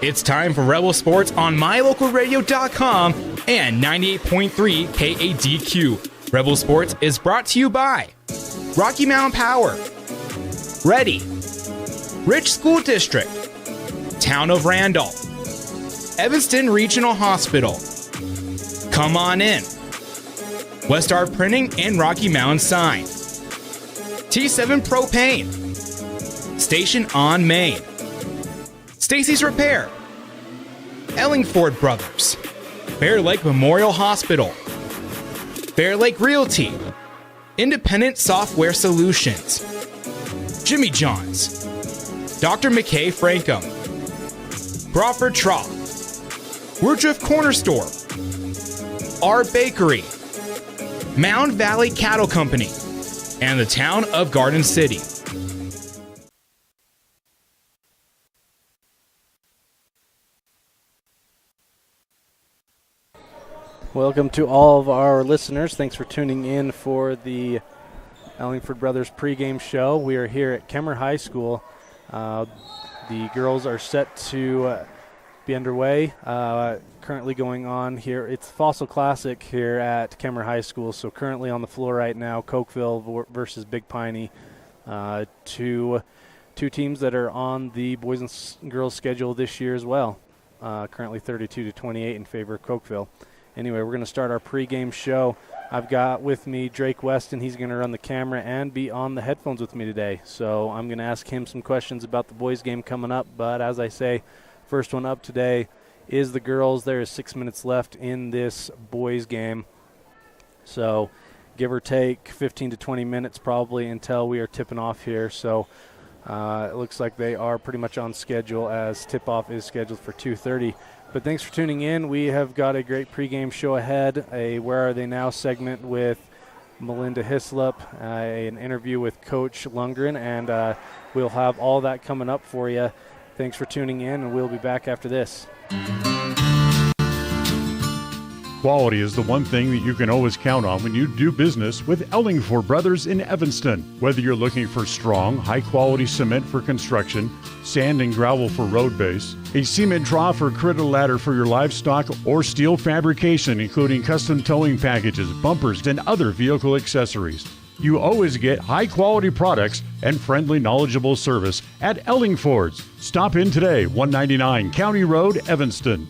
It's time for Rebel Sports on MyLocalRadio.com and 98.3 KADQ. Rebel Sports is brought to you by Rocky Mountain Power, Ready, Rich School District, Town of Randolph, Evanston Regional Hospital, Come On In, Westar Printing and Rocky Mountain Sign, T7 Propane, Station on Main, Stacy's Repair, Ellingford Brothers, Bear Lake Memorial Hospital, Bear Lake Realty, Independent Software Solutions, Jimmy John's, Dr. McKay Frankum, Crawford Trough, Woodruff Corner Store, Our Bakery, Mound Valley Cattle Company, and the town of Garden City. Welcome to all of our listeners. Thanks for tuning in for the Ellingford Brothers pregame show. We are here at Kemmerer High School. The girls are set to be underway. Currently going on here, it's Fossil Classic here at Kemmerer High School. So currently on the floor right now, Cokeville versus Big Piney. Two teams that are on the boys and girls schedule this year as well. Currently 32-28 in favor of Cokeville. Anyway, we're going to start our pregame show. I've got with me Drake Weston. He's going to run the camera and be on the headphones with me today. So I'm going to ask him some questions about the boys' game coming up. But as I say, first one up today is the girls. There is 6 minutes left in this boys' game. So give or take 15 to 20 minutes probably until we are tipping off here. So it looks like they are pretty much on schedule as tip-off is scheduled for 2:30. But thanks for tuning in. We have got a great pregame show ahead, a Where Are They Now segment with Melinda Hislop, an interview with Coach Lundgren, and we'll have all that coming up for you. Thanks for tuning in, and we'll be back after this. Quality is the one thing that you can always count on when you do business with Ellingford Brothers in Evanston. Whether you're looking for strong, high-quality cement for construction, sand and gravel for road base, a cement trough or critter ladder for your livestock, or steel fabrication, including custom towing packages, bumpers, and other vehicle accessories, you always get high-quality products and friendly, knowledgeable service at Ellingford's. Stop in today, 199 County Road, Evanston.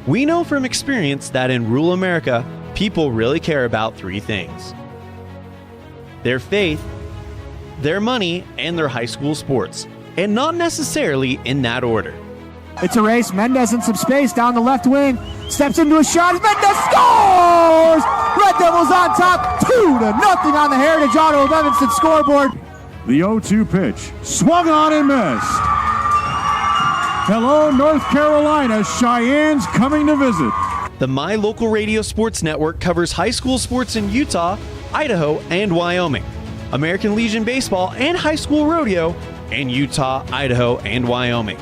We know from experience that in rural America, people really care about three things: their faith, their money, and their high school sports, and not necessarily in that order. It's a race. Mendez in some space down the left wing. Steps into a shot. Mendez scores! Red Devils on top, 2-0 on the Heritage Auto of Evanston scoreboard. The 0-2 pitch. Swung on and missed. Hello, North Carolina. Cheyenne's coming to visit. The My Local Radio Sports Network covers high school sports in Utah, Idaho, and Wyoming, American Legion Baseball and high school rodeo in Utah, Idaho, and Wyoming.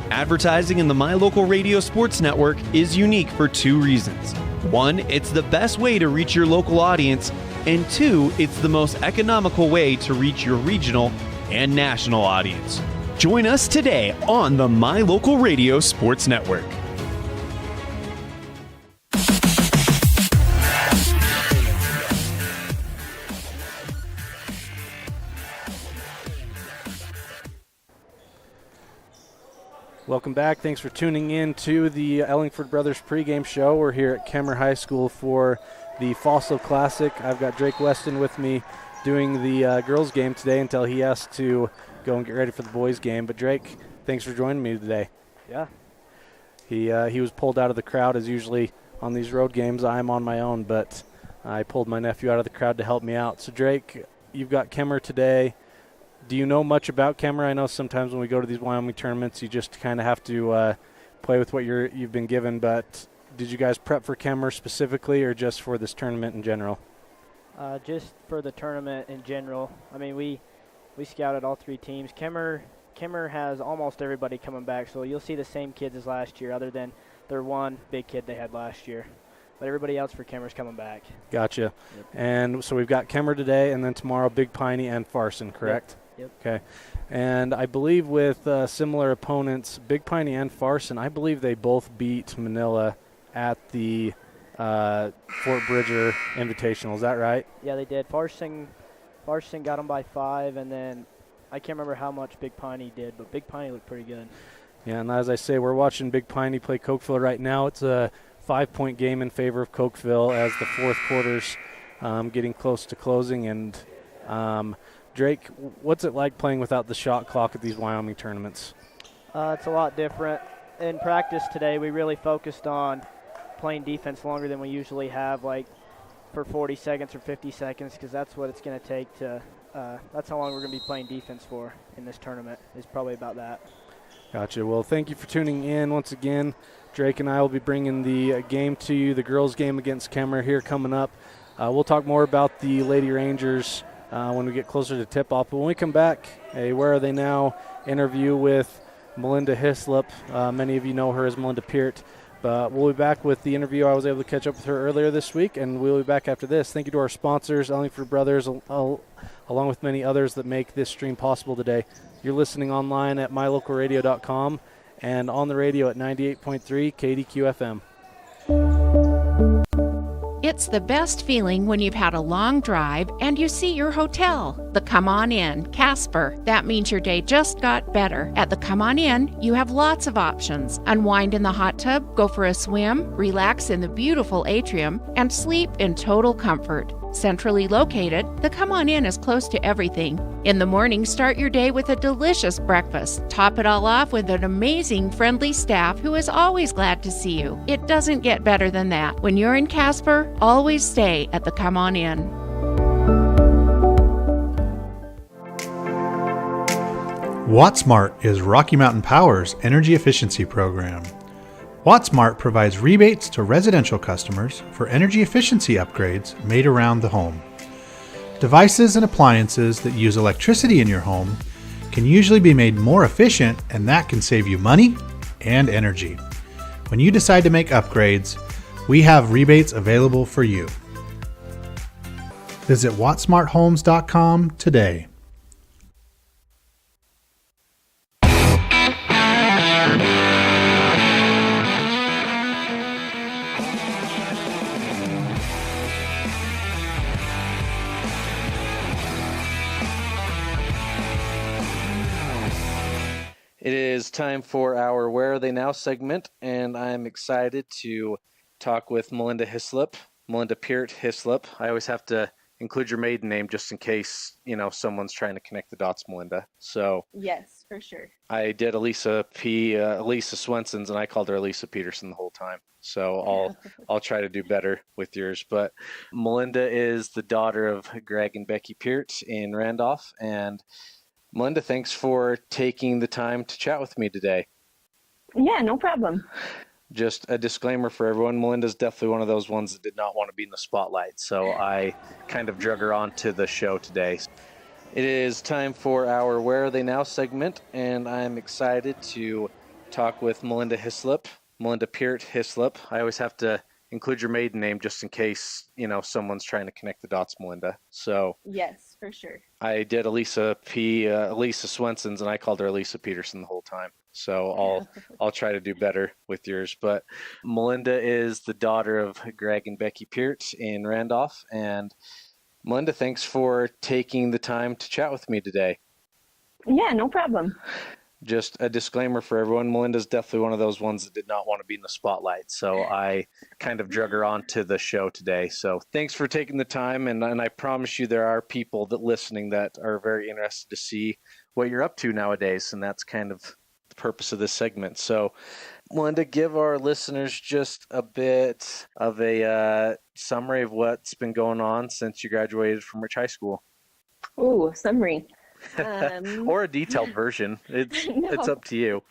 Advertising in the My Local Radio Sports Network is unique for two reasons. One, it's the best way to reach your local audience, and two, it's the most economical way to reach your regional and national audience. Join us today on the My Local Radio Sports Network. Welcome back. Thanks for tuning in to the Ellingford Brothers pregame show. We're here at Kemmerer High School for the Fossil Classic. I've got Drake Weston with me doing the girls' game today until he has to go and get ready for the boys' game. But Drake, thanks for joining me today. Yeah. He was pulled out of the crowd, as usually on these road games. I'm on my own, but I pulled my nephew out of the crowd to help me out. So Drake, you've got Kemmerer today. Do you know much about Kemmerer? I know sometimes when we go to these Wyoming tournaments, you just kind of have to play with what you've been given. But did you guys prep for Kemmerer specifically, or just for this tournament in general? Just for the tournament in general. I mean, we scouted all three teams. Kemmerer has almost everybody coming back, so you'll see the same kids as last year, other than their one big kid they had last year. But everybody else for Kemmerer's coming back. Gotcha. Yep. And so we've got Kemmerer today, and then tomorrow Big Piney and Farson, correct? Yep. Okay. And I believe with similar opponents, Big Piney and Farson, I believe they both beat Manila at the Fort Bridger Invitational. Is that right? Yeah, they did. Farson got them by 5, and then I can't remember how much Big Piney did, but Big Piney looked pretty good. Yeah, and as I say, we're watching Big Piney play Cokeville right now. It's a 5-point game in favor of Cokeville as the fourth quarter's getting close to closing. And Drake, what's it like playing without the shot clock at these Wyoming tournaments? It's a lot different. In practice today, we really focused on playing defense longer than we usually have, like for 40 seconds or 50 seconds, because that's what it's going to take to that's how long we're going to be playing defense for in this tournament, is probably about that. Gotcha. Well, thank you for tuning in once again. Drake and I will be bringing the game to you, the girls' game against Kemmerer here coming up. We'll talk more about the Lady Rangers when we get closer to tip-off. But when we come back, a Where Are They Now interview with Melinda Hislop. Many of you know her as Melinda Peart. But we'll be back with the interview. I was able to catch up with her earlier this week, and we'll be back after this. Thank you to our sponsors, Ellingford Brothers, along with many others that make this stream possible today. You're listening online at mylocalradio.com and on the radio at 98.3 KDQ FM. It's the best feeling when you've had a long drive and you see your hotel, the Come On Inn, Casper. That means your day just got better. At the Come On Inn, you have lots of options. Unwind in the hot tub, go for a swim, relax in the beautiful atrium, and sleep in total comfort. Centrally located, the Come On Inn is close to everything. In the morning, start your day with a delicious breakfast. Top it all off with an amazing, friendly staff who is always glad to see you. It doesn't get better than that. When you're in Casper, always stay at the Come On Inn. WattSmart is Rocky Mountain Power's energy efficiency program. WattSmart provides rebates to residential customers for energy efficiency upgrades made around the home. Devices and appliances that use electricity in your home can usually be made more efficient, and that can save you money and energy. When you decide to make upgrades, we have rebates available for you. Visit wattsmarthomes.com today. It is time for our Where Are They Now segment, and I'm excited to talk with Melinda Hislop, Melinda Peart Hislop. I always have to include your maiden name just in case, someone's trying to connect the dots, Melinda. So yes, for sure. I did Elisa Swenson's, and I called her Elisa Peterson the whole time. So I'll try to do better with yours. But Melinda is the daughter of Greg and Becky Peart in Randolph, and Melinda, thanks for taking the time to chat with me today. Yeah, no problem. Just a disclaimer for everyone, Melinda's definitely one of those ones that did not want to be in the spotlight, so I kind of drug her onto the show today. It is time for our Where Are They Now segment, and I'm excited to talk with Melinda Hislop, Melinda Peart Hislop. I always have to include your maiden name just in case, someone's trying to connect the dots, Melinda. So yes, for sure. I did Elisa Swenson's, and I called her Elisa Peterson the whole time. So I'll try to do better with yours. But Melinda is the daughter of Greg and Becky Peart in Randolph. And Melinda, thanks for taking the time to chat with me today. Yeah, no problem. Just a disclaimer for everyone, Melinda's definitely one of those ones that did not want to be in the spotlight. So I kind of drug her onto the show today. So thanks for taking the time. And I promise you there are people that listening that are very interested to see what you're up to nowadays. And that's kind of the purpose of this segment. So Melinda, give our listeners just a bit of a summary of what's been going on since you graduated from Rich High School. Ooh, summary. Or a detailed version. It's up to you.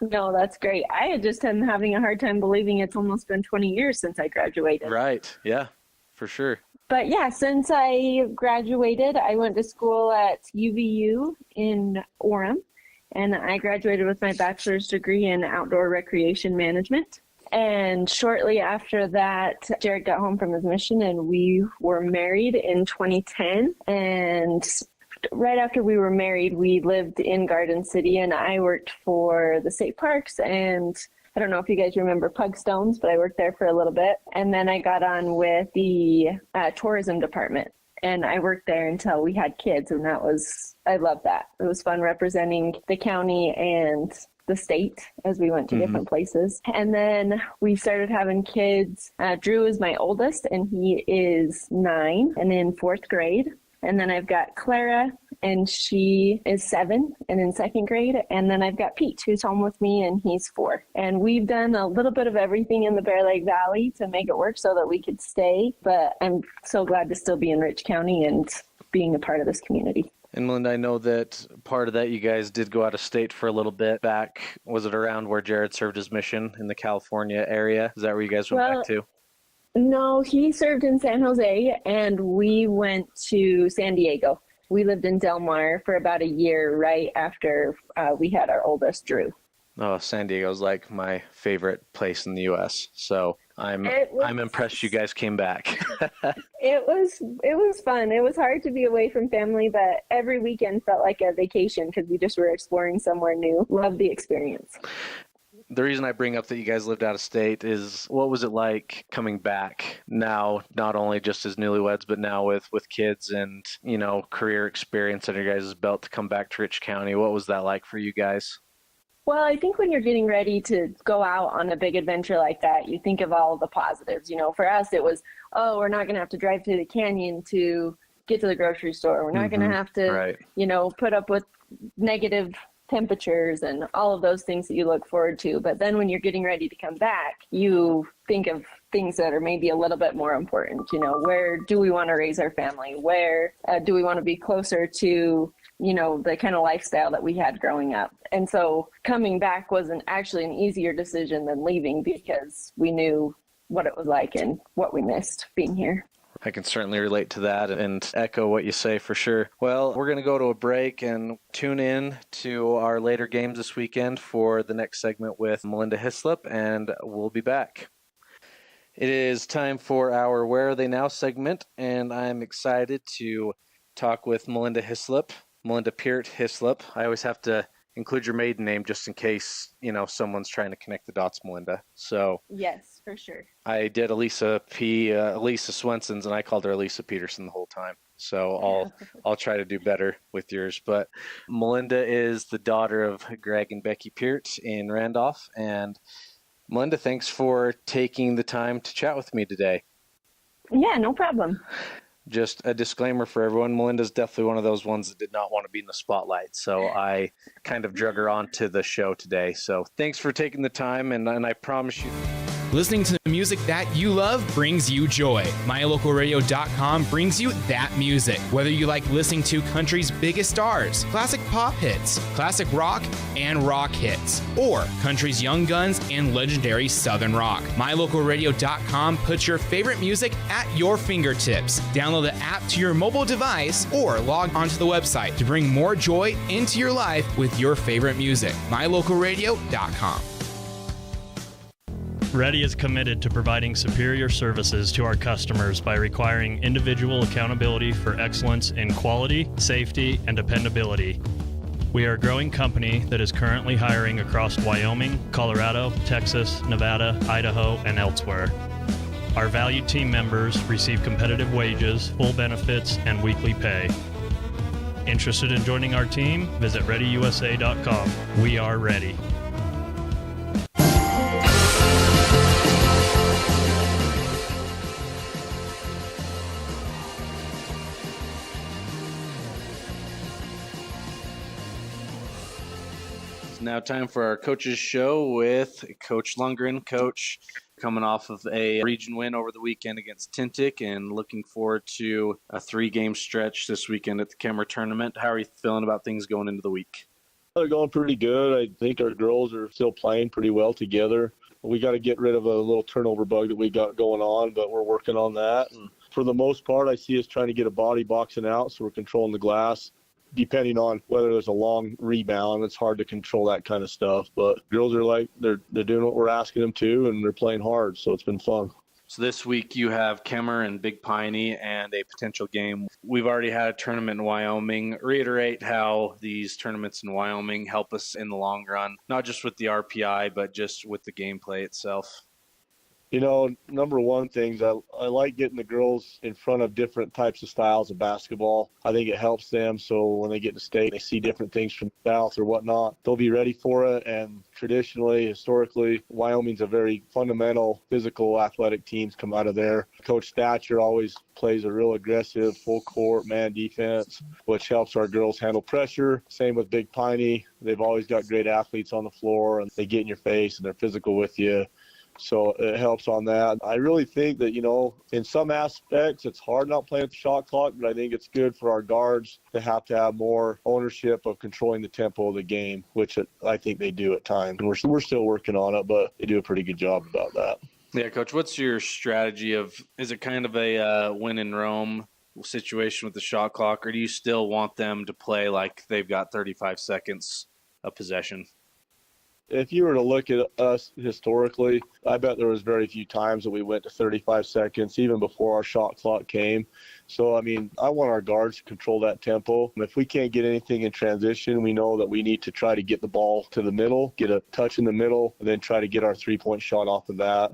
No, that's great. I just am having a hard time believing it's almost been 20 years since I graduated. Right. Yeah, for sure. But yeah, since I graduated, I went to school at UVU in Orem, and I graduated with my bachelor's degree in outdoor recreation management. And shortly after that, Jared got home from his mission, and we were married in 2010. And right after we were married, we lived in Garden City, and I worked for the state parks, and I don't know if you guys remember Pugstones, but I worked there for a little bit. And then I got on with the tourism department, and I worked there until we had kids, and I loved that. It was fun representing the county and the state as we went to different places. And then we started having kids. Drew is my oldest, and he is 9 and in 4th grade. And then I've got Clara, and she is 7 and in 2nd grade. And then I've got Pete, who's home with me, and he's 4. And we've done a little bit of everything in the Bear Lake Valley to make it work so that we could stay. But I'm so glad to still be in Rich County and being a part of this community. And Melinda, I know that part of that you guys did go out of state for a little bit back. Was it around where Jared served his mission in the California area? Is that where you guys went back to? No, he served in San Jose, and we went to San Diego. We lived in Del Mar for about a year right after we had our oldest, Drew. Oh, San Diego's like my favorite place in the U.S., so I'm impressed you guys came back. It was fun. It was hard to be away from family, but every weekend felt like a vacation because we just were exploring somewhere new. Loved the experience. The reason I bring up that you guys lived out of state is, what was it like coming back now, not only just as newlyweds, but now with kids and, career experience under your guys' belt to come back to Rich County? What was that like for you guys? Well, I think when you're getting ready to go out on a big adventure like that, you think of all the positives. For us, it was, we're not going to have to drive through the canyon to get to the grocery store. We're not going to have to, put up with negative temperatures and all of those things that you look forward to. But then when you're getting ready to come back, you think of things that are maybe a little bit more important. Where do we want to raise our family? Where do we want to be closer to the kind of lifestyle that we had growing up? And so coming back wasn't actually an easier decision than leaving, because we knew what it was like and what we missed being here. I can certainly relate to that and echo what you say for sure. Well, we're going to go to a break and tune in to our later games this weekend for the next segment with Melinda Hislop, and we'll be back. It is time for our Where Are They Now segment, and I'm excited to talk with Melinda Hislop. Melinda Peart Hislop. I always have to include your maiden name just in case, someone's trying to connect the dots, Melinda. So yes, for sure. I did Elisa Swenson's, and I called her Elisa Peterson the whole time. So I'll try to do better with yours. But Melinda is the daughter of Greg and Becky Peart in Randolph. And Melinda, thanks for taking the time to chat with me today. Yeah, no problem. Just a disclaimer for everyone, Melinda's definitely one of those ones that did not want to be in the spotlight. So I kind of drug her onto the show today. So thanks for taking the time, and I promise you. Listening to the music that you love brings you joy. MyLocalRadio.com brings you that music. Whether you like listening to country's biggest stars, classic pop hits, classic rock and rock hits, or country's young guns and legendary southern rock, MyLocalRadio.com puts your favorite music at your fingertips. Download the app to your mobile device or log onto the website to bring more joy into your life with your favorite music. MyLocalRadio.com. Ready is committed to providing superior services to our customers by requiring individual accountability for excellence in quality, safety, and dependability. We are a growing company that is currently hiring across Wyoming, Colorado, Texas, Nevada, Idaho, and elsewhere. Our valued team members receive competitive wages, full benefits, and weekly pay. Interested in joining our team? Visit ReadyUSA.com. We are ready. Now time for our coaches show with Coach Lundgren. Coach, coming off of a region win over the weekend against Tintic and looking forward to a 3-game stretch this weekend at the Kemmerer tournament. How are you feeling about things going into the week? They're going pretty good. I think our girls are still playing pretty well together. We got to get rid of a little turnover bug that we got going on, but we're working on that. And for the most part, I see us trying to get a body boxing out, so we're controlling the glass. Depending on whether there's a long rebound, it's hard to control that kind of stuff. But girls are they're doing what we're asking them to, and they're playing hard, so it's been fun. So this week you have Kemmerer and Big Piney and a potential game. We've already had a tournament in Wyoming. Reiterate how these tournaments in Wyoming help us in the long run, not just with the RPI, but just with the gameplay itself. You know, number one things, I like getting the girls in front of different types of styles of basketball. I think it helps them, so when they get to state, they see different things from South or whatnot. They'll be ready for it, and traditionally, historically, Wyoming's a very fundamental, physical, athletic teams come out of there. Coach Thatcher always plays a real aggressive, full-court man defense, which helps our girls handle pressure. Same with Big Piney. They've always got great athletes on the floor, and they get in your face, and they're physical with you. So it helps on that. I really think that, you know, in some aspects, it's hard not playing with the shot clock, but I think it's good for our guards to have more ownership of controlling the tempo of the game, which I think they do at times. And we're still working on it, but they do a pretty good job about that. Yeah, Coach, what's your strategy is it kind of a win in Rome situation with the shot clock, or do you still want them to play like they've got 35 seconds of possession? If you were to look at us historically, I bet there was very few times that we went to 35 seconds, even before our shot clock came. So, I mean, I want our guards to control that tempo. If we can't get anything in transition, we know that we need to try to get the ball to the middle, get a touch in the middle, and then try to get our three-point shot off of that.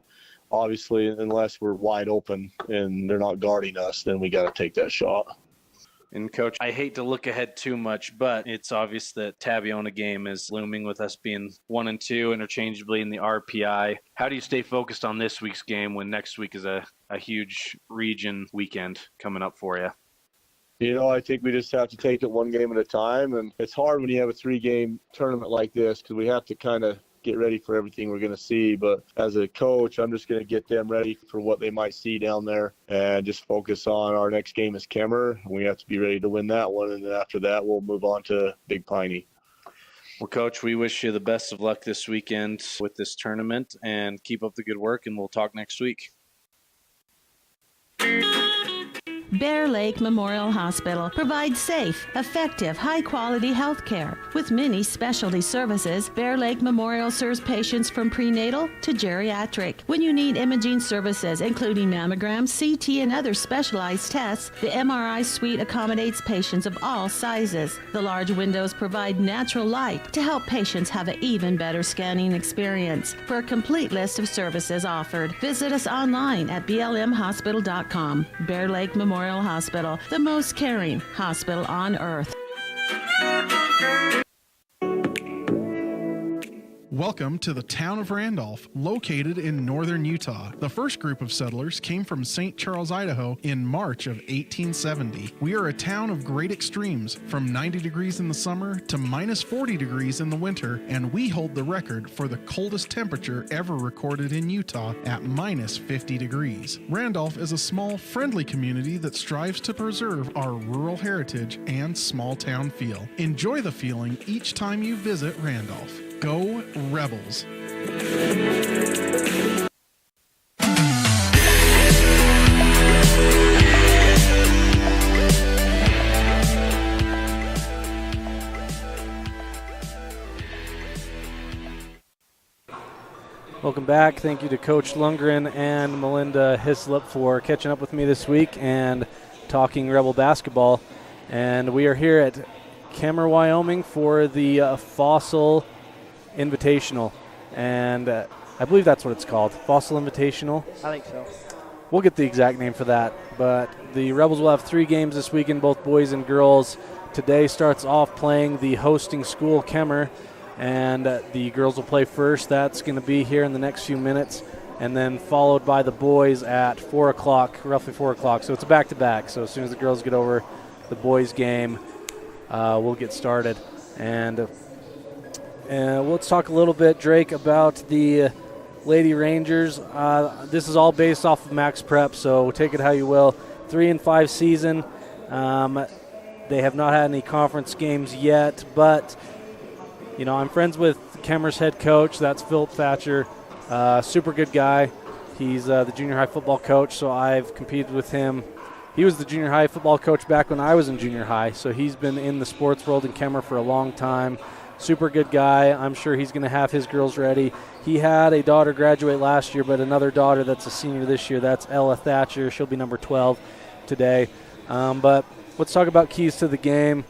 Obviously, unless we're wide open and they're not guarding us, then we got to take that shot. And, Coach, I hate to look ahead too much, but it's obvious that Taviona game is looming with us being 1 and 2 interchangeably in the RPI. How do you stay focused on this week's game when next week is a huge region weekend coming up for you? You know, I think we just have to take it one game at a time, and it's hard when you have a 3-game tournament like this because we have to kind of get ready for everything we're going to see. But as a coach, I'm just going to get them ready for what they might see down there and just focus on our next game is Kemmerer. We have to be ready to win that one. And then after that, we'll move on to Big Piney. Well, Coach, we wish you the best of luck this weekend with this tournament and keep up the good work, and we'll talk next week. Bear Lake Memorial Hospital provides safe, effective, high-quality health care. With many specialty services, Bear Lake Memorial serves patients from prenatal to geriatric. When you need imaging services, including mammograms, CT, and other specialized tests, the MRI suite accommodates patients of all sizes. The large windows provide natural light to help patients have an even better scanning experience. For a complete list of services offered, visit us online at blmhospital.com. Bear Lake Memorial Hospital, the most caring hospital on earth. Welcome to the town of Randolph, located in northern Utah. The first group of settlers came from St. Charles, Idaho in March of 1870. We are a town of great extremes, from 90 degrees in the summer to minus 40 degrees in the winter, and we hold the record for the coldest temperature ever recorded in Utah at minus 50 degrees. Randolph is a small, friendly community that strives to preserve our rural heritage and small town feel. Enjoy the feeling each time you visit Randolph. Go Rebels! Welcome back. Thank you to Coach Lundgren and Melinda Hislop for catching up with me this week and talking Rebel basketball. And we are here at Kemmerer, Wyoming for the Fossil Invitational, and I believe that's what it's called, Fossil Invitational. I think so. We'll get the exact name for that, but the Rebels will have 3 games this weekend, both boys and girls. Today starts off playing the hosting school, Kemmerer, and the girls will play first. That's going to be here in the next few minutes, and then followed by the boys at 4 o'clock, roughly 4 o'clock. So it's a back-to-back. So as soon as the girls get over the boys' game, we'll get started. And let's talk a little bit, Drake, about the Lady Rangers. This is all based off of Max Prep, so take it how you will. 3-5 season. They have not had any conference games yet, but you know, I'm friends with Kemmerer's head coach. That's Philip Thatcher. Super good guy. He's the junior high football coach, so I've competed with him. He was the junior high football coach back when I was in junior high, so he's been in the sports world in Kemmerer for a long time. super good guy. I'm sure he's going to have his girls ready. He had a daughter graduate last year, but another daughter that's a senior this year. That's Ella Thatcher. She'll be number 12 today. But let's talk about keys to the game.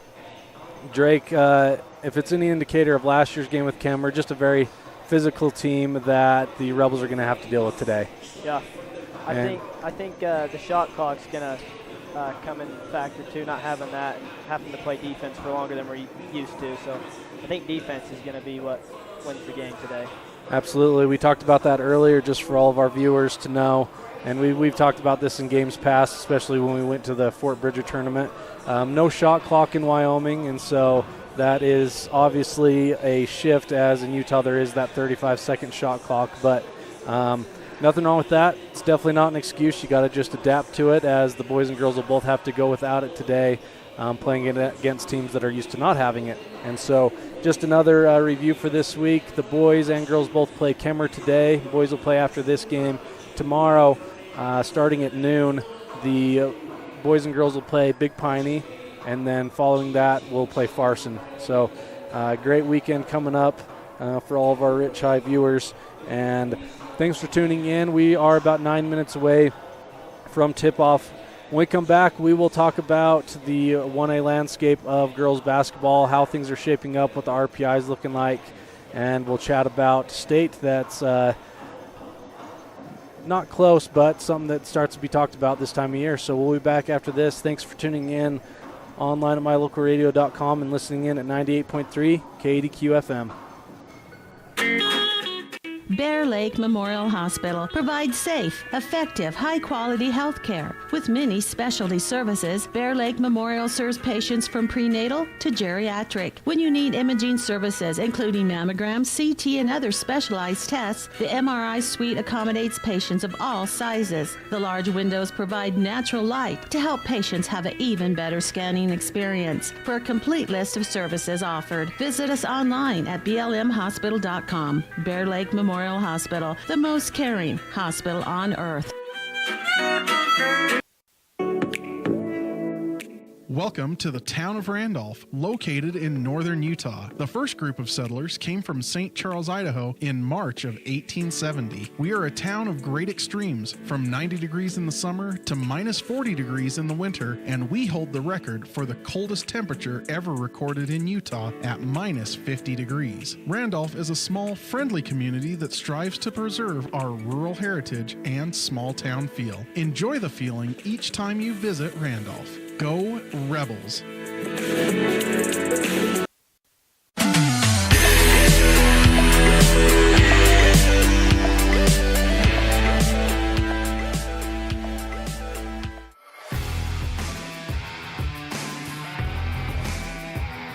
Drake, if it's any indicator of last year's game with Kemmerer, just a very physical team that the Rebels are going to have to deal with today. Yeah, I think the shot clock's going to come in factor too, not having that and having to play defense for longer than we're used to. So I think defense is going to be what wins the game today. Absolutely. We talked about that earlier just for all of our viewers to know. And we've talked about this in games past, especially when we went to the Fort Bridger tournament. No shot clock in Wyoming, and so that is obviously a shift, as in Utah there is that 35-second shot clock. But nothing wrong with that. It's definitely not an excuse. You got to just adapt to it, as the boys and girls will both have to go without it today, playing it against teams that are used to not having it. And so just another review for this week. The boys and girls both play Kemmerer today. The boys will play after this game. Tomorrow, starting at noon, the boys and girls will play Big Piney, and then following that, we'll play Farson. So great weekend coming up for all of our Rich High viewers. And thanks for tuning in. We are about 9 minutes away from tip-off. When we come back, we will talk about the 1A landscape of girls basketball, how things are shaping up, what the RPI is looking like, and we'll chat about state that's not close, but something that starts to be talked about this time of year. So we'll be back after this. Thanks for tuning in online at mylocalradio.com and listening in at 98.3 KDQ FM. Bear Lake Memorial Hospital provides safe, effective, high-quality health care. With many specialty services, Bear Lake Memorial serves patients from prenatal to geriatric. When you need imaging services, including mammograms, CT, and other specialized tests, the MRI suite accommodates patients of all sizes. The large windows provide natural light to help patients have an even better scanning experience. For a complete list of services offered, visit us online at blmhospital.com. Bear Lake Memorial Hospital, the most caring hospital on earth. Welcome to the town of Randolph, located in northern Utah. The first group of settlers came from St. Charles, Idaho in March of 1870. We are a town of great extremes, from 90 degrees in the summer to minus 40 degrees in the winter, and we hold the record for the coldest temperature ever recorded in Utah at minus 50 degrees. Randolph is a small, friendly community that strives to preserve our rural heritage and small town feel. Enjoy the feeling each time you visit Randolph. Go Rebels!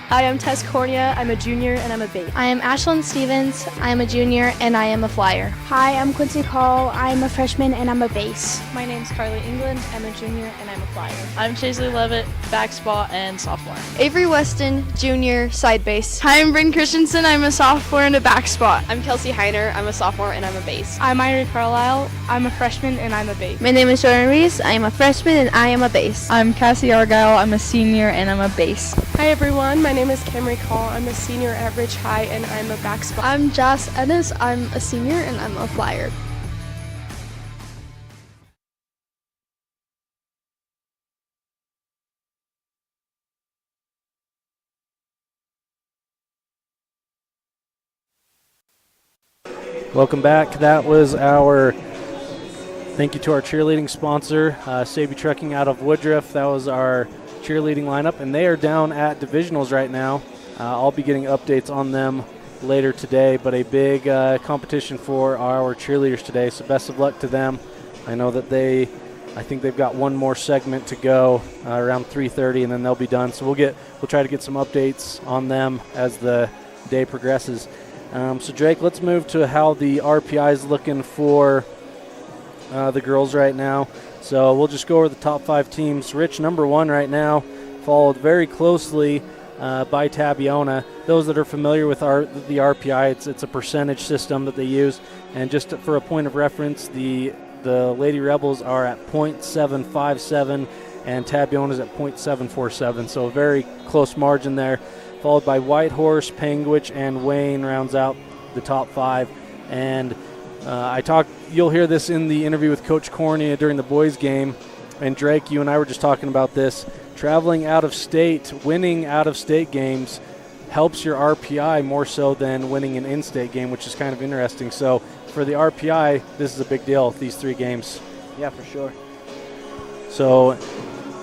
Hi, I'm Tess Cornea. I'm a junior and I'm a base. I am Ashlyn Stevens. I'm a junior and I am a flyer. Hi, I'm Quincy Call. I'm a freshman and I'm a base. My name's Carly England. I'm a junior and I'm a flyer. I'm Chaisley Levitt, back spot and sophomore. Avery Weston, junior, side base. Hi, I'm Bryn Christensen. I'm a sophomore and a back spot. I'm Kelsey Heiner. I'm a sophomore and I'm a base. I'm Myra Carlisle. I'm a freshman and I'm a base. My name is Jordan Reese. I am a freshman and I am a base. I'm Cassie Argyle. I'm a senior and I'm a base. Hi everyone, my name is Kemmerer. I'm a senior at Ridge High and I'm a back spot. I'm Joss Ennis. I'm a senior and I'm a flyer. Welcome back. That was our thank you to our cheerleading sponsor, Saby Trucking out of Woodruff. That was our cheerleading lineup, and they are down at divisionals right now. I'll be getting updates on them later today, but a big competition for our cheerleaders today, so best of luck to them. I know that I think they've got one more segment to go around 3:30, and then they'll be done. So we'll try to get some updates on them as the day progresses. So Drake, let's move to how the RPI is looking for the girls right now. So we'll just go over the top 5 teams. Rich, number 1 right now, followed very closely by Tabiona. Those that are familiar with the RPI, it's a percentage system that they use. And just for a point of reference, the Lady Rebels are at .757 and Tabiona's at .747. So a very close margin there. followed by Whitehorse, Panguitch, and Wayne rounds out the top 5. And you'll hear this in the interview with Coach Cornea during the boys game. And Drake, you and I were just talking about this. Traveling out of state, winning out of state games helps your RPI more so than winning an in-state game, which is kind of interesting. So for the RPI, this is a big deal, these 3 games. Yeah, for sure. So,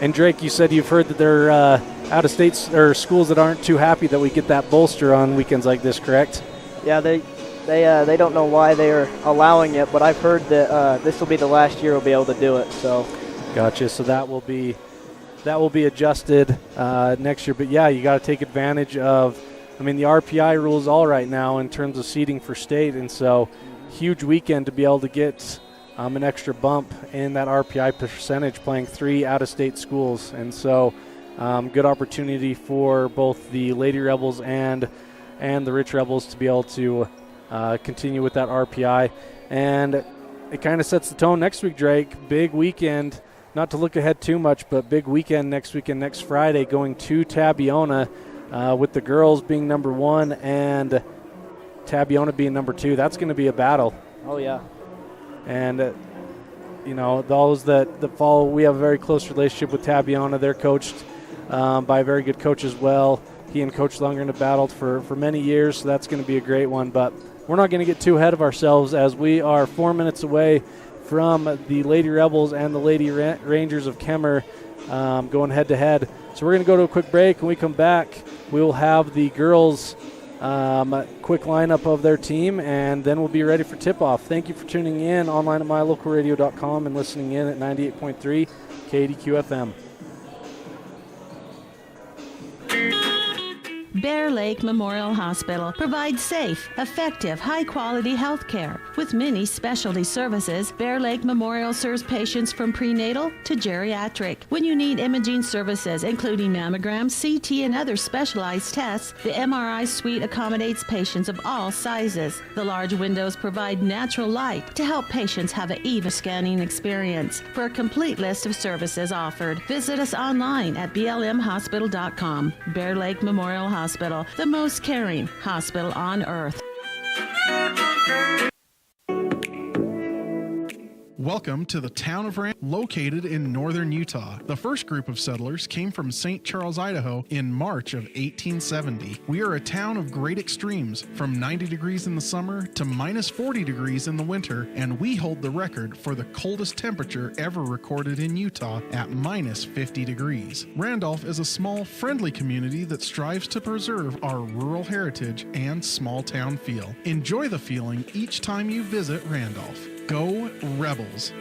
and Drake, you said you've heard that there are out-of-state or schools that aren't too happy that we get that bolster on weekends like this, correct? Yeah, they don't know why they are allowing it, but I've heard that this will be the last year we'll be able to do it. So, gotcha. So that will be adjusted next year. But yeah, you got to take advantage of. I mean, the RPI rules all right now in terms of seeding for state, and so huge weekend to be able to get an extra bump in that RPI percentage playing 3 out-of-state schools, and so good opportunity for both the Lady Rebels and the Rich Rebels to be able to continue with that RPI. And it kind of sets the tone next week, Drake. Big weekend, not to look ahead too much, but big weekend next Friday, going to Tabiona with the girls being number 1 and Tabiona being number 2. That's going to be a battle. Oh, yeah. And, those that follow, we have a very close relationship with Tabiona. They're coached by a very good coach as well. He and Coach Lundgren have battled for many years, so that's going to be a great one. But we're not going to get too ahead of ourselves as we are 4 minutes away from the Lady Rebels and the Lady Rangers of Kemmerer going head-to-head. So we're going to go to a quick break. When we come back, we will have the girls' quick lineup of their team, and then we'll be ready for tip-off. Thank you for tuning in online at mylocalradio.com and listening in at 98.3 KDQ FM. Bear Lake Memorial Hospital provides safe, effective, high-quality health care. With many specialty services, Bear Lake Memorial serves patients from prenatal to geriatric. When you need imaging services, including mammograms, CT, and other specialized tests, the MRI suite accommodates patients of all sizes. The large windows provide natural light to help patients have an even scanning experience. For a complete list of services offered, visit us online at blmhospital.com. Bear Lake Memorial Hospital, the most caring hospital on earth. Welcome to the town of Rand, located in northern Utah. The first group of settlers came from St. Charles, Idaho in March of 1870. We are a town of great extremes, from 90 degrees in the summer to minus 40 degrees in the winter, and we hold the record for the coldest temperature ever recorded in Utah at minus 50 degrees. Randolph is a small, friendly community that strives to preserve our rural heritage and small town feel. Enjoy the feeling each time you visit Randolph. Go Rebels!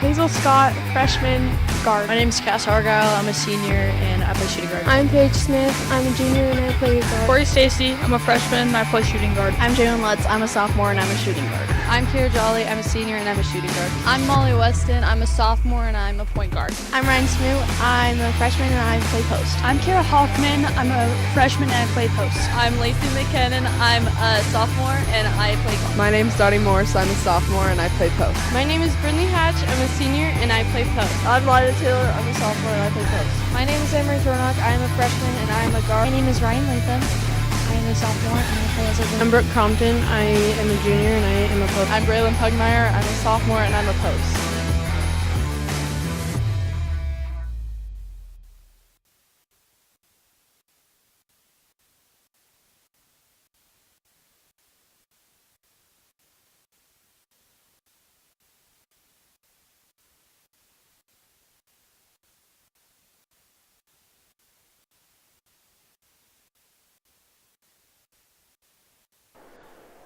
Hazel Scott, freshman, guard. My name is Cass Argyle. I'm a senior and I play shooting guard. I'm Paige Smith. I'm a junior and I play guard. Corey Stacy. I'm a freshman and I play shooting guard. I'm Jalen Lutz. I'm a sophomore and I'm a shooting guard. I'm Kira Jolly. I'm a senior and I'm a shooting guard. I'm Molly Weston. I'm a sophomore and I'm a point guard. I'm Ryan Smoot. I'm a freshman and I play post. I'm Kara Hoffman. I'm a freshman and I play post. I'm Lacey McKinnon. I'm a sophomore and I play guard. My name's Dottie Morris. I'm a sophomore and I play post. My name is Brindley Hatch. I'm a senior and I play post. I'm Lila Taylor. I'm a sophomore and I play post. My name is Emery Thornock. I am a freshman and I am a guard. My name is Ryan Latham. I am a sophomore and I play as a guard. I'm Brooke Compton. I am a junior and I am a post. I'm Braylon Pugmire. I'm a sophomore and I'm a post.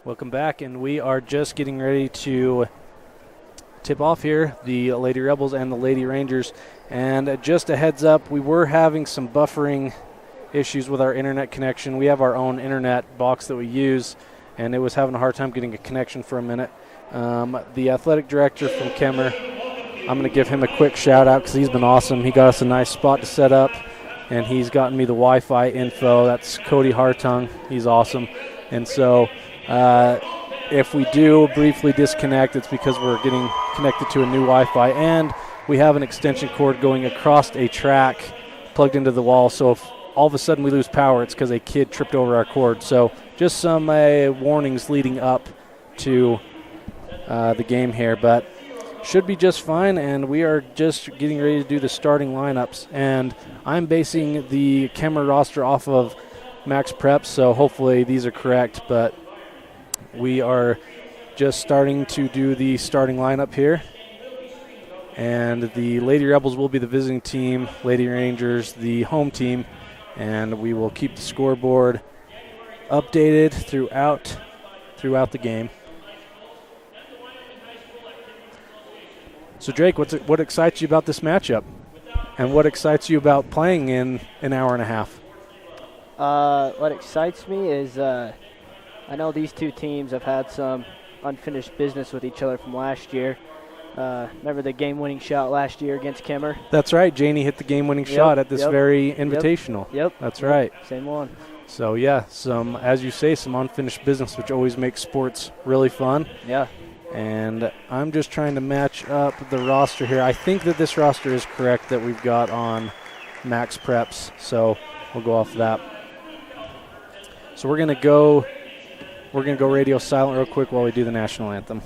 Welcome back, and we are just getting ready to tip off here the Lady Rebels and the Lady Rangers. And just a heads up, we were having some buffering issues with our internet connection. We have our own internet box that we use, and it was having a hard time getting a connection for a minute. The athletic director from Kemmerer, I'm going to give him a quick shout out because he's been awesome. He got us a nice spot to set up, and he's gotten me the Wi-Fi info. That's Cody Hartung. He's awesome. And so if we do briefly disconnect, it's because we're getting connected to a new Wi-Fi, and we have an extension cord going across a track plugged into the wall. So if all of a sudden we lose power, it's because a kid tripped over our cord. So just some warnings leading up to the game here, but should be just fine. And we are just getting ready to do the starting lineups, and I'm basing the Kemmerer roster off of Max Preps, so hopefully these are correct, but we are just starting to do the starting lineup here. And the Lady Rebels will be the visiting team, Lady Rangers the home team, and we will keep the scoreboard updated throughout the game. So Drake, what excites you about this matchup? And what excites you about playing in an hour and a half? What excites me is I know these two teams have had some unfinished business with each other from last year. Remember the game-winning shot last year against Kemmerer? That's right. Janie hit the game-winning shot at this very invitational. Yep. That's right. Same one. So, yeah, as you say, some unfinished business, which always makes sports really fun. Yeah. And I'm just trying to match up the roster here. I think that this roster is correct that we've got on Max Preps, so we'll go off that. So we're going to go radio silent real quick while we do the national anthem.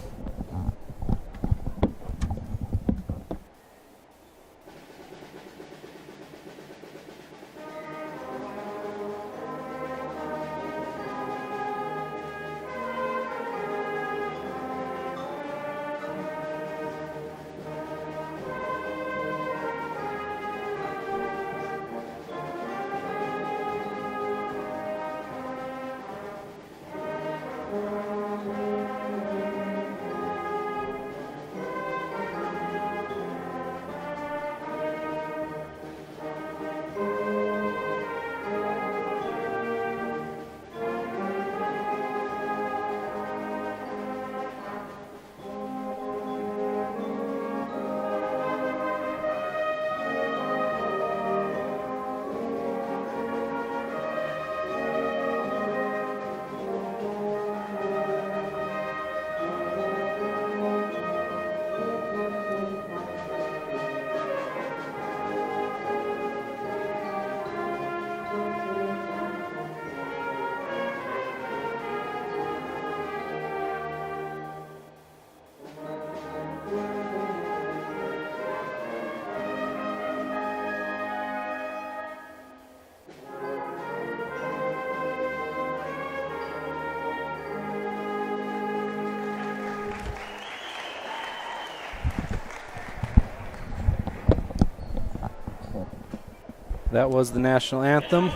That was the national anthem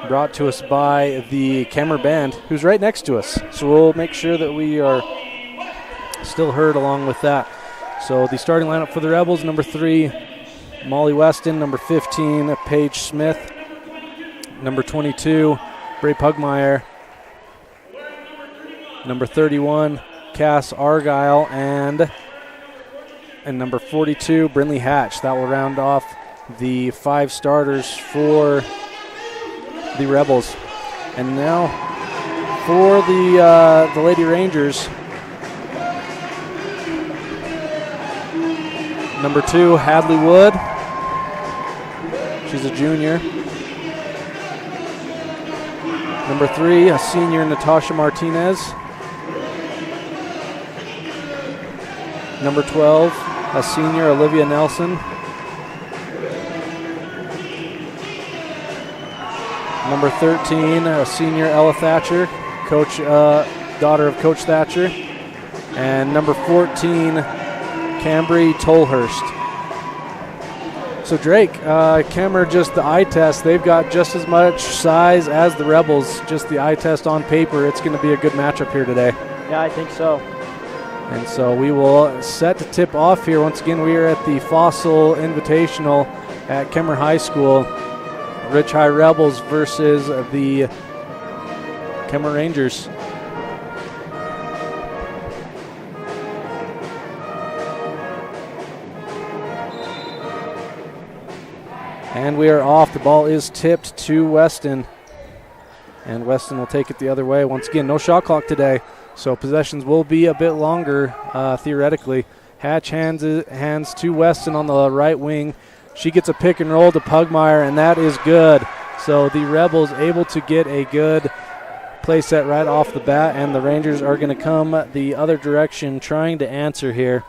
brought to us by the Kemmerer Band, who's right next to us. So we'll make sure that we are still heard along with that. So the starting lineup for the Rebels, number 3, Molly Weston. Number 15, Paige Smith. Number 22, Bray Pugmire. Number 31, Cass Argyle. And number 42, Brinley Hatch. That will round off the 5 starters for the Rebels. And now for the Lady Rangers, number 2, Hadley Wood. She's a junior. Number 3, a senior, Natasha Martinez. Number 12, a senior, Olivia Nelson. Number 13, a senior, Ella Thatcher, daughter of Coach Thatcher. And number 14, Cambry Tolhurst. So Drake, Kemmerer, just the eye test, they've got just as much size as the Rebels, just the eye test on paper. It's going to be a good matchup here today. Yeah, I think so. And so we will set to tip off here. Once again, we are at the Fossil Invitational at Kemmerer High School. Rich High Rebels versus the Kemmerer Rangers. And we are off. The ball is tipped to Weston. And Weston will take it the other way. Once again, no shot clock today, so possessions will be a bit longer, theoretically. Hatch hands to Weston on the right wing. She gets a pick and roll to Pugmire, and that is good. So the Rebels able to get a good play set right off the bat, and the Rangers are going to come the other direction trying to answer here.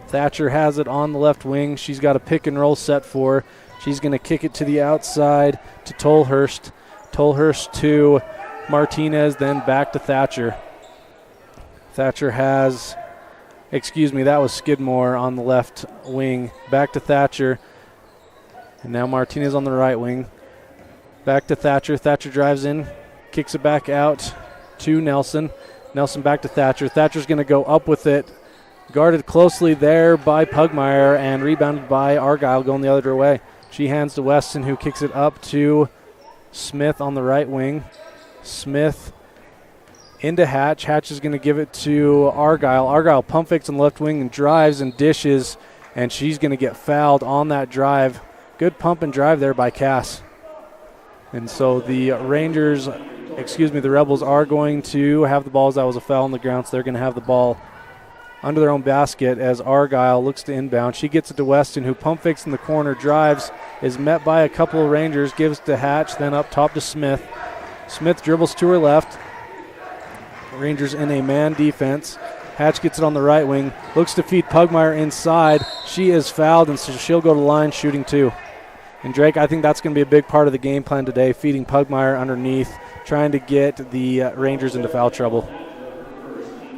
Thatcher has it on the left wing. She's got a pick and roll set for her. She's going to kick it to the outside to Tolhurst. Tolhurst to Martinez, then back to Thatcher. Thatcher has, that was Skidmore on the left wing. Back to Thatcher. And now Martinez on the right wing. Back to Thatcher. Thatcher drives in, kicks it back out to Nelson. Nelson back to Thatcher. Thatcher's going to go up with it. Guarded closely there by Pugmire and rebounded by Argyle going the other way. She hands to Weston, who kicks it up to Smith on the right wing. Smith into Hatch. Hatch is going to give it to Argyle. Argyle pump fakes on the left wing and drives and dishes, and she's going to get fouled on that drive. Good pump and drive there by Cass. And so the the Rebels are going to have the ball as that was a foul on the ground, so they're going to have the ball under their own basket as Argyle looks to inbound. She gets it to Weston, who pump fakes in the corner, drives, is met by a couple of Rangers, gives to Hatch, then up top to Smith. Smith dribbles to her left. Rangers in a man defense. Hatch gets it on the right wing, looks to feed Pugmire inside. She is fouled, and so she'll go to the line shooting 2. And Drake, I think that's going to be a big part of the game plan today, feeding Pugmire underneath, trying to get the Rangers into foul trouble.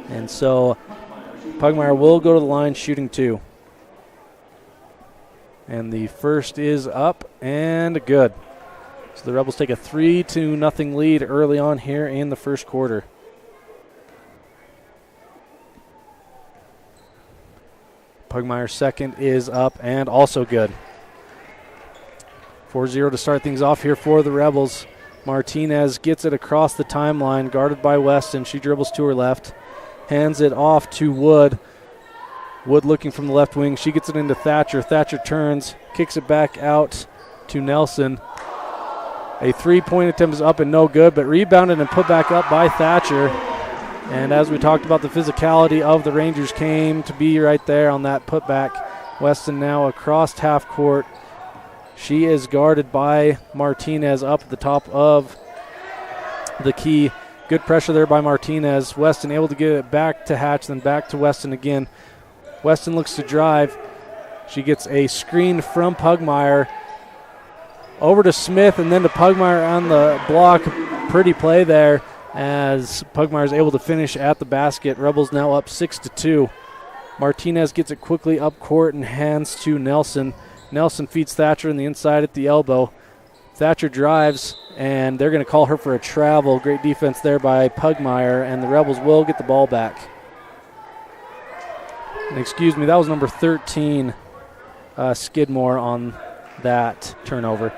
And so Pugmire will go to the line shooting 2. And the first is up and good. So the Rebels take a 3-0 lead early on here in the first quarter. Pugmire's second is up and also good. 4-0 to start things off here for the Rebels. Martinez gets it across the timeline, guarded by Weston. She dribbles to her left. Hands it off to Wood. Wood looking from the left wing. She gets it into Thatcher. Thatcher turns, kicks it back out to Nelson. A 3-point attempt is up and no good, but rebounded and put back up by Thatcher. And as we talked about, the physicality of the Rangers came to be right there on that putback. Weston now across half court. She is guarded by Martinez up at the top of the key. Good pressure there by Martinez. Weston able to get it back to Hatch, then back to Weston again. Weston looks to drive. She gets a screen from Pugmire. Over to Smith and then to Pugmire on the block. Pretty play there as Pugmire is able to finish at the basket. Rebels now up 6-2. Martinez gets it quickly up court and hands to Nelson. Nelson feeds Thatcher on the inside at the elbow. Thatcher drives, and they're going to call her for a travel. Great defense there by Pugmire, and the Rebels will get the ball back. And that was number 13, Skidmore on that turnover.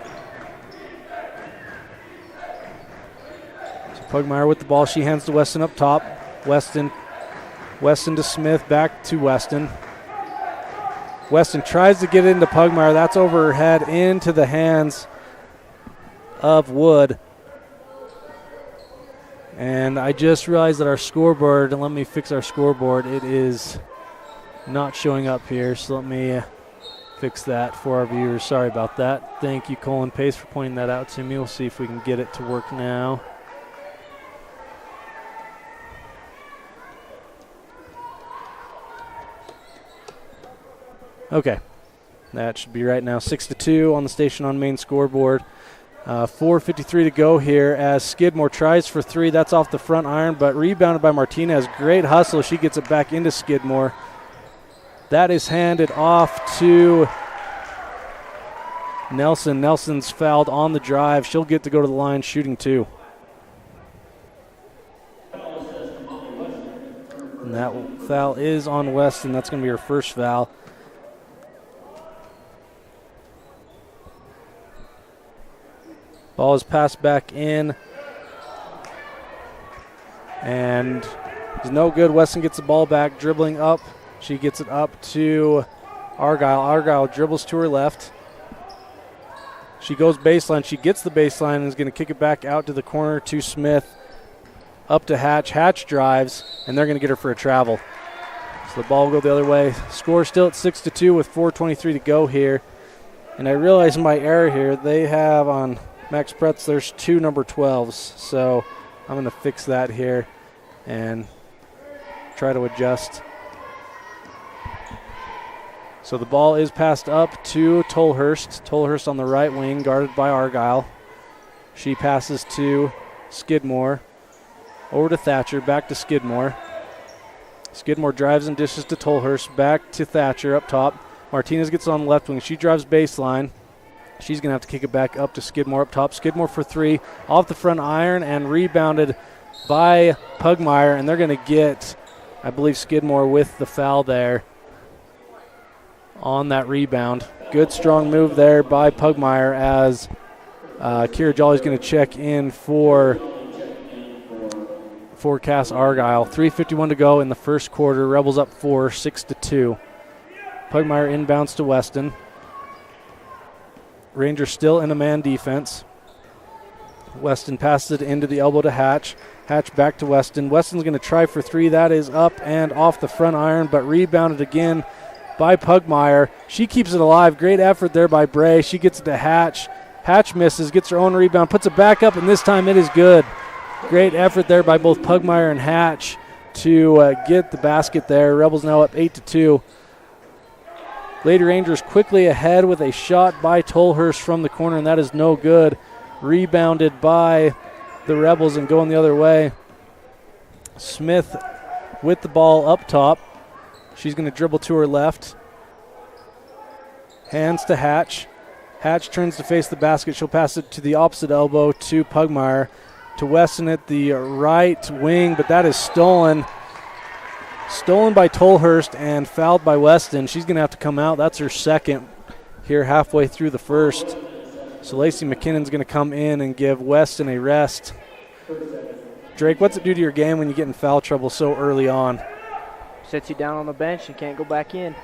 So Pugmire with the ball. She hands to Weston up top. Weston to Smith, back to Weston. Weston tries to get into Pugmire. That's over her head into the hands of Wood. And I just realized that our scoreboard, and let me fix our scoreboard, it is not showing up here, so let me fix that for our viewers. Sorry about that. Thank you, Colin Pace, for pointing that out to me. We'll see if we can get it to work now. Okay, that should be right now. 6-2 on the station on main scoreboard. 4:53 to go here as Skidmore tries for 3. That's off the front iron, but rebounded by Martinez. Great hustle. She gets it back into Skidmore. That is handed off to Nelson. Nelson's fouled on the drive. She'll get to go to the line shooting 2. And that foul is on Weston. That's going to be her first foul. Ball is passed back in. And it's no good. Weston gets the ball back, dribbling up. She gets it up to Argyle. Argyle dribbles to her left. She goes baseline. She gets the baseline and is going to kick it back out to the corner to Smith. Up to Hatch. Hatch drives, and they're going to get her for a travel. So the ball will go the other way. Score still at 6-2 with 4:23 to go here. And I realize my error here. They have on Max Pretz, there's 2 number 12s. So I'm going to fix that here and try to adjust. So the ball is passed up to Tolhurst. Tolhurst on the right wing, guarded by Argyle. She passes to Skidmore. Over to Thatcher, back to Skidmore. Skidmore drives and dishes to Tolhurst, back to Thatcher up top. Martinez gets on the left wing. She drives baseline. She's going to have to kick it back up to Skidmore up top. Skidmore for 3, off the front iron and rebounded by Pugmire. And they're going to get, I believe, Skidmore with the foul there on that rebound. Good strong move there by Pugmire as Kira Jolly's going to check in for Cass Argyle. 3:51 to go in the first quarter. Rebels up 4, 6-2. Pugmire inbounds to Weston. Rangers still in a man defense. Weston passes it into the elbow to Hatch. Hatch back to Weston. Weston's going to try for 3. That is up and off the front iron, but rebounded again by Pugmire. She keeps it alive. Great effort there by Bray. She gets it to Hatch. Hatch misses, gets her own rebound, puts it back up, and this time it is good. Great effort there by both Pugmire and Hatch to get the basket there. Rebels now up 8-2. Lady Rangers quickly ahead with a shot by Tolhurst from the corner, and that is no good. Rebounded by the Rebels and going the other way. Smith with the ball up top. She's going to dribble to her left. Hands to Hatch. Hatch turns to face the basket. She'll pass it to the opposite elbow to Pugmire. To Weston at the right wing, but that is stolen. Stolen by Tolhurst and fouled by Weston. She's going to have to come out. That's her second here halfway through the first. So Lacey McKinnon's going to come in and give Weston a rest. Drake, what's it do to your game when you get in foul trouble so early on? Sits you down on the bench and can't go back in.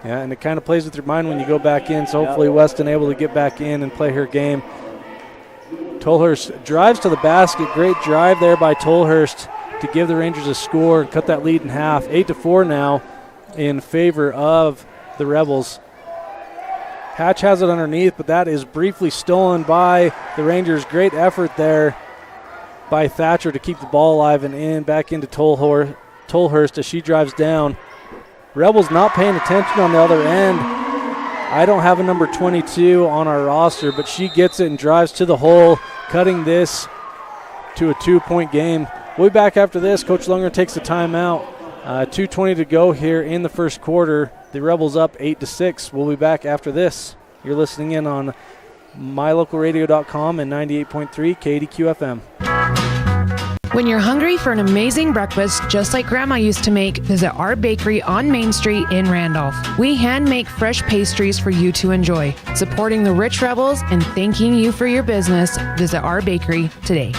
Yeah, and it kind of plays with your mind when you go back in, so hopefully Weston able to get back in and play her game. Tolhurst drives to the basket. Great drive there by Tolhurst to give the Rangers a score and cut that lead in half. 8-4 now in favor of the Rebels. Hatch has it underneath, but that is briefly stolen by the Rangers. Great effort there by Thatcher to keep the ball alive and in back into Tolhurst as she drives down. Rebels not paying attention on the other end. I don't have a number 22 on our roster, but she gets it and drives to the hole, cutting this to a 2-point game. We'll be back after this. Coach Lunger takes a timeout. 2:20 to go here in the first quarter. The Rebels up 8-6. We'll be back after this. You're listening in on mylocalradio.com and 98.3 KDQ FM. When you're hungry for an amazing breakfast, just like Grandma used to make, visit our bakery on Main Street in Randolph. We hand make fresh pastries for you to enjoy. Supporting the Rich Rebels and thanking you for your business, visit our bakery today.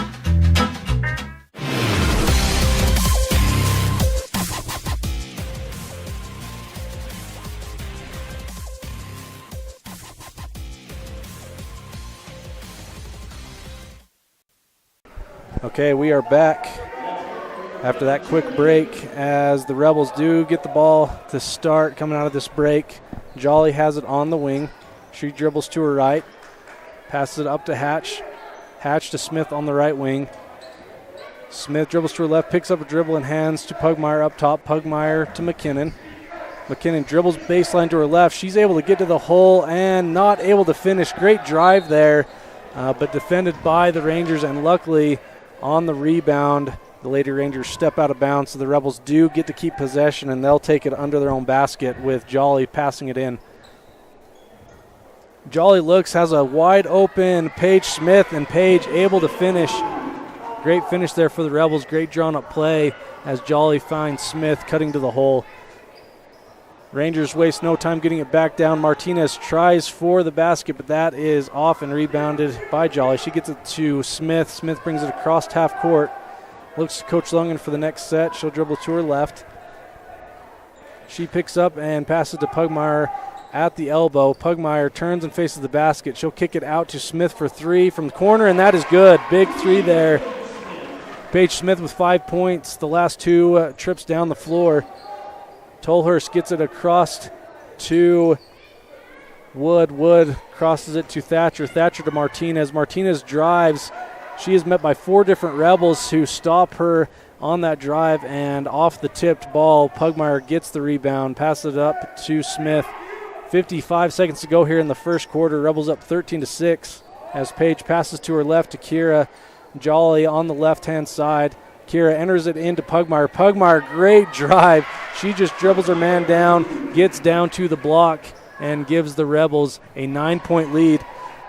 Okay, we are back after that quick break as the Rebels do get the ball to start coming out of this break. Jolly has it on the wing. She dribbles to her right, passes it up to Hatch. Hatch to Smith on the right wing. Smith dribbles to her left, picks up a dribble and hands to Pugmire up top. Pugmire to McKinnon. McKinnon dribbles baseline to her left. She's able to get to the hole and not able to finish. Great drive there, but defended by the Rangers, and luckily on the rebound, the Lady Rangers step out of bounds, so the Rebels do get to keep possession, and they'll take it under their own basket with Jolly passing it in. Jolly looks, has a wide open Paige Smith, and Paige able to finish. Great finish there for the Rebels. Great drawn up play as Jolly finds Smith cutting to the hole. Rangers waste no time getting it back down. Martinez tries for the basket, but that is off and rebounded by Jolly. She gets it to Smith. Smith brings it across half court. Looks to Coach Lungen for the next set. She'll dribble to her left. She picks up and passes to Pugmire at the elbow. Pugmire turns and faces the basket. She'll kick it out to Smith for three from the corner, and that is good. Big three there. Paige Smith with 5 points. The last two trips down the floor. Tolhurst gets it across to Wood. Wood crosses it to Thatcher. Thatcher to Martinez. Martinez drives. She is met by 4 different Rebels who stop her on that drive, and off the tipped ball, Pugmire gets the rebound, passes it up to Smith. 55 seconds to go here in the first quarter. Rebels up 13-6 as Paige passes to her left to Kira. Jolly on the left-hand side. Kira enters it into Pugmire. Pugmire, great drive. She just dribbles her man down, gets down to the block, and gives the Rebels a 9-point lead.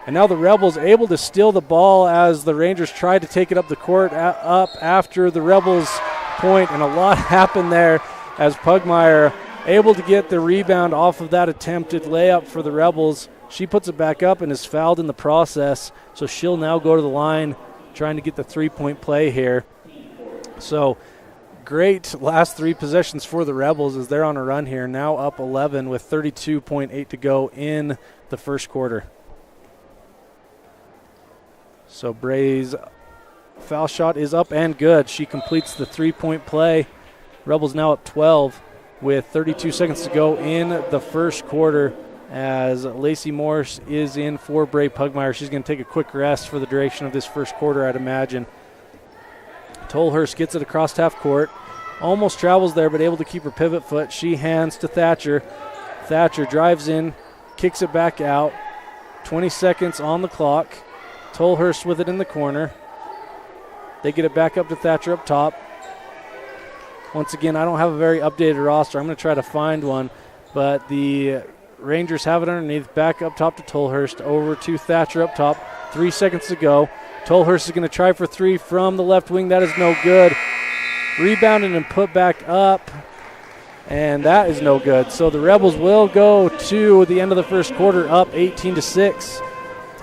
And now the Rebels able to steal the ball as the Rangers try to take it up the court up after the Rebels point, and a lot happened there as Pugmire able to get the rebound off of that attempted layup for the Rebels. She puts it back up and is fouled in the process, so she'll now go to the line trying to get the 3-point play here. So great last 3 possessions for the Rebels as they're on a run here, now up 11 with 32.8 to go in the first quarter. So Bray's foul shot is up and good. She completes the 3-point play. Rebels now up 12 with 32 seconds to go in the first quarter as Lacey Morse is in for Bray Pugmire. She's going to take a quick rest for the duration of this first quarter, I'd imagine. Tolhurst gets it across half court. Almost travels there, but able to keep her pivot foot. She hands to Thatcher. Thatcher drives in, kicks it back out. 20 seconds on the clock. Tolhurst with it in the corner. They get it back up to Thatcher up top. Once again, I don't have a very updated roster. I'm going to try to find one, but the Rangers have it underneath. Back up top to Tolhurst. Over to Thatcher up top. 3 seconds to go. Tolhurst is going to try for 3 from the left wing. That is no good. Rebounded and put back up, and that is no good. So the Rebels will go to the end of the first quarter up 18-6.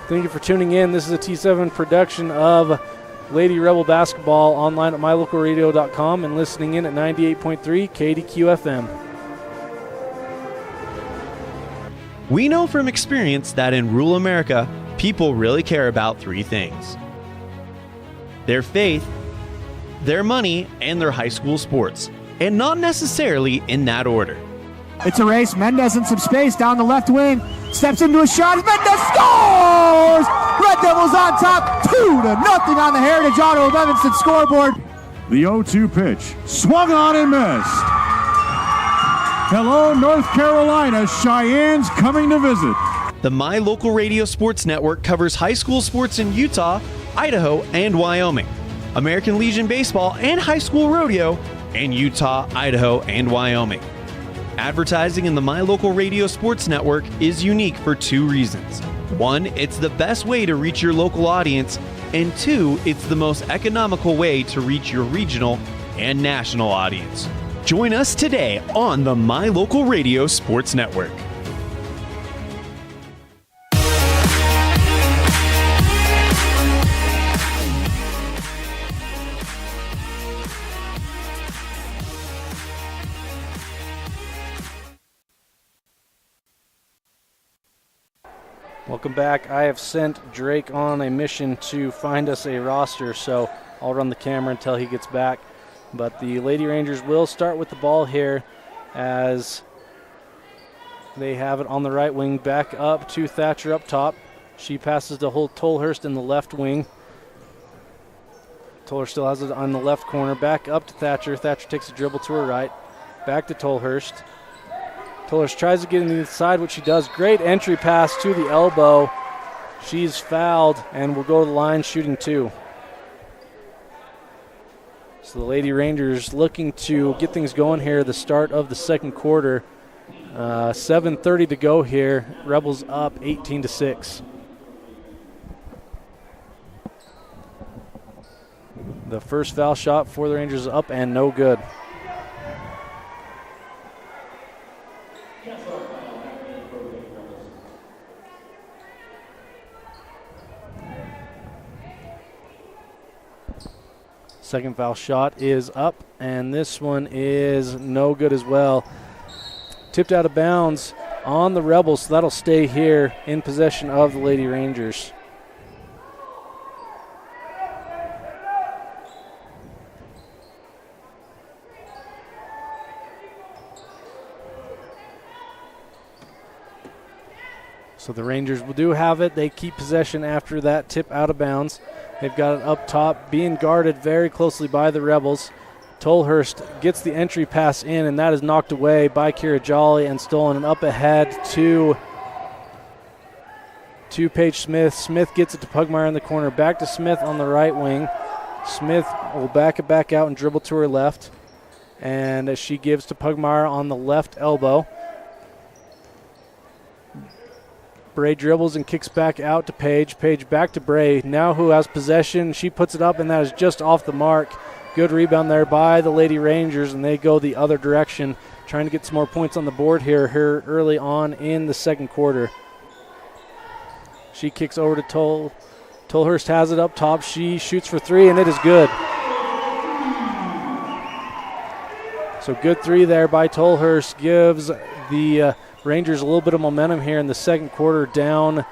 Thank you for tuning in. This is a T7 production of Lady Rebel Basketball, online at mylocalradio.com and listening in at 98.3 KDQ FM. We know from experience that in rural America, people really care about 3 things: their faith, their money, and their high school sports, and not necessarily in that order. It's a race. Mendez in some space down the left wing. Steps into a shot. Mendez scores! Red Devils on top, 2-0 on the Heritage Auto of Evanston scoreboard. The 0-2 pitch. Swung on and missed. Hello, North Carolina. Cheyenne's coming to visit. The My Local Radio Sports Network covers high school sports in Utah, Idaho, and Wyoming. American Legion Baseball and high school rodeo in Utah, Idaho, and Wyoming. Advertising in the My Local Radio Sports Network is unique for 2 reasons. 1, it's the best way to reach your local audience, and 2, it's the most economical way to reach your regional and national audience. Join us today on the My Local Radio Sports Network. Welcome back. I have sent Drake on a mission to find us a roster, so I'll run the camera until he gets back. But the Lady Rangers will start with the ball here as they have it on the right wing. Back up to Thatcher up top. She passes to Tolhurst in the left wing. Tolhurst still has it on the left corner. Back up to Thatcher. Thatcher takes a dribble to her right. Back to Tolhurst. Tolhurst tries to get in the inside, which she does. Great entry pass to the elbow. She's fouled and will go to the line shooting 2. So the Lady Rangers looking to get things going here at the start of the second quarter. 7:30 to go here. Rebels up 18-6. The first foul shot for the Rangers is up and no good. Second foul shot is up, and this one is no good as well. Tipped out of bounds on the Rebels, so that'll stay here in possession of the Lady Rangers. So the Rangers do have it. They keep possession after that tip out of bounds. They've got it up top, being guarded very closely by the Rebels. Tolhurst gets the entry pass in, and that is knocked away by Kira Jolly and stolen, and up ahead to Paige Smith. Smith gets it to Pugmire in the corner. Back to Smith on the right wing. Smith will back it back out and dribble to her left. And she gives to Pugmire on the left elbow. Bray dribbles and kicks back out to Paige. Paige back to Bray. Now who has possession? She puts it up, and that is just off the mark. Good rebound there by the Lady Rangers, and they go the other direction, trying to get some more points on the board here early on in the second quarter. She kicks over to Tolhurst has it up top. She shoots for three, and it is good. So good three there by Tolhurst gives the Rangers a little bit of momentum here in the second quarter, down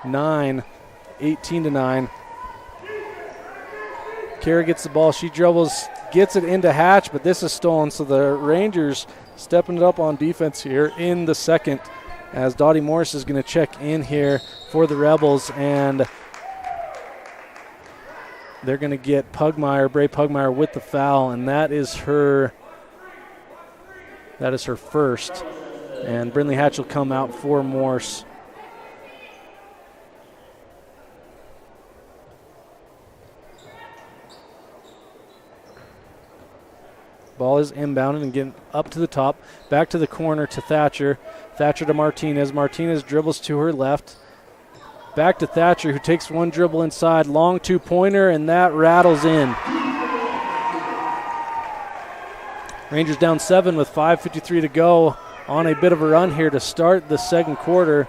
9, 18-9. Kara gets the ball. She dribbles, gets it into Hatch, but this is stolen. So the Rangers stepping it up on defense here in the second, as Dottie Morris is going to check in here for the Rebels, and they're going to get Bray Pugmire with the foul, and that is her first. And Brindley Hatch will come out for Morse. Ball is inbounded and getting up to the top. Back to the corner to Thatcher. Thatcher to Martinez. Martinez dribbles to her left. Back to Thatcher, who takes one dribble inside. Long two-pointer, and that rattles in. Rangers down 7 with 5:53 to go. On a bit of a run here to start the second quarter.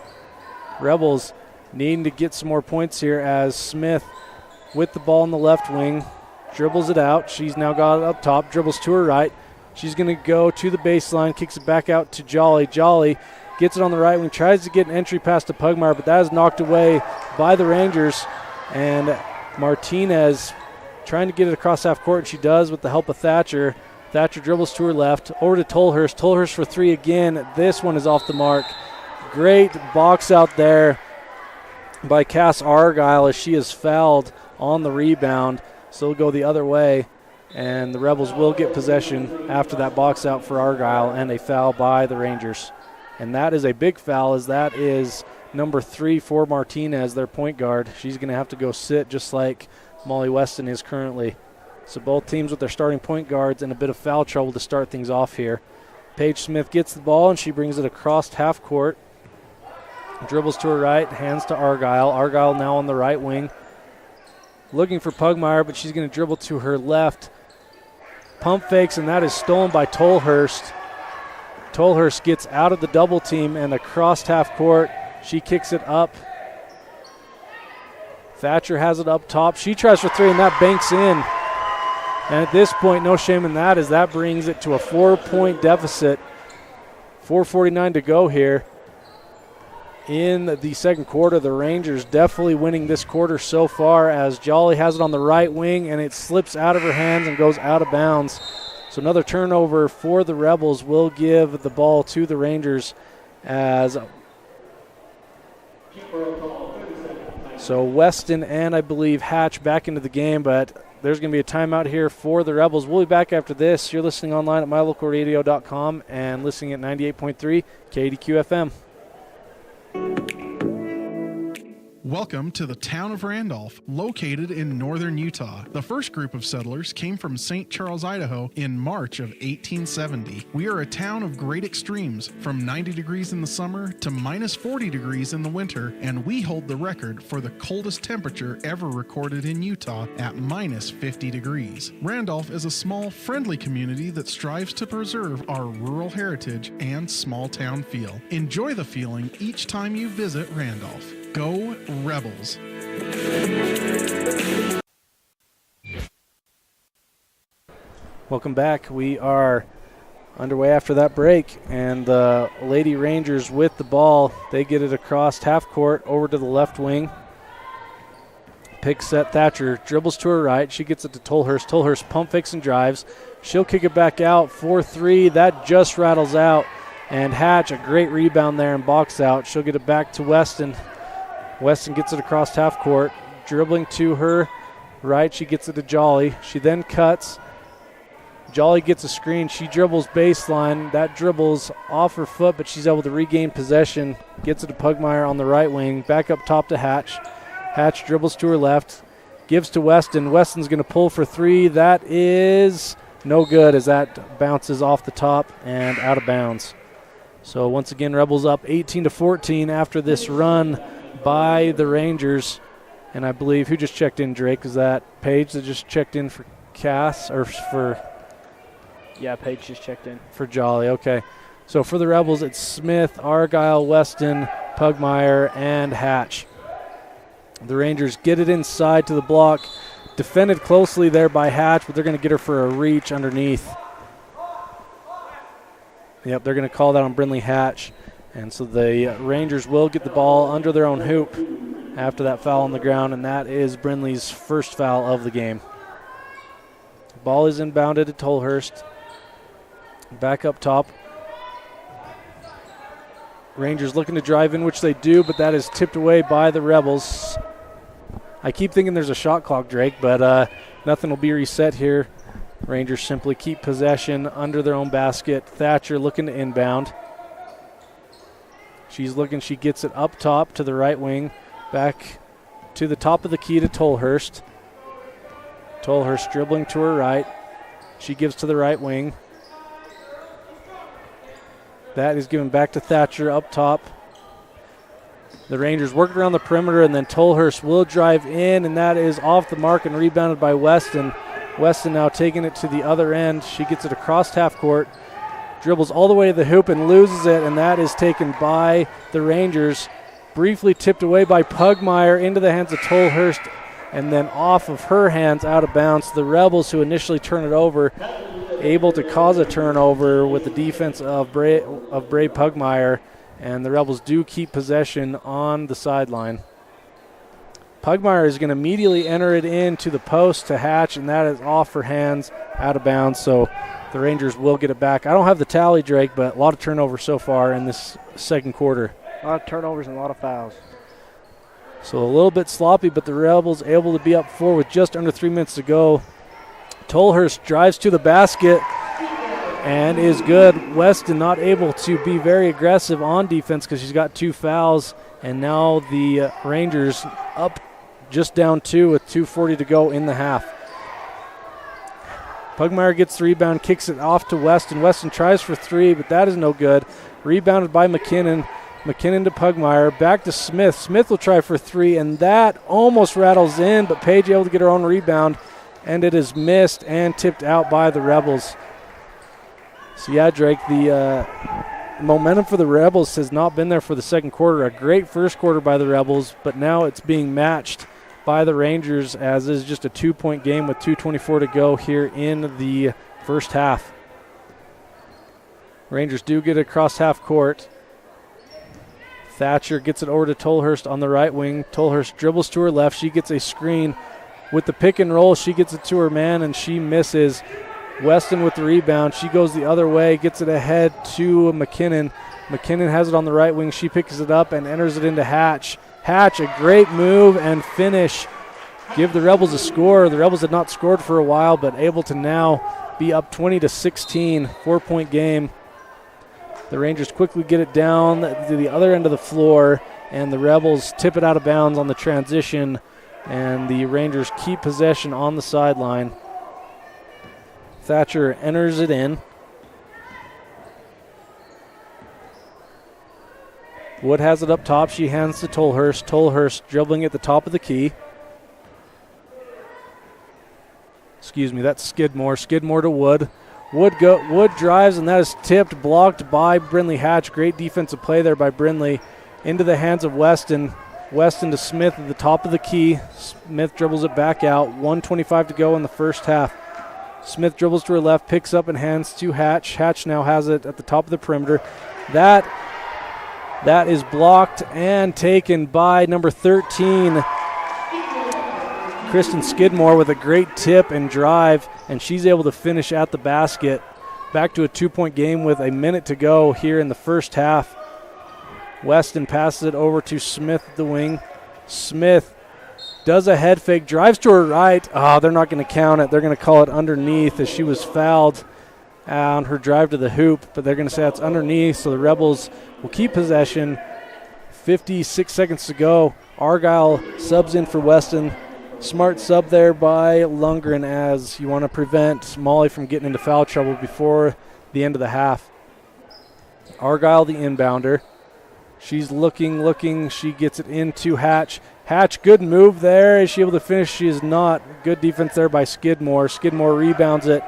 Rebels needing to get some more points here, as Smith with the ball in the left wing dribbles it out. She's now got it up top, dribbles to her right. She's going to go to the baseline, kicks it back out to Jolly. Jolly gets it on the right wing, tries to get an entry pass to Pugmire, but that is knocked away by the Rangers. And Martinez trying to get it across half court, and she does with the help of Thatcher. Thatcher dribbles to her left, over to Tolhurst. Tolhurst for three again. This one is off the mark. Great box out there by Cass Argyle, as she is fouled on the rebound. So it'll go the other way, and the Rebels will get possession after that box out for Argyle, and a foul by the Rangers. And that is a big foul, as that is number 3 for Martinez, their point guard. She's going to have to go sit just like Molly Weston is currently. So both teams with their starting point guards in a bit of foul trouble to start things off here. Paige Smith gets the ball, and she brings it across half court. Dribbles to her right, hands to Argyle. Argyle now on the right wing. Looking for Pugmire, but she's going to dribble to her left. Pump fakes, and that is stolen by Tolhurst. Tolhurst gets out of the double team and across half court. She kicks it up. Thatcher has it up top. She tries for three, and that banks in. And at this point, no shame in that, as that brings it to a 4-point deficit. 4:49 to go here in the second quarter. The Rangers definitely winning this quarter so far, as Jolly has it on the right wing, and it slips out of her hands and goes out of bounds. So another turnover for the Rebels will give the ball to the Rangers, as so Weston and I believe Hatch back into the game, but there's going to be a timeout here for the Rebels. We'll be back after this. You're listening online at mylocalradio.com and listening at 98.3 KDQ FM. Welcome to the town of Randolph, located in northern Utah. The first group of settlers came from St. Charles, Idaho in March of 1870. We are a town of great extremes, from 90 degrees in the summer to minus 40 degrees in the winter, and we hold the record for the coldest temperature ever recorded in Utah at minus 50 degrees. Randolph is a small, friendly community that strives to preserve our rural heritage and small town feel. Enjoy the feeling each time you visit Randolph. Go Rebels! Welcome back. We are underway after that break, and the Lady Rangers with the ball. They get it across half court over to the left wing. Pick set Thatcher, dribbles to her right. She gets it to Tolhurst. Tolhurst pump fakes and drives. She'll kick it back out for three. That just rattles out. And Hatch, a great rebound there and box out. She'll get it back to Weston. Weston gets it across half court, dribbling to her right. She gets it to Jolly. She then cuts. Jolly gets a screen. She dribbles baseline. That dribbles off her foot, but she's able to regain possession. Gets it to Pugmire on the right wing. Back up top to Hatch. Hatch dribbles to her left. Gives to Weston. Weston's going to pull for three. That is no good as that bounces off the top and out of bounds. So once again, Rebels up 18-14 after this run by the Rangers. And I believe, who just checked in, Drake? Is that Paige that just checked in for Cass, or for... Yeah, Paige just checked in. For Jolly, okay. So for the Rebels, it's Smith, Argyle, Weston, Pugmire, and Hatch. The Rangers get it inside to the block. Defended closely there by Hatch, but they're going to get her for a reach underneath. Yep, they're going to call that on Brindley Hatch. And so the Rangers will get the ball under their own hoop after that foul on the ground, and that is Brindley's first foul of the game. Ball is inbounded to Tolhurst. Back up top. Rangers looking to drive in, which they do, but that is tipped away by the Rebels. I keep thinking there's a shot clock, Drake, but nothing will be reset here. Rangers simply keep possession under their own basket. Thatcher looking to inbound. She's looking, she gets it up top to the right wing. Back to the top of the key to Tolhurst. Tolhurst dribbling to her right. She gives to the right wing. That is given back to Thatcher up top. The Rangers work around the perimeter, and then Tolhurst will drive in, and that is off the mark and rebounded by Weston. Weston now taking it to the other end. She gets it across half court. Dribbles all the way to the hoop and loses it, and that is taken by the Rangers. Briefly tipped away by Pugmire into the hands of Tolhurst, and then off of her hands out of bounds. The Rebels, who initially turn it over, able to cause a turnover with the defense of Bray Pugmire, and the Rebels do keep possession on the sideline. Pugmire is going to immediately enter it into the post to Hatch, and that is off her hands, out of bounds, so the Rangers will get it back. I don't have the tally, Drake, but a lot of turnovers so far in this second quarter. A lot of turnovers and a lot of fouls. So a little bit sloppy, but the Rebels able to be up four with just under 3 minutes to go. Tolhurst drives to the basket and is good. Weston not able to be very aggressive on defense because she's got two fouls, and now the Rangers up just down two with 2:40 to go in the half. Pugmire gets the rebound, kicks it off to Weston. Weston tries for three, but that is no good. Rebounded by McKinnon. McKinnon to Pugmire. Back to Smith. Smith will try for three, and that almost rattles in, but Paige able to get her own rebound, and it is missed and tipped out by the Rebels. So, yeah, Drake, the momentum for the Rebels has not been there for the second quarter. A great first quarter by the Rebels, but now it's being matched by the Rangers, as is just a 2-point game with 2:24 to go here in the first half. Rangers do get it across half court. Thatcher gets it over to Tolhurst on the right wing. Tolhurst dribbles to her left. She gets a screen. With the pick and roll, she gets it to her man, and she misses. Weston with the rebound. She goes the other way, gets it ahead to McKinnon. McKinnon has it on the right wing. She picks it up and enters it into Hatch. Hatch, a great move and finish. Give the Rebels a score. The Rebels had not scored for a while, but able to now be up 20-16, 4-point game. The Rangers quickly get it down to the other end of the floor, and the Rebels tip it out of bounds on the transition, and the Rangers keep possession on the sideline. Thatcher enters it in. Wood has it up top. She hands to Tolhurst. Tolhurst dribbling at the top of the key. Excuse me, that's Skidmore. Skidmore to Wood. Wood drives, and that is tipped, blocked by Brindley Hatch. Great defensive play there by Brindley. Into the hands of Weston. Weston to Smith at the top of the key. Smith dribbles it back out. 1:25 to go in the first half. Smith dribbles to her left, picks up and hands to Hatch. Hatch now has it at the top of the perimeter. That is blocked and taken by number 13, Kristen Skidmore, with a great tip and drive, and she's able to finish at the basket. Back to a 2-point game with a minute to go here in the first half. Weston passes it over to Smith at the wing. Smith does a head fake, drives to her right. Oh, they're not going to count it. They're going to call it underneath as she was fouled on her drive to the hoop, but they're going to say it's underneath, so the Rebels will keep possession. 56 seconds to go. Argyle subs in for Weston. Smart sub there by Lundgren, as you want to prevent Molly from getting into foul trouble before the end of the half. Argyle, the inbounder. She's looking. She gets it into Hatch. Hatch, good move there. Is she able to finish? She is not. Good defense there by Skidmore. Skidmore rebounds it.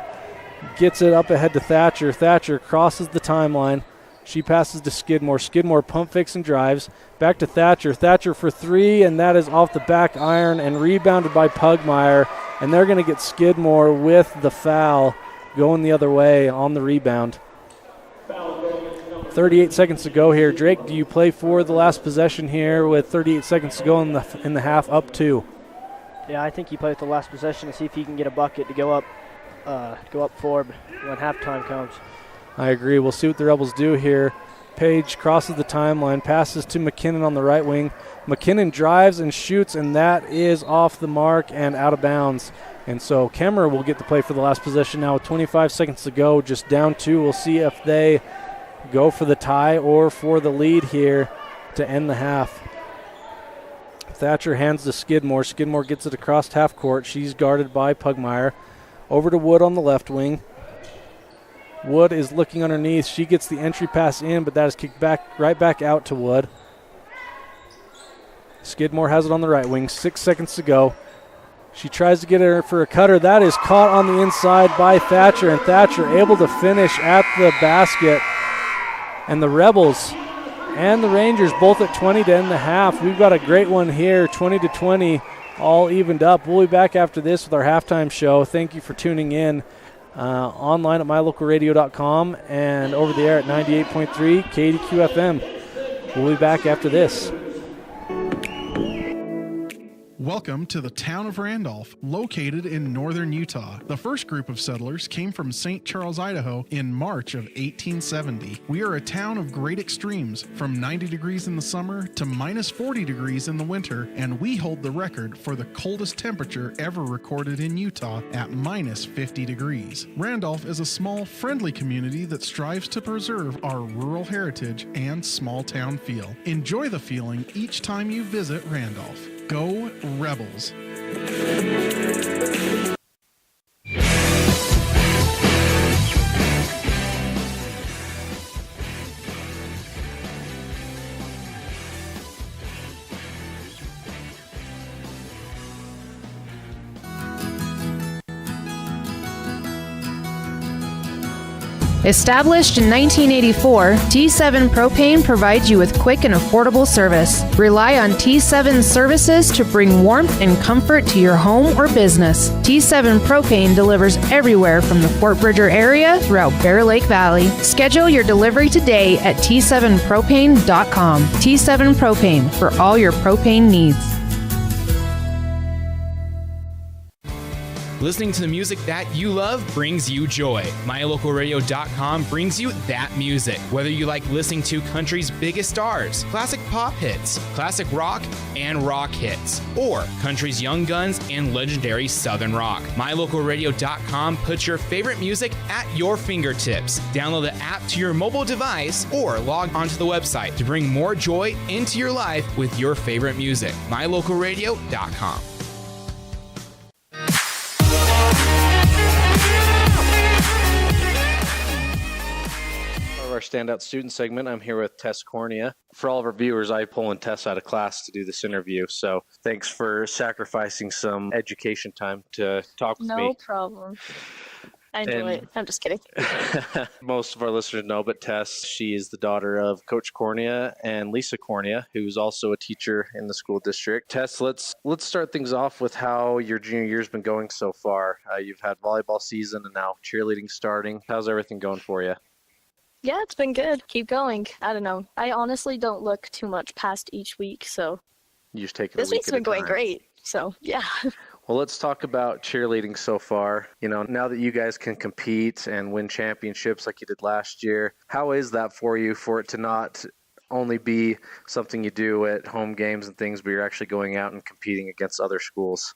Gets it up ahead to Thatcher. Thatcher crosses the timeline. She passes to Skidmore. Skidmore pump fakes and drives. Back to Thatcher. Thatcher for three, and that is off the back iron and rebounded by Pugmire. And they're going to get Skidmore with the foul going the other way on the rebound. 38 seconds to go here. Drake, do you play for the last possession here with 38 seconds to go in the half, up 2? Yeah, I think you play with the last possession to see if you can get a bucket to go up 4 when halftime comes. I agree. We'll see what the Rebels do here. Page crosses the timeline, passes to McKinnon on the right wing. McKinnon drives and shoots, and that is off the mark and out of bounds. And so Kemmerer will get to play for the last possession now with 25 seconds to go, just down 2. We'll see if they go for the tie or for the lead here to end the half. Thatcher hands to Skidmore. Skidmore gets it across half court. She's guarded by Pugmire. Over to Wood on the left wing. Wood is looking underneath. She gets the entry pass in, but that is kicked right back out to Wood. Skidmore has it on the right wing. 6 seconds to go. She tries to get her for a cutter. That is caught on the inside by Thatcher, and Thatcher able to finish at the basket. And the Rebels and the Rangers both at 20 to end the half. We've got a great one here, 20-20, all evened up. We'll be back after this with our halftime show. Thank you for tuning in online at mylocalradio.com and over the air at 98.3 KDQ FM. We'll be back after this. Welcome to the town of Randolph, located in northern Utah. The first group of settlers came from St. Charles, Idaho in March of 1870. We are a town of great extremes, from 90 degrees in the summer to minus 40 degrees in the winter, and we hold the record for the coldest temperature ever recorded in Utah at minus 50 degrees. Randolph is a small, friendly community that strives to preserve our rural heritage and small town feel. Enjoy the feeling each time you visit Randolph. Go Rebels! Established in 1984, T7 Propane provides you with quick and affordable service. Rely on T7's services to bring warmth and comfort to your home or business. T7 Propane delivers everywhere from the Fort Bridger area throughout Bear Lake Valley. Schedule your delivery today at T7propane.com. T7 Propane, for all your propane needs. Listening to the music that you love brings you joy. MyLocalRadio.com brings you that music. Whether you like listening to country's biggest stars, classic pop hits, classic rock, and rock hits, or country's young guns and legendary Southern rock. MyLocalRadio.com puts your favorite music at your fingertips. Download the app to your mobile device or log onto the website to bring more joy into your life with your favorite music. MyLocalRadio.com. Our standout student segment. I'm here with Tess Cornea. For all of our viewers, I pull in Tess out of class to do this interview, so thanks for sacrificing some education time to talk with me. No problem. I enjoy it. I'm just kidding. Most of our listeners know, but Tess, she is the daughter of Coach Cornea and Lisa Cornea, who's also a teacher in the school district. Tess, let's start things off with how your junior year's been going so far. You've had volleyball season and now cheerleading starting. How's everything going for you? Yeah, it's been good. Keep going. I don't know. I honestly don't look too much past each week, so you just take it this week's been going great. So, yeah. Well, let's talk about cheerleading so far. You know, now that you guys can compete and win championships like you did last year, how is that for you, for it to not only be something you do at home games and things, but you're actually going out and competing against other schools?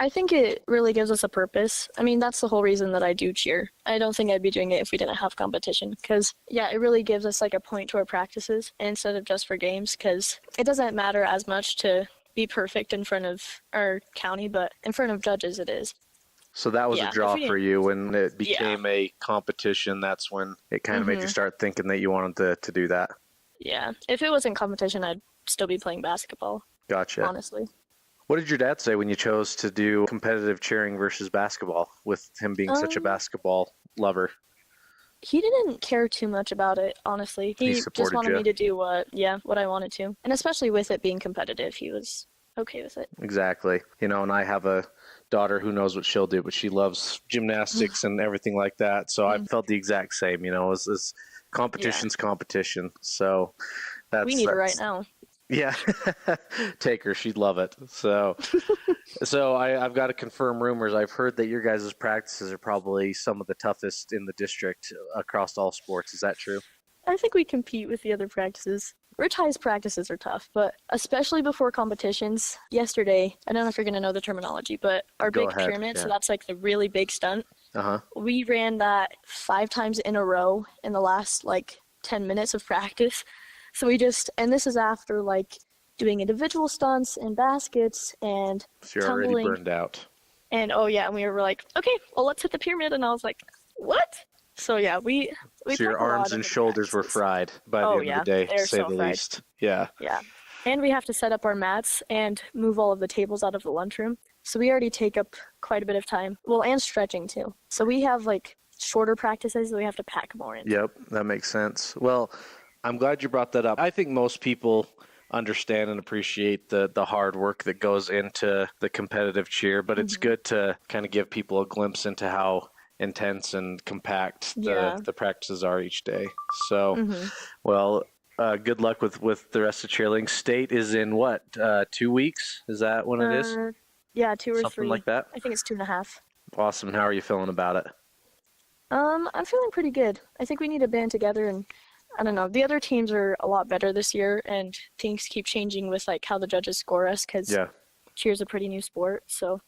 I think it really gives us a purpose. I mean, that's the whole reason that I do cheer. I don't think I'd be doing it if we didn't have competition because, yeah, it really gives us like a point to our practices instead of just for games because it doesn't matter as much to be perfect in front of our county, but in front of judges it is. So that was a draw for you when it became a competition. That's when it kind of made you start thinking that you wanted to do that. Yeah. If it wasn't competition, I'd still be playing basketball. Gotcha. Honestly. What did your dad say when you chose to do competitive cheering versus basketball, with him being such a basketball lover? He didn't care too much about it, honestly. He just wanted me to do what I wanted to. And especially with it being competitive, he was okay with it. Exactly. You know, and I have a daughter who knows what she'll do, but she loves gymnastics and everything like that. So I felt the exact same, you know, as competition's competition. So we need her right now. Yeah, take her. She'd love it. So I've got to confirm rumors. I've heard that your guys' practices are probably some of the toughest in the district across all sports. Is that true? I think we compete with the other practices. Rich High's practices are tough, but especially before competitions. Yesterday, I don't know if you're going to know the terminology, but our big pyramid, so that's like the really big stunt. We ran that 5 times in a row in the last 10 minutes of practice. So and this is after doing individual stunts and baskets and so you're tumbling. Already burned out. And and we were like, okay, well, let's hit the pyramid. And I was like, what? So yeah, we so your arms and shoulders were fried by the end of the day, to say the least. Yeah. Yeah. And we have to set up our mats and move all of the tables out of the lunchroom. So we already take up quite a bit of time. Well, and stretching too. So we have shorter practices that we have to pack more in. Yep, that makes sense. Well, I'm glad you brought that up. I think most people understand and appreciate the hard work that goes into the competitive cheer, but it's good to kind of give people a glimpse into how intense and compact the practices are each day. So, well, good luck with the rest of cheerleading. State is in what, 2 weeks? Is that when it is? Yeah, 2 or 3. Something like that? I think it's 2.5. Awesome. How are you feeling about it? I'm feeling pretty good. I think we need to band together and I don't know. The other teams are a lot better this year, and things keep changing with how the judges score us because cheer's a pretty new sport, so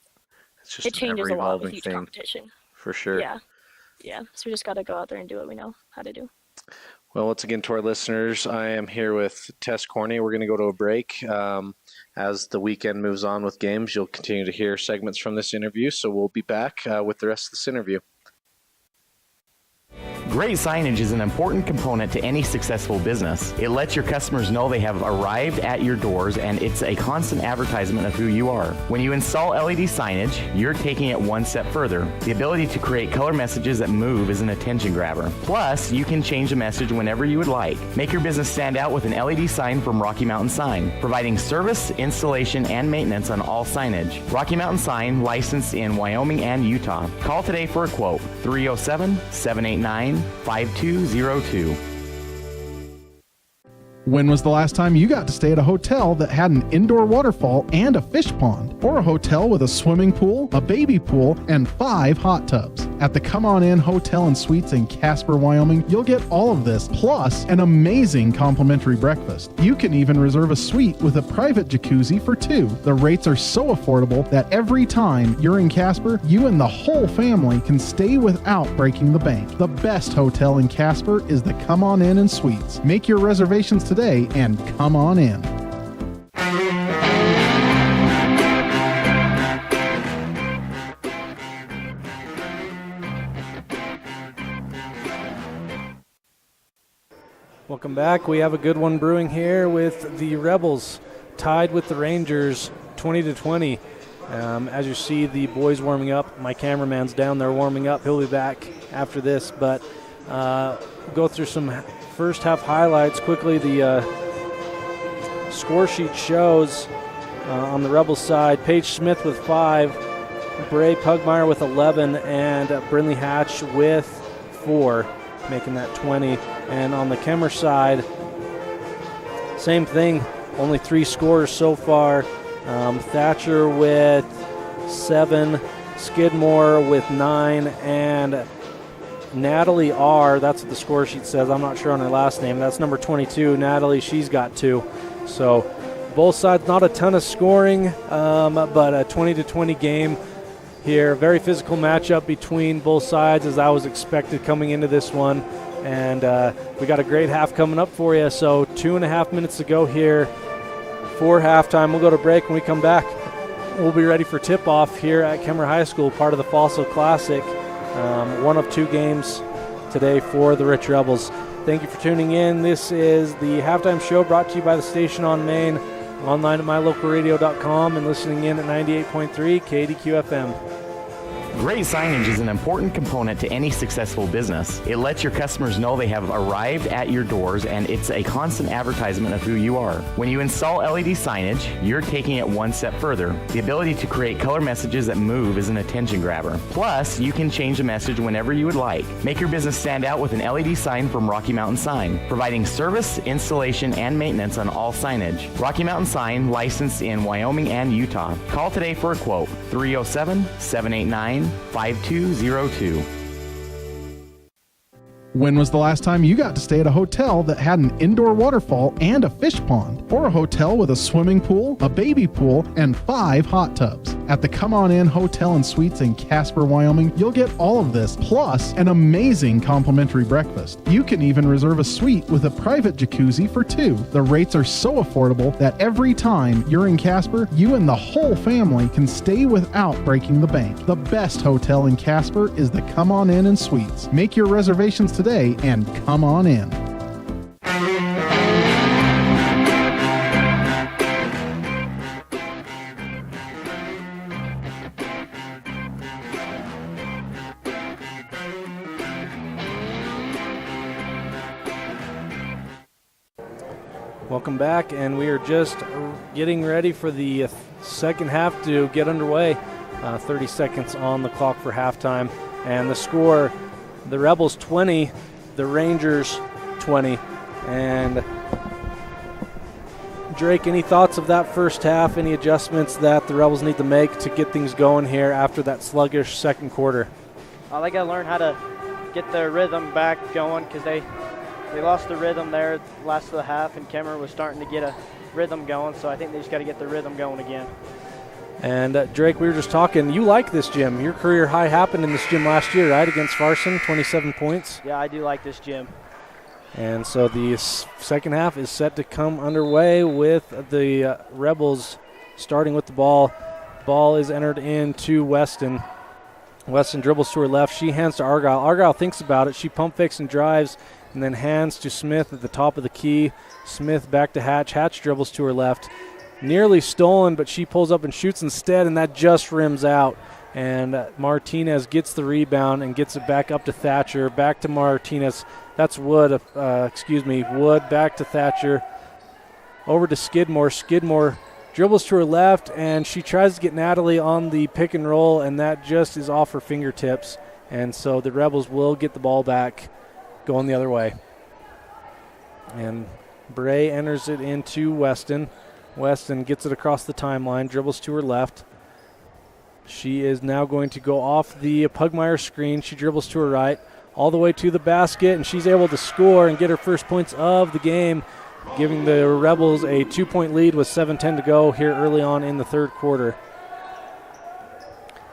it's just it changes a lot with each competition. For sure. Yeah. So we just got to go out there and do what we know how to do. Well, once again, to our listeners, I am here with Tess Cornea. We're going to go to a break. As the weekend moves on with games, you'll continue to hear segments from this interview, so we'll be back with the rest of this interview. Great signage is an important component to any successful business. It lets your customers know they have arrived at your doors, and it's a constant advertisement of who you are. When you install LED signage, you're taking it one step further. The ability to create color messages that move is an attention grabber. Plus, you can change the message whenever you would like. Make your business stand out with an LED sign from Rocky Mountain Sign, providing service, installation, and maintenance on all signage. Rocky Mountain Sign, licensed in Wyoming and Utah. Call today for a quote, 307-789-5202. When was the last time you got to stay at a hotel that had an indoor waterfall and a fish pond? or a hotel with a swimming pool, a baby pool, and 5 hot tubs. At the Come On In Hotel and Suites in Casper, Wyoming, you'll get all of this, plus an amazing complimentary breakfast. You can even reserve a suite with a private jacuzzi for 2. The rates are so affordable that every time you're in Casper, you and the whole family can stay without breaking the bank. The best hotel in Casper is the Come On In and Suites. Make your reservations today and come on in. Welcome back. We have a good one brewing here with the Rebels tied with the Rangers 20-20. As you see the boys warming up, my cameraman's down there warming up. He'll be back after this, but go through some first half highlights quickly. The score sheet shows on the Rebels side, Paige Smith with 5, Bray Pugmire with 11, and Brindley Hatch with 4, making that 20. And on the Kemmerer side, same thing, only 3 scores so far. Thatcher with 7, Skidmore with 9, and Natalie R., that's what the score sheet says. I'm not sure on her last name. That's number 22. Natalie, she's got 2. So both sides, not a ton of scoring, but a 20-20 game here. Very physical matchup between both sides, as I was expected coming into this one. And we got a great half coming up for you. So 2.5 minutes to go here for halftime. We'll go to break. When we come back, we'll be ready for tip-off here at Kemmerer High School, part of the Fossil Classic. One of 2 games today for the Rich Rebels. Thank you for tuning in. This is the halftime show brought to you by the station on Main, online at mylocalradio.com, and listening in at 98.3 KDQ FM. Great signage is an important component to any successful business. It lets your customers know they have arrived at your doors, and it's a constant advertisement of who you are. When you install LED signage, you're taking it one step further. The ability to create color messages that move is an attention grabber. Plus, you can change the message whenever you would like. Make your business stand out with an LED sign from Rocky Mountain Sign, providing service, installation, and maintenance on all signage. Rocky Mountain Sign, licensed in Wyoming and Utah. Call today for a quote, 307-789-5202. When was the last time you got to stay at a hotel that had an indoor waterfall and a fish pond? Or a hotel with a swimming pool, a baby pool, and 5 hot tubs? At the Come On In Hotel and Suites in Casper, Wyoming, you'll get all of this, plus an amazing complimentary breakfast. You can even reserve a suite with a private jacuzzi for 2. The rates are so affordable that every time you're in Casper, you and the whole family can stay without breaking the bank. The best hotel in Casper is the Come On In and Suites. Make your reservations today and come on in. Welcome back, and we are just getting ready for the second half to get underway. 30 seconds on the clock for halftime, and the score, the Rebels 20, the Rangers 20. And Drake, any thoughts of that first half? Any adjustments that the Rebels need to make to get things going here after that sluggish second quarter? They got to learn how to get their rhythm back going, because they lost the rhythm there last of the half, and Kemmerer was starting to get a rhythm going, so I think they just got to get the rhythm going again. And Drake, we were just talking, you like this gym. Your career high happened in this gym last year, right, against Farson, 27 points. Yeah, I do like this gym. And so the second half is set to come underway with the Rebels starting with the ball. Ball is entered into Weston. Weston dribbles to her left. She hands to Argyle. Argyle thinks about it. She pump fakes and drives, and then hands to Smith at the top of the key. Smith back to Hatch. Hatch dribbles to her left. Nearly stolen, but she pulls up and shoots instead, and that just rims out. And Martinez gets the rebound and gets it back up to Thatcher. Back to Martinez. That's Wood. Wood back to Thatcher. Over to Skidmore. Skidmore dribbles to her left, and she tries to get Natalie on the pick and roll, and that just is off her fingertips. And so the Rebels will get the ball back going the other way. And Bray enters it into Weston. Weston gets it across the timeline, dribbles to her left, She is now going to go off the Pugmire screen. She dribbles to her right, all the way to the basket, and she's able to score and get her first points of the game, giving the Rebels a 2-point lead with 7:10 to go here early on in the third quarter.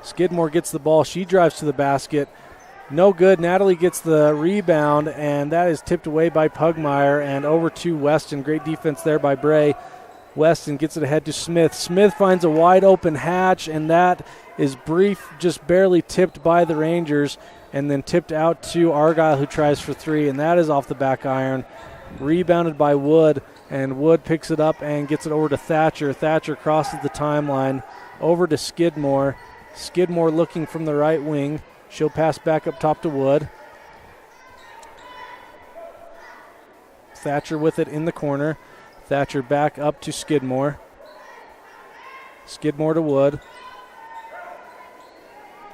Skidmore gets the ball. She drives to the basket. No good. Natalie gets the rebound, and that is tipped away by Pugmire and over to Weston. Great defense there by Bray. Weston gets it ahead to Smith. Smith finds a wide open Hatch, and that is brief, just barely tipped by the Rangers, and then tipped out to Argyle, who tries for three, and that is off the back iron. Rebounded by Wood, and Wood picks it up and gets it over to Thatcher. Thatcher crosses the timeline over to Skidmore. Skidmore looking from the right wing. She'll pass back up top to Wood. Thatcher with it in the corner. Thatcher back up to Skidmore. Skidmore to Wood.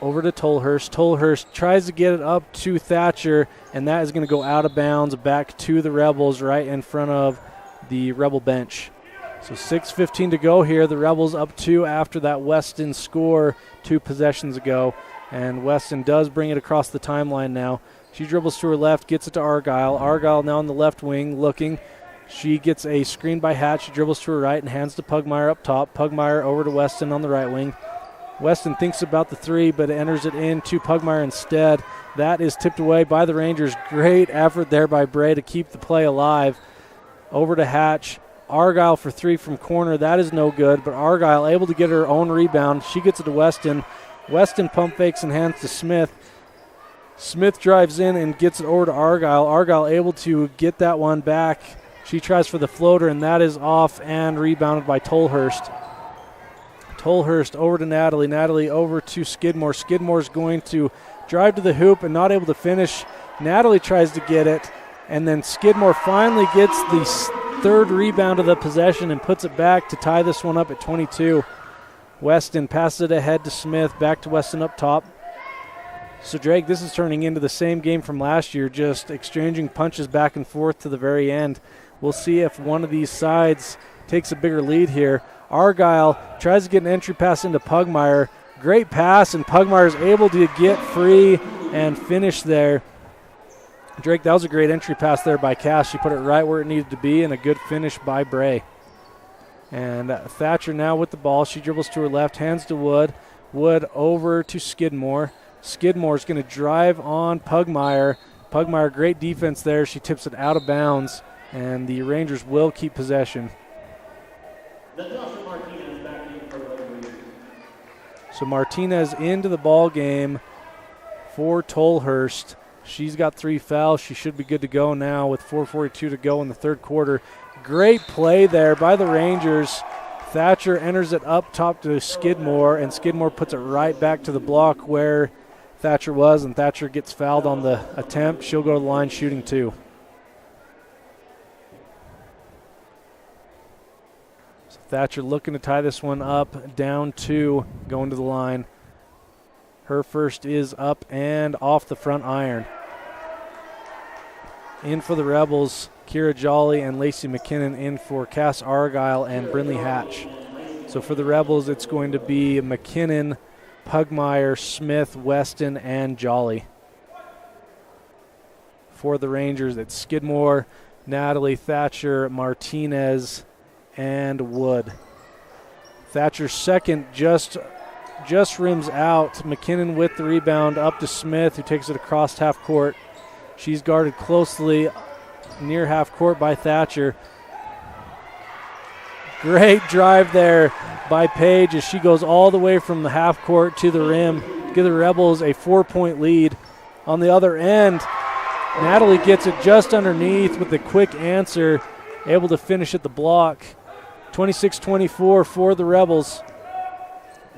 Over to Tolhurst. Tolhurst tries to get it up to Thatcher, and that is going to go out of bounds back to the Rebels right in front of the Rebel bench. So 6:15 to go here. The Rebels up 2 after that Weston score 2 possessions ago. And Weston does bring it across the timeline now. She dribbles to her left, gets it to Argyle. Argyle now on the left wing looking. She gets a screen by Hatch. She dribbles to her right and hands to Pugmire up top. Pugmire over to Weston on the right wing. Weston thinks about the three, but enters it into Pugmire instead. That is tipped away by the Rangers. Great effort there by Bray to keep the play alive. Over to Hatch. Argyle for three from corner. That is no good, but Argyle able to get her own rebound. She gets it to Weston. Weston pump fakes and hands to Smith. Smith drives in and gets it over to Argyle. Argyle able to get that one back. She tries for the floater, and that is off and rebounded by Tolhurst. Tolhurst over to Natalie. Natalie over to Skidmore. Skidmore's going to drive to the hoop and not able to finish. Natalie tries to get it, and then Skidmore finally gets the third rebound of the possession and puts it back to tie this one up at 22. Weston passes it ahead to Smith, back to Weston up top. So, Drake, this is turning into the same game from last year, just exchanging punches back and forth to the very end. We'll see if one of these sides takes a bigger lead here. Argyle tries to get an entry pass into Pugmire. Great pass, and Pugmire is able to get free and finish there. Drake, that was a great entry pass there by Cass. She put it right where it needed to be, and a good finish by Bray. And Thatcher now with the ball. She dribbles to her left, hands to Wood. Wood over to Skidmore. Skidmore's going to drive on Pugmire. Pugmire, great defense there. She tips it out of bounds, and the Rangers will keep possession. So Martinez into the ball game for Tolhurst. She's got 3 fouls. She should be good to go now with 4:42 to go in the third quarter. Great play there by the Rangers. Thatcher enters it up top to Skidmore, and Skidmore puts it right back to the block where Thatcher was, and Thatcher gets fouled on the attempt. She'll go to the line shooting 2. So Thatcher looking to tie this one up, down 2, going to the line. Her first is up and off the front iron. In for the Rebels, Kira Jolly and Lacey McKinnon. In for Cass Argyle and Brinley Hatch. So for the Rebels, it's going to be McKinnon, Pugmire, Smith, Weston, and Jolly. For the Rangers, it's Skidmore, Natalie, Thatcher, Martinez, and Wood. Thatcher's second just rims out. McKinnon with the rebound up to Smith, who takes it across half court. She's guarded closely near half court by Thatcher. Great drive there by Page as she goes all the way from the half court to the rim to give the Rebels a 4-point lead. On the other end, Natalie gets it just underneath with a quick answer, able to finish at the block. 26-24 for the Rebels.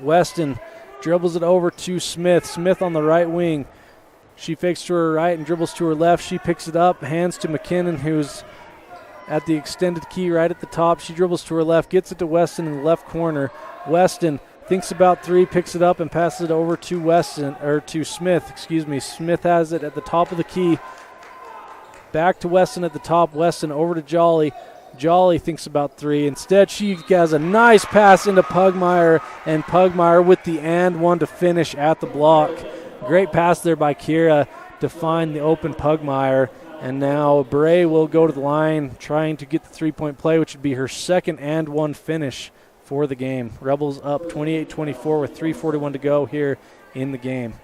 Weston dribbles it over to Smith. Smith on the right wing. She fakes to her right and dribbles to her left. She picks it up, hands to McKinnon, who's at the extended key right at the top. She dribbles to her left, gets it to Weston in the left corner. Weston thinks about 3, picks it up and passes it over to Smith. Smith has it at the top of the key. Back to Weston at the top. Weston over to Jolly. Jolly thinks about 3. Instead, she has a nice pass into Pugmire, and Pugmire with the and one to finish at the block. Great pass there by Kira to find the open Pugmire. And now Bray will go to the line trying to get the 3-point play, which would be her second and one finish for the game. Rebels up 28-24 with 3:41 to go here in the game.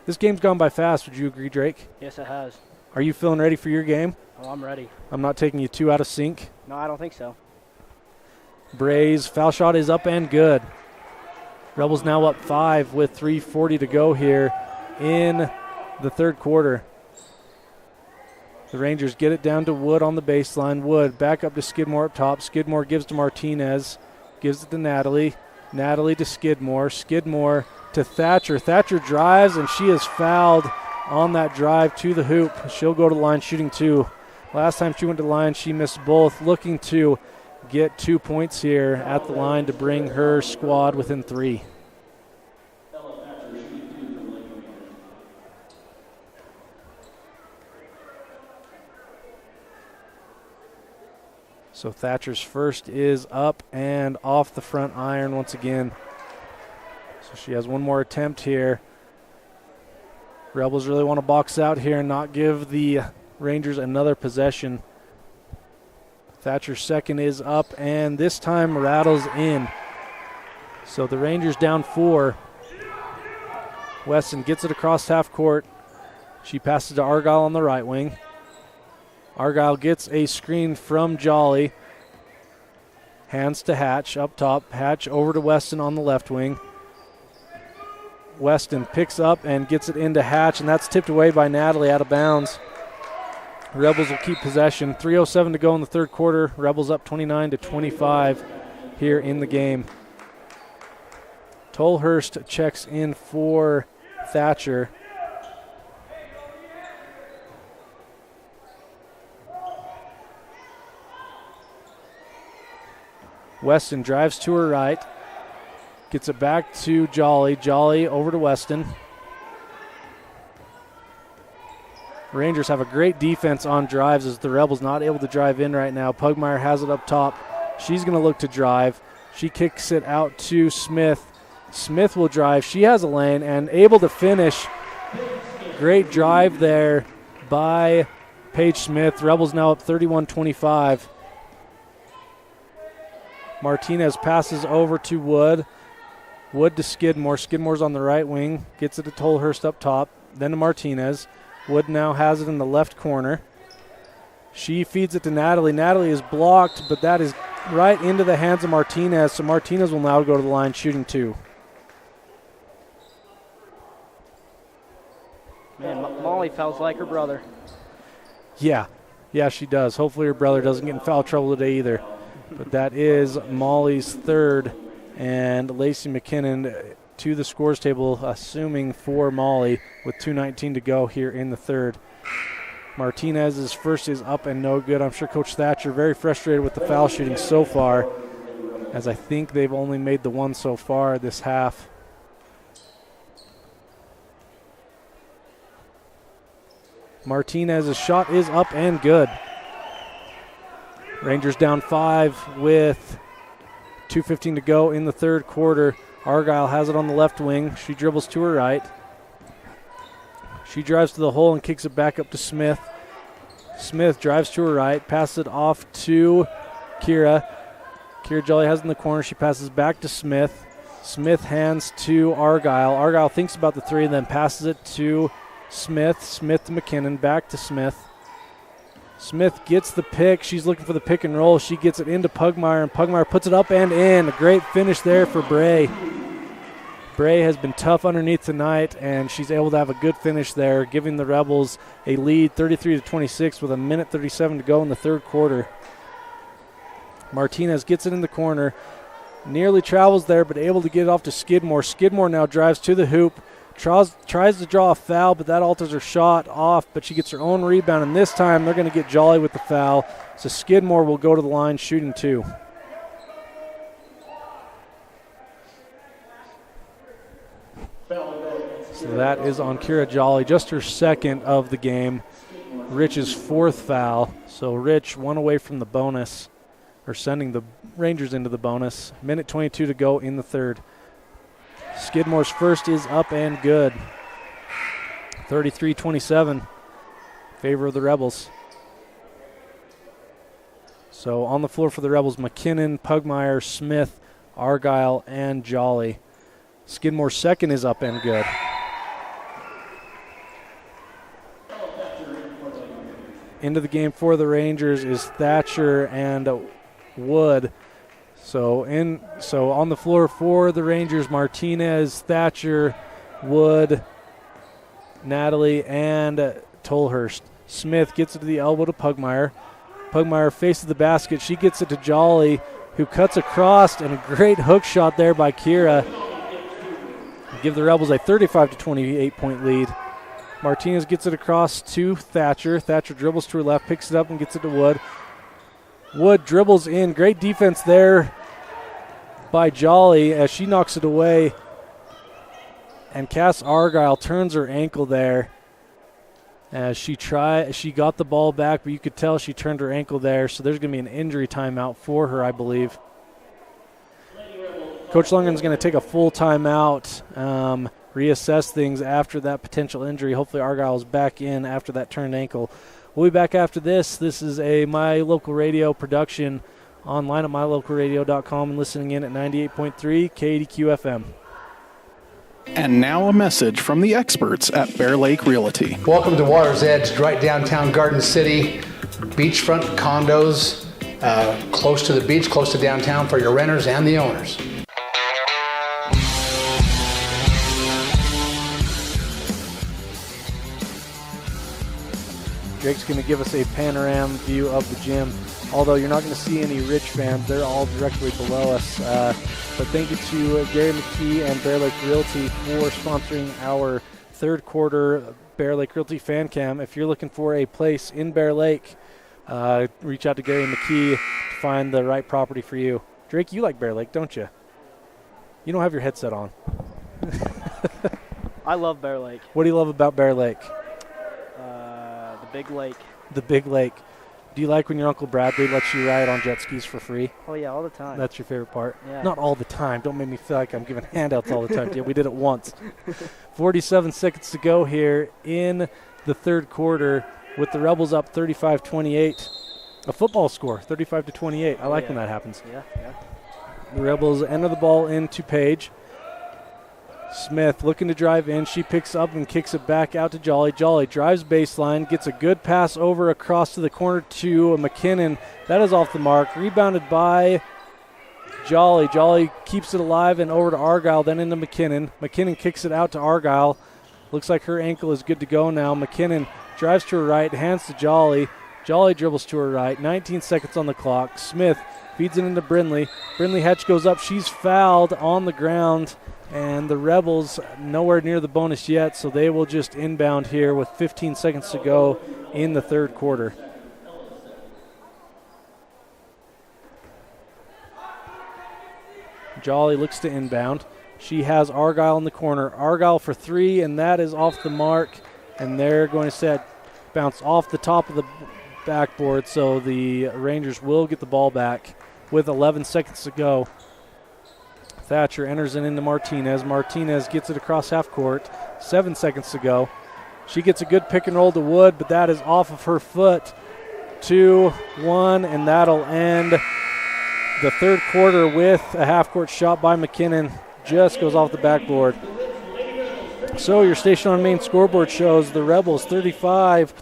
This game's gone by fast. Would you agree, Drake? Yes, it has. Are you feeling ready for your game? Oh, I'm ready. I'm not taking you too out of sync. No, I don't think so. Bray's foul shot is up and good. Rebels now up 5 with 3:40 to go here in the third quarter. The Rangers get it down to Wood on the baseline. Wood back up to Skidmore up top. Skidmore gives to Martinez. Gives it to Natalie. Natalie to Skidmore. Skidmore to Thatcher. Thatcher drives, and she is fouled on that drive to the hoop. She'll go to the line shooting 2. Last time she went to the line, she missed both. Looking to get 2 points here at the line to bring her squad within 3. So Thatcher's first is up and off the front iron once again. So she has one more attempt here. Rebels really want to box out here and not give the Rangers another possession. Thatcher's second is up and this time rattles in. So the Rangers down 4. Weston gets it across half court. She passes to Argyle on the right wing. Argyle gets a screen from Jolly. Hands to Hatch up top. Hatch over to Weston on the left wing. Weston picks up and gets it into Hatch, and that's tipped away by Natalie out of bounds. Rebels will keep possession. 3:07 to go in the third quarter. Rebels up 29-25 here in the game. Tolhurst checks in for Thatcher. Weston drives to her right. Gets it back to Jolly. Jolly over to Weston. Rangers have a great defense on drives as the Rebels not able to drive in right now. Pugmire has it up top. She's going to look to drive. She kicks it out to Smith. Smith will drive. She has a lane and able to finish. Great drive there by Paige Smith. Rebels now up 31-25. Martinez passes over to Wood. Wood to Skidmore. Skidmore's on the right wing. Gets it to Tolhurst up top. Then to Martinez. Wood now has it in the left corner. She feeds it to Natalie. Natalie is blocked, but that is right into the hands of Martinez. So Martinez will now go to the line shooting 2. Man, Molly fouls like her brother. Yeah, she does. Hopefully her brother doesn't get in foul trouble today either. But that is Molly's third, and Lacey McKinnon to the scores table, assuming for Molly with 2:19 to go here in the third. Martinez's first is up and no good. I'm sure Coach Thatcher very frustrated with the foul shooting so far, as I think they've only made the one so far this half. Martinez's shot is up and good. Rangers down 5 with 2:15 to go in the third quarter. Argyle has it on the left wing. She dribbles to her right. She drives to the hole and kicks it back up to Smith. Smith drives to her right, passes it off to Kira. Kira Jolly has it in the corner. She passes back to Smith. Smith hands to Argyle. Argyle thinks about the 3 and then passes it to Smith. Smith to McKinnon, back to Smith. Smith gets the pick. She's looking for the pick and roll. She gets it into Pugmire, and Pugmire puts it up and in. A great finish there for Bray. Bray has been tough underneath tonight, and she's able to have a good finish there, giving the Rebels a lead 33-26 with 1:37 to go in the third quarter. Martinez gets it in the corner. Nearly travels there, but able to get it off to Skidmore. Skidmore now drives to the hoop. Tries to draw a foul, but that alters her shot off, but she gets her own rebound, and this time they're going to get Jolly with the foul. So Skidmore will go to the line shooting 2. So that is on Kira Jolly, just her second of the game. Rich's 4th foul. So Rich one away from the bonus, or sending the Rangers into the bonus. Minute 22 to go in the third. Skidmore's first is up and good. 33-27, favor of the Rebels. So on the floor for the Rebels, McKinnon, Pugmire, Smith, Argyle, and Jolly. Skidmore's second is up and good. Into the game for the Rangers is Thatcher and Wood. So on the floor for the Rangers, Martinez, Thatcher, Wood, Natalie, and Tolhurst. Smith gets it to the elbow to Pugmire. Pugmire faces the basket. She gets it to Jolly, who cuts across, and a great hook shot there by Kira. Give the Rebels a 35-28 point lead. Martinez gets it across to Thatcher. Thatcher dribbles to her left, picks it up, and gets it to Wood. Wood dribbles in. Great defense there by Jolly as she knocks it away. And Cass Argyle turns her ankle there as she got the ball back, but you could tell she turned her ankle there, so there's going to be an injury timeout for her, I believe. Coach Lundgren's going to take a full timeout, reassess things after that potential injury. Hopefully Argyle's back in after that turned ankle. We'll be back after this. This is a My Local Radio production, online at mylocalradio.com and listening in at 98.3 KDQ FM. And now a message from the experts at Bear Lake Realty. Welcome to Water's Edge, right downtown Garden City. Beachfront condos, close to the beach, close to downtown for your renters and the owners. Drake's going to give us a panorama view of the gym. Although you're not going to see any Rich fans, they're all directly below us. But thank you to Gary McKee and Bear Lake Realty for sponsoring our third quarter Bear Lake Realty Fan Cam. If you're looking for a place in Bear Lake, reach out to Gary McKee to find the right property for you. Drake, you like Bear Lake, don't you? You don't have your headset on. I love Bear Lake. What do you love about Bear Lake? The big lake. The big lake. Do you like when your Uncle Bradley lets you ride on jet skis for free? Oh, yeah, all the time. That's your favorite part? Yeah. Not all the time. Don't make me feel like I'm giving handouts all the time. Yeah, we did it once. 47 seconds to go here in the third quarter with the Rebels up 35-28. A football score, 35-28. I like when that happens. Yeah. The Rebels enter the ball into Page. Smith looking to drive in. She picks up and kicks it back out to Jolly. Jolly drives baseline, gets a good pass over across to the corner to McKinnon. That is off the mark. Rebounded by Jolly. Jolly keeps it alive and over to Argyle, then into McKinnon. McKinnon kicks it out to Argyle. Looks like her ankle is good to go now. McKinnon drives to her right, hands to Jolly. Jolly dribbles to her right. 19 seconds on the clock. Smith feeds it into Brindley. Brindley Hatch goes up. She's fouled on the ground. And the Rebels nowhere near the bonus yet, so they will just inbound here with 15 seconds to go in the third quarter. Jolly looks to inbound. She has Argyle in the corner. Argyle for three, and that is off the mark. And they're going to bounce off the top of the backboard, so the Rangers will get the ball back with 11 seconds to go. Thatcher enters it into Martinez. Martinez gets it across half court. 7 seconds to go. She gets a good pick and roll to Wood, but that is off of her foot. 2-1, and that'll end the third quarter with a half court shot by McKinnon. Just goes off the backboard. So your Station on Main scoreboard shows the Rebels 35,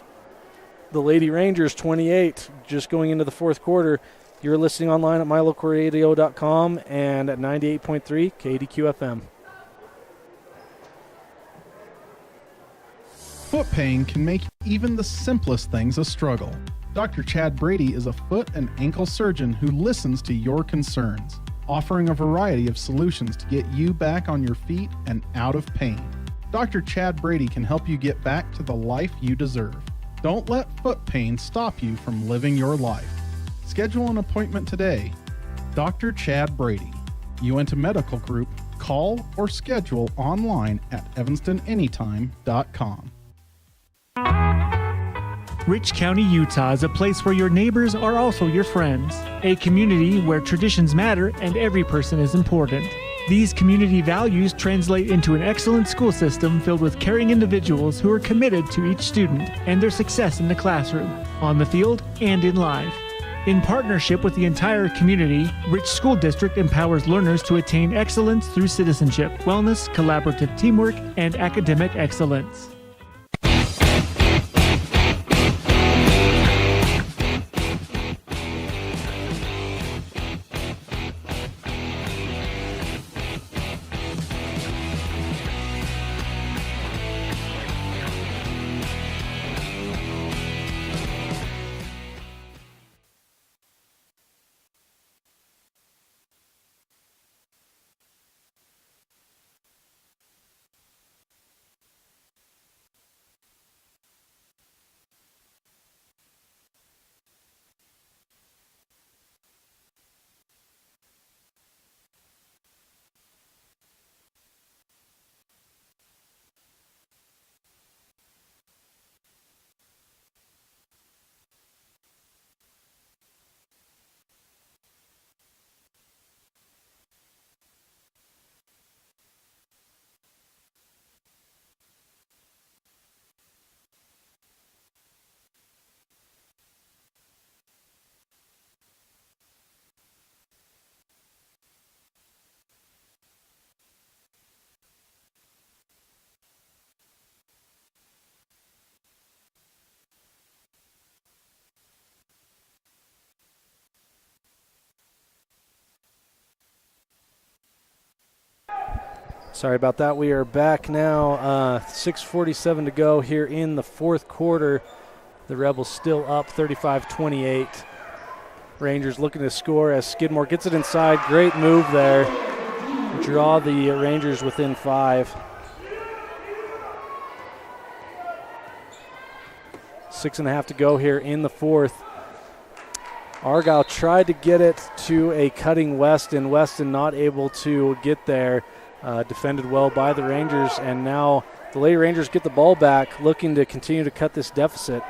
the Lady Rangers 28, just going into the fourth quarter. You're listening online at mylocalradio.com and at 98.3 KDQ FM. Foot pain can make even the simplest things a struggle. Dr. Chad Brady is a foot and ankle surgeon who listens to your concerns, offering a variety of solutions to get you back on your feet and out of pain. Dr. Chad Brady can help you get back to the life you deserve. Don't let foot pain stop you from living your life. Schedule an appointment today. Dr. Chad Brady, Uinta Medical Group. Call or schedule online at evanstonanytime.com. Rich County, Utah is a place where your neighbors are also your friends. A community where traditions matter and every person is important. These community values translate into an excellent school system filled with caring individuals who are committed to each student and their success in the classroom, on the field, and in life. In partnership with the entire community, Rich School District empowers learners to attain excellence through citizenship, wellness, collaborative teamwork, and academic excellence. Sorry about that. We are back now. 6:47 to go here in the fourth quarter. The Rebels still up 35-28. Rangers looking to score as Skidmore gets it inside. Great move there. Draw the Rangers within 5. 6.5 to go here in the fourth. Argyle tried to get it to a cutting Weston. Weston not able to get there. Defended well by the Rangers, and now the Lady Rangers get the ball back, looking to continue to cut this deficit.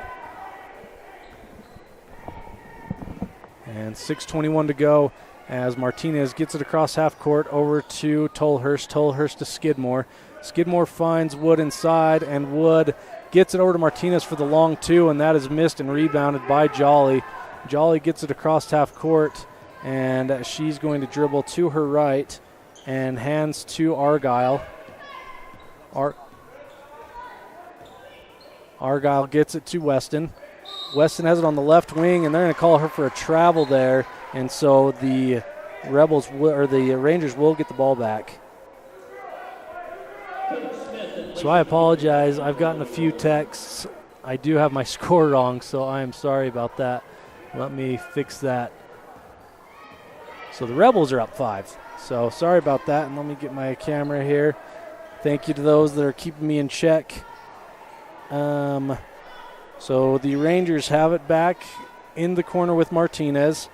And 6:21 to go as Martinez gets it across half court over to Tolhurst. Tolhurst to Skidmore. Skidmore finds Wood inside, and Wood gets it over to Martinez for the long two, and that is missed and rebounded by Jolly. Jolly gets it across half court, and she's going to dribble to her right and hands to Argyle. Argyle gets it to Weston. Weston has it on the left wing, and they're going to call her for a travel there, and so the Rangers will get the ball back. So I apologize. I've gotten a few texts. I do have my score wrong, so I am sorry about that. Let me fix that. So the Rebels are up 5. So sorry about that, and let me get my camera here. Thank you to those that are keeping me in check. So the Rangers have it back in the corner with Martinez.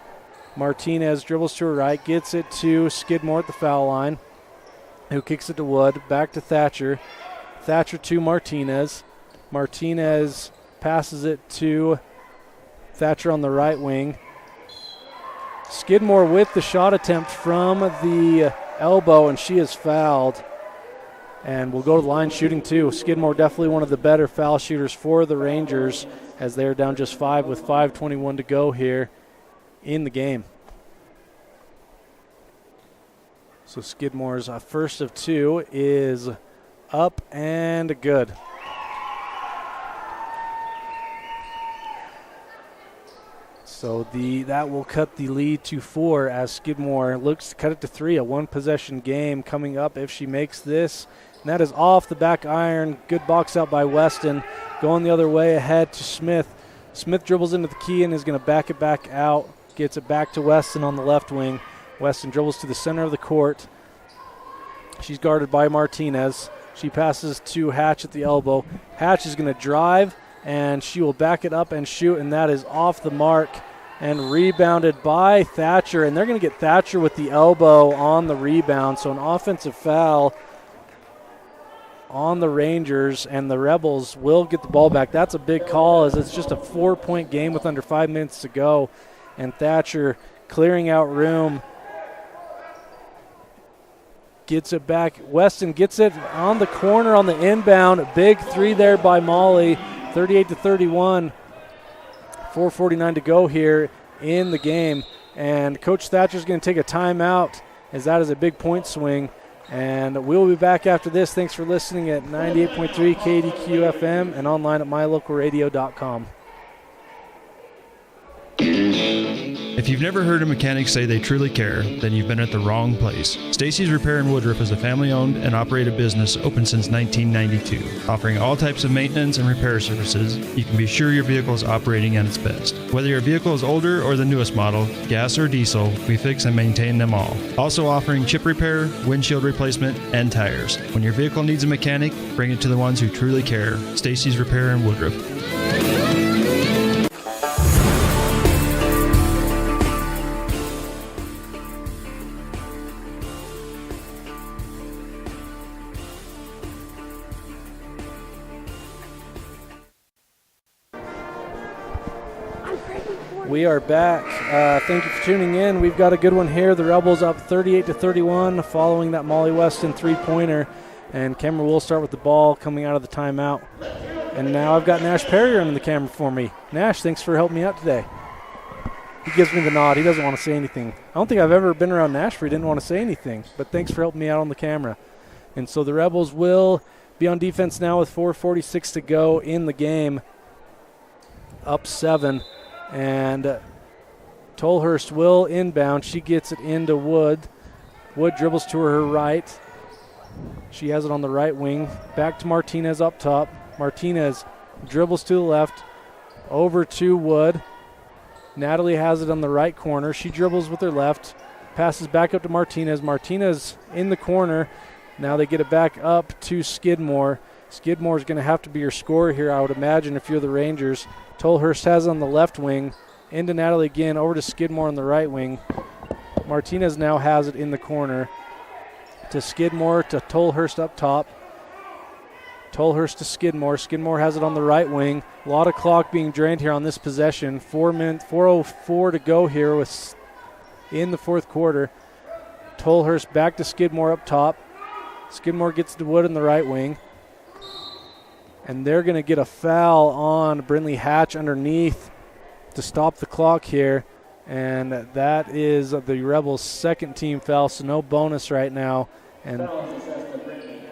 Martinez dribbles to her right, gets it to Skidmore at the foul line, who kicks it to Wood, back to Thatcher. Thatcher to Martinez. Martinez passes it to Thatcher on the right wing. Skidmore with the shot attempt from the elbow, and she is fouled. And we'll go to the line shooting two. Skidmore definitely one of the better foul shooters for the Rangers as they're down just 5 with 5:21 to go here in the game. So Skidmore's first of 2 is up and good. So that will cut the lead to 4 as Skidmore looks to cut it to 3. A one-possession game coming up if she makes this. And that is off the back iron. Good box out by Weston. Going the other way ahead to Smith. Smith dribbles into the key and is going to back it back out. Gets it back to Weston on the left wing. Weston dribbles to the center of the court. She's guarded by Martinez. She passes to Hatch at the elbow. Hatch is going to drive, and she will back it up and shoot, and that is off the mark and rebounded by Thatcher. And they're going to get Thatcher with the elbow on the rebound, so an offensive foul on the Rangers, and the Rebels will get the ball back. That's a big call, as it's just a 4-point game with under 5 minutes to go, and Thatcher clearing out room. Gets it back. Weston gets it on the corner on the inbound. Big three there by Molly, 38-31. 4:49 to go here in the game. And Coach Thatcher's going to take a timeout, as that is a big point swing. And we'll be back after this. Thanks for listening at 98.3 KDQ FM and online at mylocalradio.com. If you've never heard a mechanic say they truly care, then you've been at the wrong place. Stacy's Repair in Woodruff is a family-owned and operated business open since 1992. Offering all types of maintenance and repair services, you can be sure your vehicle is operating at its best. Whether your vehicle is older or the newest model, gas or diesel, we fix and maintain them all. Also offering chip repair, windshield replacement, and tires. When your vehicle needs a mechanic, bring it to the ones who truly care. Stacy's Repair in Woodruff. We are back. Thank you for tuning in. We've got a good one here. The Rebels up 38-31 following that Molly Weston three-pointer. And Kemmerer will start with the ball coming out of the timeout. And now I've got Nash Perry running the camera for me. Nash, thanks for helping me out today. He gives me the nod. He doesn't want to say anything. I don't think I've ever been around Nash where he didn't want to say anything. But thanks for helping me out on the camera. And so the Rebels will be on defense now with 4:46 to go in the game. Up 7. And Tolhurst will inbound. She gets it into Wood. Wood dribbles to her right. She has it on the right wing. Back to Martinez up top. Martinez dribbles to the left. Over to Wood. Natalie has it on the right corner. She dribbles with her left. Passes back up to Martinez. Martinez in the corner. Now they get it back up to Skidmore. Skidmore is going to have to be your scorer here, I would imagine, if you're the Rangers. Tolhurst has it on the left wing. Into Natalie again, over to Skidmore on the right wing. Martinez now has it in the corner. To Skidmore, to Tolhurst up top. Tolhurst to Skidmore. Skidmore has it on the right wing. A lot of clock being drained here on this possession. 4:04 to go here in the fourth quarter. Tolhurst back to Skidmore up top. Skidmore gets to Wood in the right wing. And they're going to get a foul on Brindley Hatch underneath to stop the clock here. And that is the Rebels' second team foul, so no bonus right now. And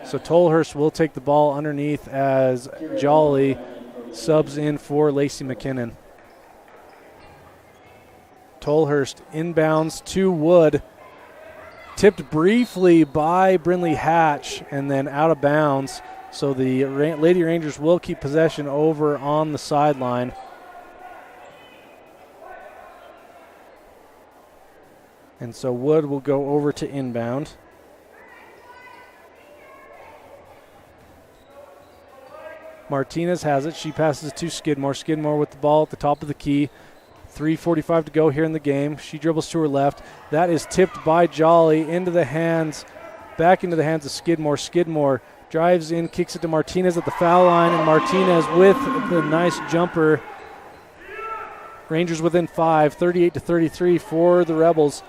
so Tolhurst will take the ball underneath as Jolly subs in for Lacey McKinnon. Tolhurst inbounds to Wood. Tipped briefly by Brindley Hatch and then out of bounds. So the Lady Rangers will keep possession over on the sideline. And so Wood will go over to inbound. Martinez has it. She passes to Skidmore. Skidmore with the ball at the top of the key. 3:45 to go here in the game. She dribbles to her left. That is tipped by Jolly back into the hands of Skidmore. Skidmore drives in, kicks it to Martinez at the foul line, and Martinez with the nice jumper. Rangers within 5, 38-33 for the Rebels.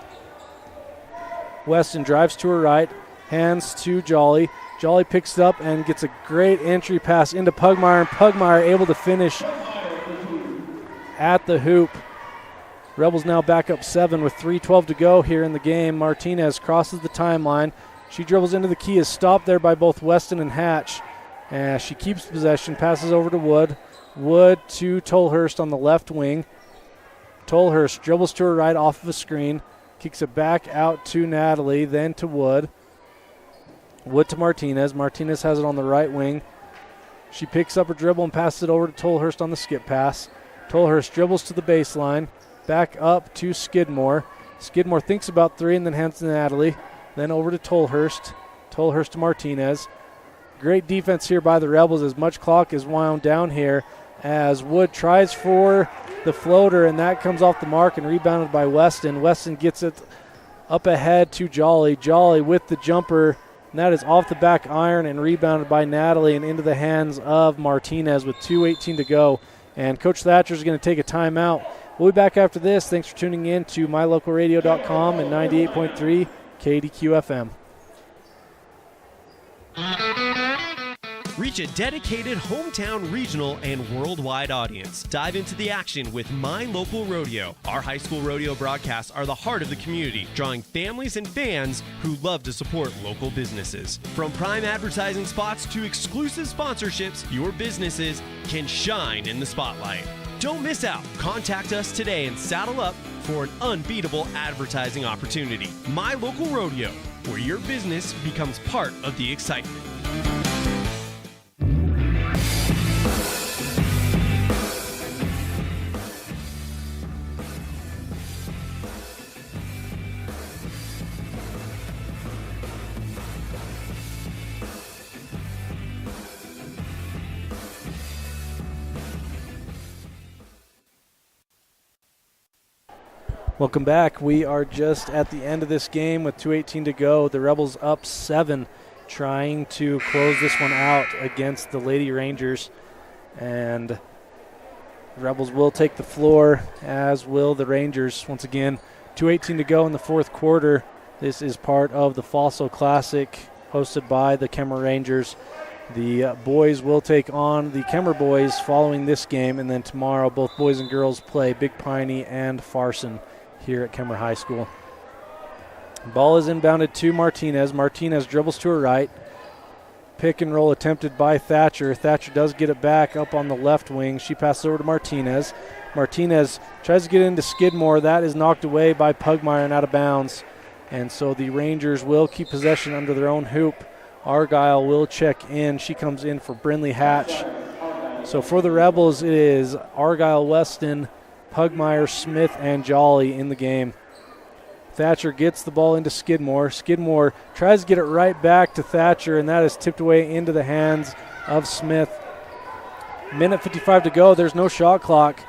Weston drives to her right, hands to Jolly. Jolly picks it up and gets a great entry pass into Pugmire, and Pugmire able to finish at the hoop. Rebels now back up 7 with 3:12 to go here in the game. Martinez crosses the timeline. She dribbles into the key, is stopped there by both Weston and Hatch. She keeps possession, passes over to Wood. Wood to Tolhurst on the left wing. Tolhurst dribbles to her right off of a screen, kicks it back out to Natalie, then to Wood. Wood to Martinez. Martinez has it on the right wing. She picks up her dribble and passes it over to Tolhurst on the skip pass. Tolhurst dribbles to the baseline, back up to Skidmore. Skidmore thinks about 3 and then hands to Natalie. Then over to Tolhurst. Tolhurst to Martinez. Great defense here by the Rebels as much clock is wound down here as Wood tries for the floater, and that comes off the mark and rebounded by Weston. Weston gets it up ahead to Jolly. Jolly with the jumper and that is off the back iron and rebounded by Natalie and into the hands of Martinez with 2:18 to go. And Coach Thatcher is going to take a timeout. We'll be back after this. Thanks for tuning in to mylocalradio.com and 98.3 KDQ FM. Reach a dedicated hometown, regional, and worldwide audience. Dive into the action with My Local Rodeo. Our high school rodeo broadcasts are the heart of the community, drawing families and fans who love to support local businesses. From prime advertising spots to exclusive sponsorships, your businesses can shine in the spotlight. Don't miss out. Contact us today and saddle up for an unbeatable advertising opportunity. My Local Rodeo, where your business becomes part of the excitement. Welcome back. We are just at the end of this game with 2:18 to go. The Rebels up 7, trying to close this one out against the Lady Rangers. And the Rebels will take the floor, as will the Rangers. Once again, 2:18 to go in the fourth quarter. This is part of the Fossil Classic hosted by the Kemmerer Rangers. The boys will take on the Kemmerer boys following this game, and then tomorrow both boys and girls play Big Piney and Farson here at Kemmerer High School. Ball is inbounded to Martinez. Martinez dribbles to her right. Pick and roll attempted by Thatcher. Thatcher does get it back up on the left wing. She passes over to Martinez. Martinez tries to get into Skidmore. That is knocked away by Pugmire and out of bounds. And so the Rangers will keep possession under their own hoop. Argyle will check in. She comes in for Brindley Hatch. So for the Rebels, it is Argyle, Weston, Pugmire, Smith, and Jolly in the game. Thatcher gets the ball into Skidmore. Skidmore tries to get it right back to Thatcher, and that is tipped away into the hands of Smith. Minute 55 to go. There's no shot clock.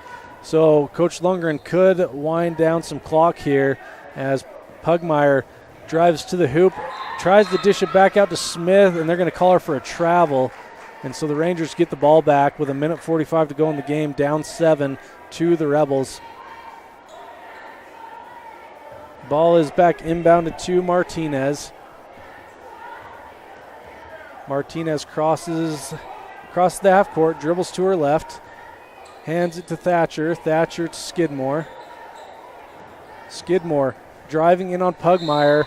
So Coach Lundgren could wind down some clock here as Pugmire drives to the hoop, tries to dish it back out to Smith, and they're going to call her for a travel. And so the Rangers get the ball back with a minute 45 to go in the game, down 7 to the Rebels. Ball is back inbounded to Martinez. Martinez crosses the half court, dribbles to her left, hands it to Thatcher. Thatcher to Skidmore. Skidmore driving in on Pugmire.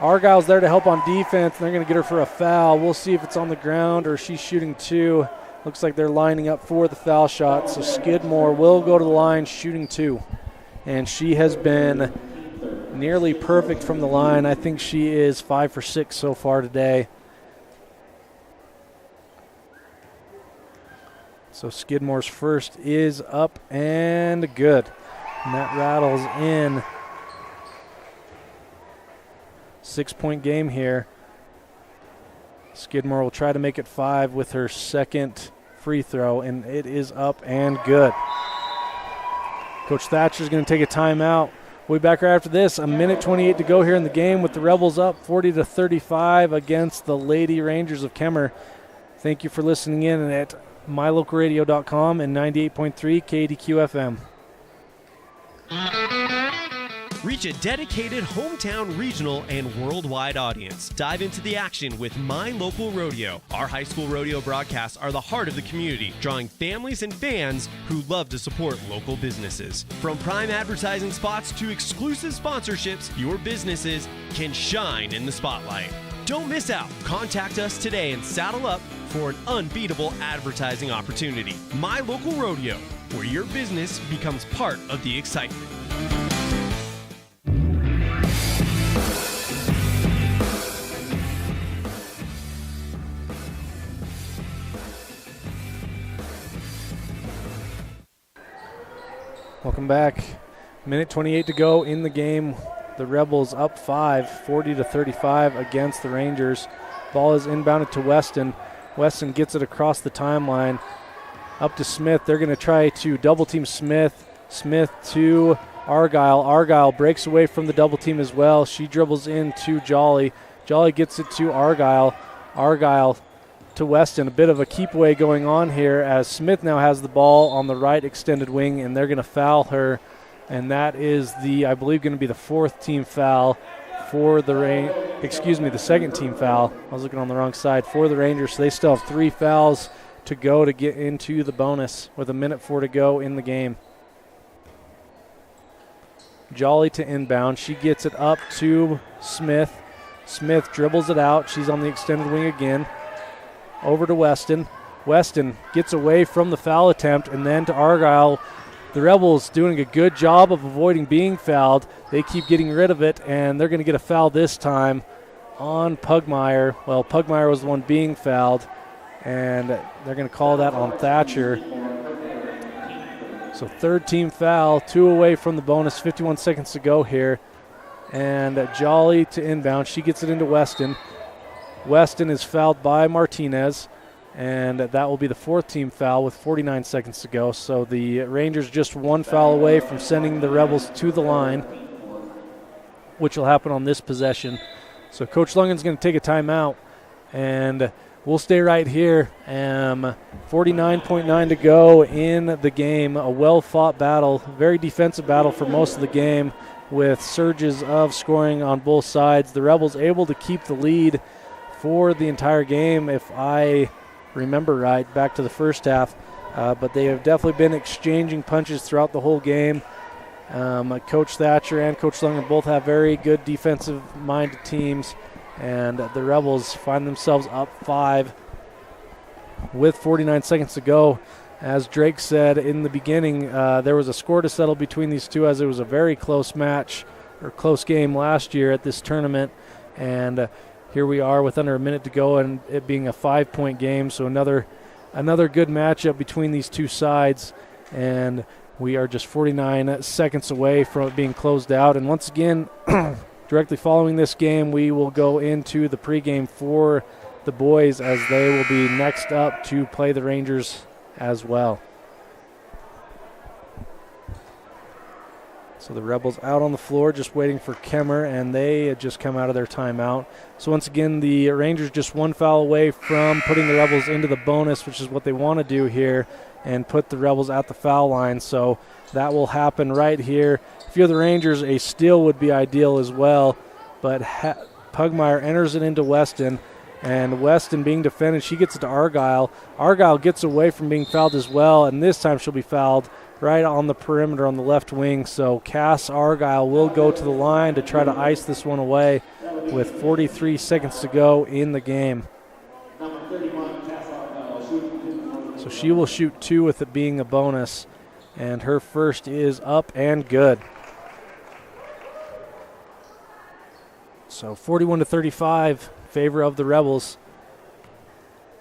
Argyle's there to help on defense, and they're going to get her for a foul. We'll see if it's on the ground or she's shooting 2. Looks like they're lining up for the foul shot. So Skidmore will go to the line shooting 2. And she has been nearly perfect from the line. I think she is 5 for 6 so far today. So Skidmore's first is up and good. And that rattles in. 6-point game here. Skidmore will try to make it 5 with her second free throw, and it is up and good. Coach Thatcher is going to take a timeout. We'll be back right after this. A minute 28 to go here in the game with the Rebels up 40-35 against the Lady Rangers of Kemmerer. Thank you for listening in at mylocalradio.com and 98.3 KDQ FM. Reach a dedicated hometown, regional, and worldwide audience. Dive into the action with My Local Rodeo. Our high school rodeo broadcasts are the heart of the community, drawing families and fans who love to support local businesses. From prime advertising spots to exclusive sponsorships, your businesses can shine in the spotlight. Don't miss out. Contact us today and saddle up for an unbeatable advertising opportunity. My Local Rodeo, where your business becomes part of the excitement. Welcome back. Minute 28 to go in the game. The Rebels up 5, 40-35 against the Rangers. Ball is inbounded to Weston. Weston gets it across the timeline. Up to Smith. They're going to try to double team Smith. Smith to Argyle. Argyle breaks away from the double team as well. She dribbles into Jolly. Jolly gets it to Argyle. Argyle to Weston. A bit of a keep away going on here as Smith now has the ball on the right extended wing, and they're going to foul her. And that is I believe, going to be the fourth team foul for the the second team foul. I was looking on the wrong side for the Rangers. So they still have 3 fouls to go to get into the bonus with 1:04 to go in the game. Jolly to inbound. She gets it up to Smith. Smith dribbles it out. She's on the extended wing again. Over to Weston. Weston gets away from the foul attempt, and then to Argyle. The Rebels doing a good job of avoiding being fouled. They keep getting rid of it, and they're going to get a foul this time on Pugmire. Well, Pugmire was the one being fouled, and they're going to call that on Thatcher. So third team foul, 2 away from the bonus, 51 seconds to go here. And Jolly to inbound. She gets it into Weston. Weston is fouled by Martinez. And that will be the 4th team foul with 49 seconds to go. So the Rangers just 1 foul away from sending the Rebels to the line, which will happen on this possession. So Coach Lungan's going to take a timeout, and we'll stay right here. 49.9 to go in the game. A well-fought battle, very defensive battle for most of the game with surges of scoring on both sides. The Rebels able to keep the lead for the entire game, if I remember right, back to the first half. But they have definitely been exchanging punches throughout the whole game. Coach Thatcher and Coach Lungan both have very good defensive-minded teams, and the Rebels find themselves up 5 with 49 seconds to go. As Drake said in the beginning, there was a score to settle between these two, as it was a very close match or close game last year at this tournament, and here we are with under a minute to go, and it being a 5-point game. So another good matchup between these two sides, and we are just 49 seconds away from it being closed out. And once again, directly following this game, we will go into the pregame for the boys, as they will be next up to play the Rangers as well. So the Rebels out on the floor just waiting for Kemmerer, and they had just come out of their timeout. So once again, the Rangers just 1 foul away from putting the Rebels into the bonus, which is what they want to do here, and put the Rebels at the foul line. So that will happen right here. If you're the Rangers, a steal would be ideal as well, but Pugmire enters it into Weston, and Weston being defended, she gets it to Argyle. Argyle gets away from being fouled as well, and this time she'll be fouled right on the perimeter on the left wing. So Cass Argyle will go to the line to try to ice this one away with 43 seconds to go in the game. So she will shoot 2 with it being a bonus, and her first is up and good. So 41-35, favor of the Rebels.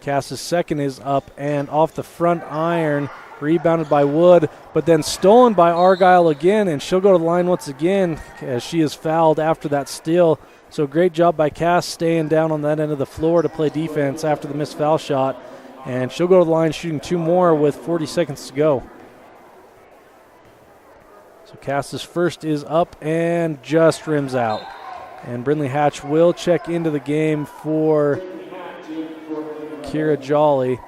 Cass's second is up and off the front iron. Rebounded by Wood, but then stolen by Argyle again, and she'll go to the line once again as she is fouled after that steal. So great job by Cass staying down on that end of the floor to play defense after the missed foul shot. And she'll go to the line shooting 2 more with 40 seconds to go. So Cass's first is up and just rims out. And Brindley Hatch will check into the game for Kira Jolly.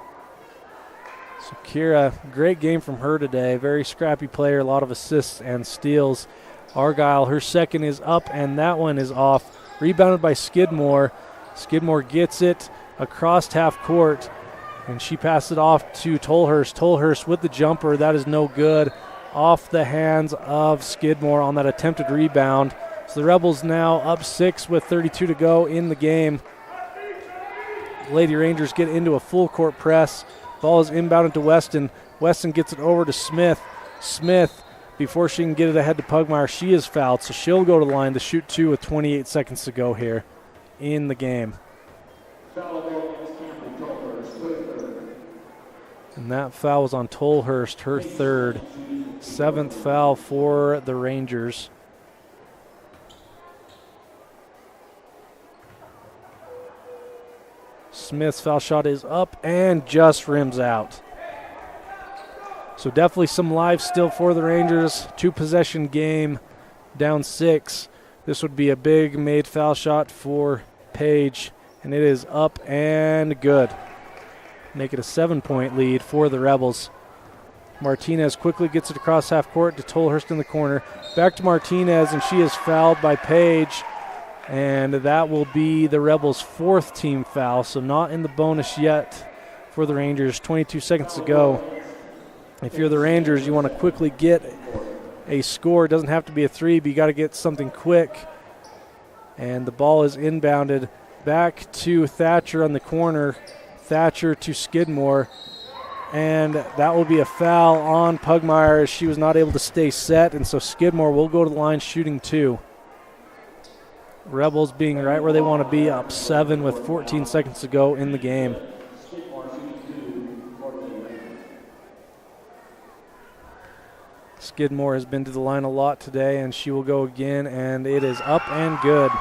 So Kira, great game from her today. Very scrappy player, a lot of assists and steals. Argyle, her second is up, and that one is off. Rebounded by Skidmore. Skidmore gets it across half court, and she passes it off to Tolhurst. Tolhurst with the jumper. That is no good. Off the hands of Skidmore on that attempted rebound. So the Rebels now up 6 with 32 to go in the game. Lady Rangers get into a full court press. Ball is inbounded to Weston. Weston gets it over to Smith. Smith, before she can get it ahead to Pugmire, she is fouled, so she'll go to the line to shoot 2 with 28 seconds to go here in the game. And that foul was on Tolhurst, her third. 7th foul for the Rangers. Smith's foul shot is up and just rims out. So definitely some lives still for the Rangers. 2-possession game, down 6. This would be a big made foul shot for Page, and it is up and good. Make it a 7-point lead for the Rebels. Martinez quickly gets it across half court to Tolhurst in the corner. Back to Martinez, and she is fouled by Page, and that will be the Rebels' 4th team foul, so not in the bonus yet for the Rangers. 22 seconds to go. If you're the Rangers, you want to quickly get a score. It doesn't have to be a 3, but you got to get something quick. And the ball is inbounded back to Thatcher on the corner. Thatcher to Skidmore. And that will be a foul on Pugmire as she was not able to stay set. And so Skidmore will go to the line shooting 2. Rebels being right where they want to be, up 7 with 14 seconds to go in the game. Skidmore has been to the line a lot today, and she will go again, and it is up and good.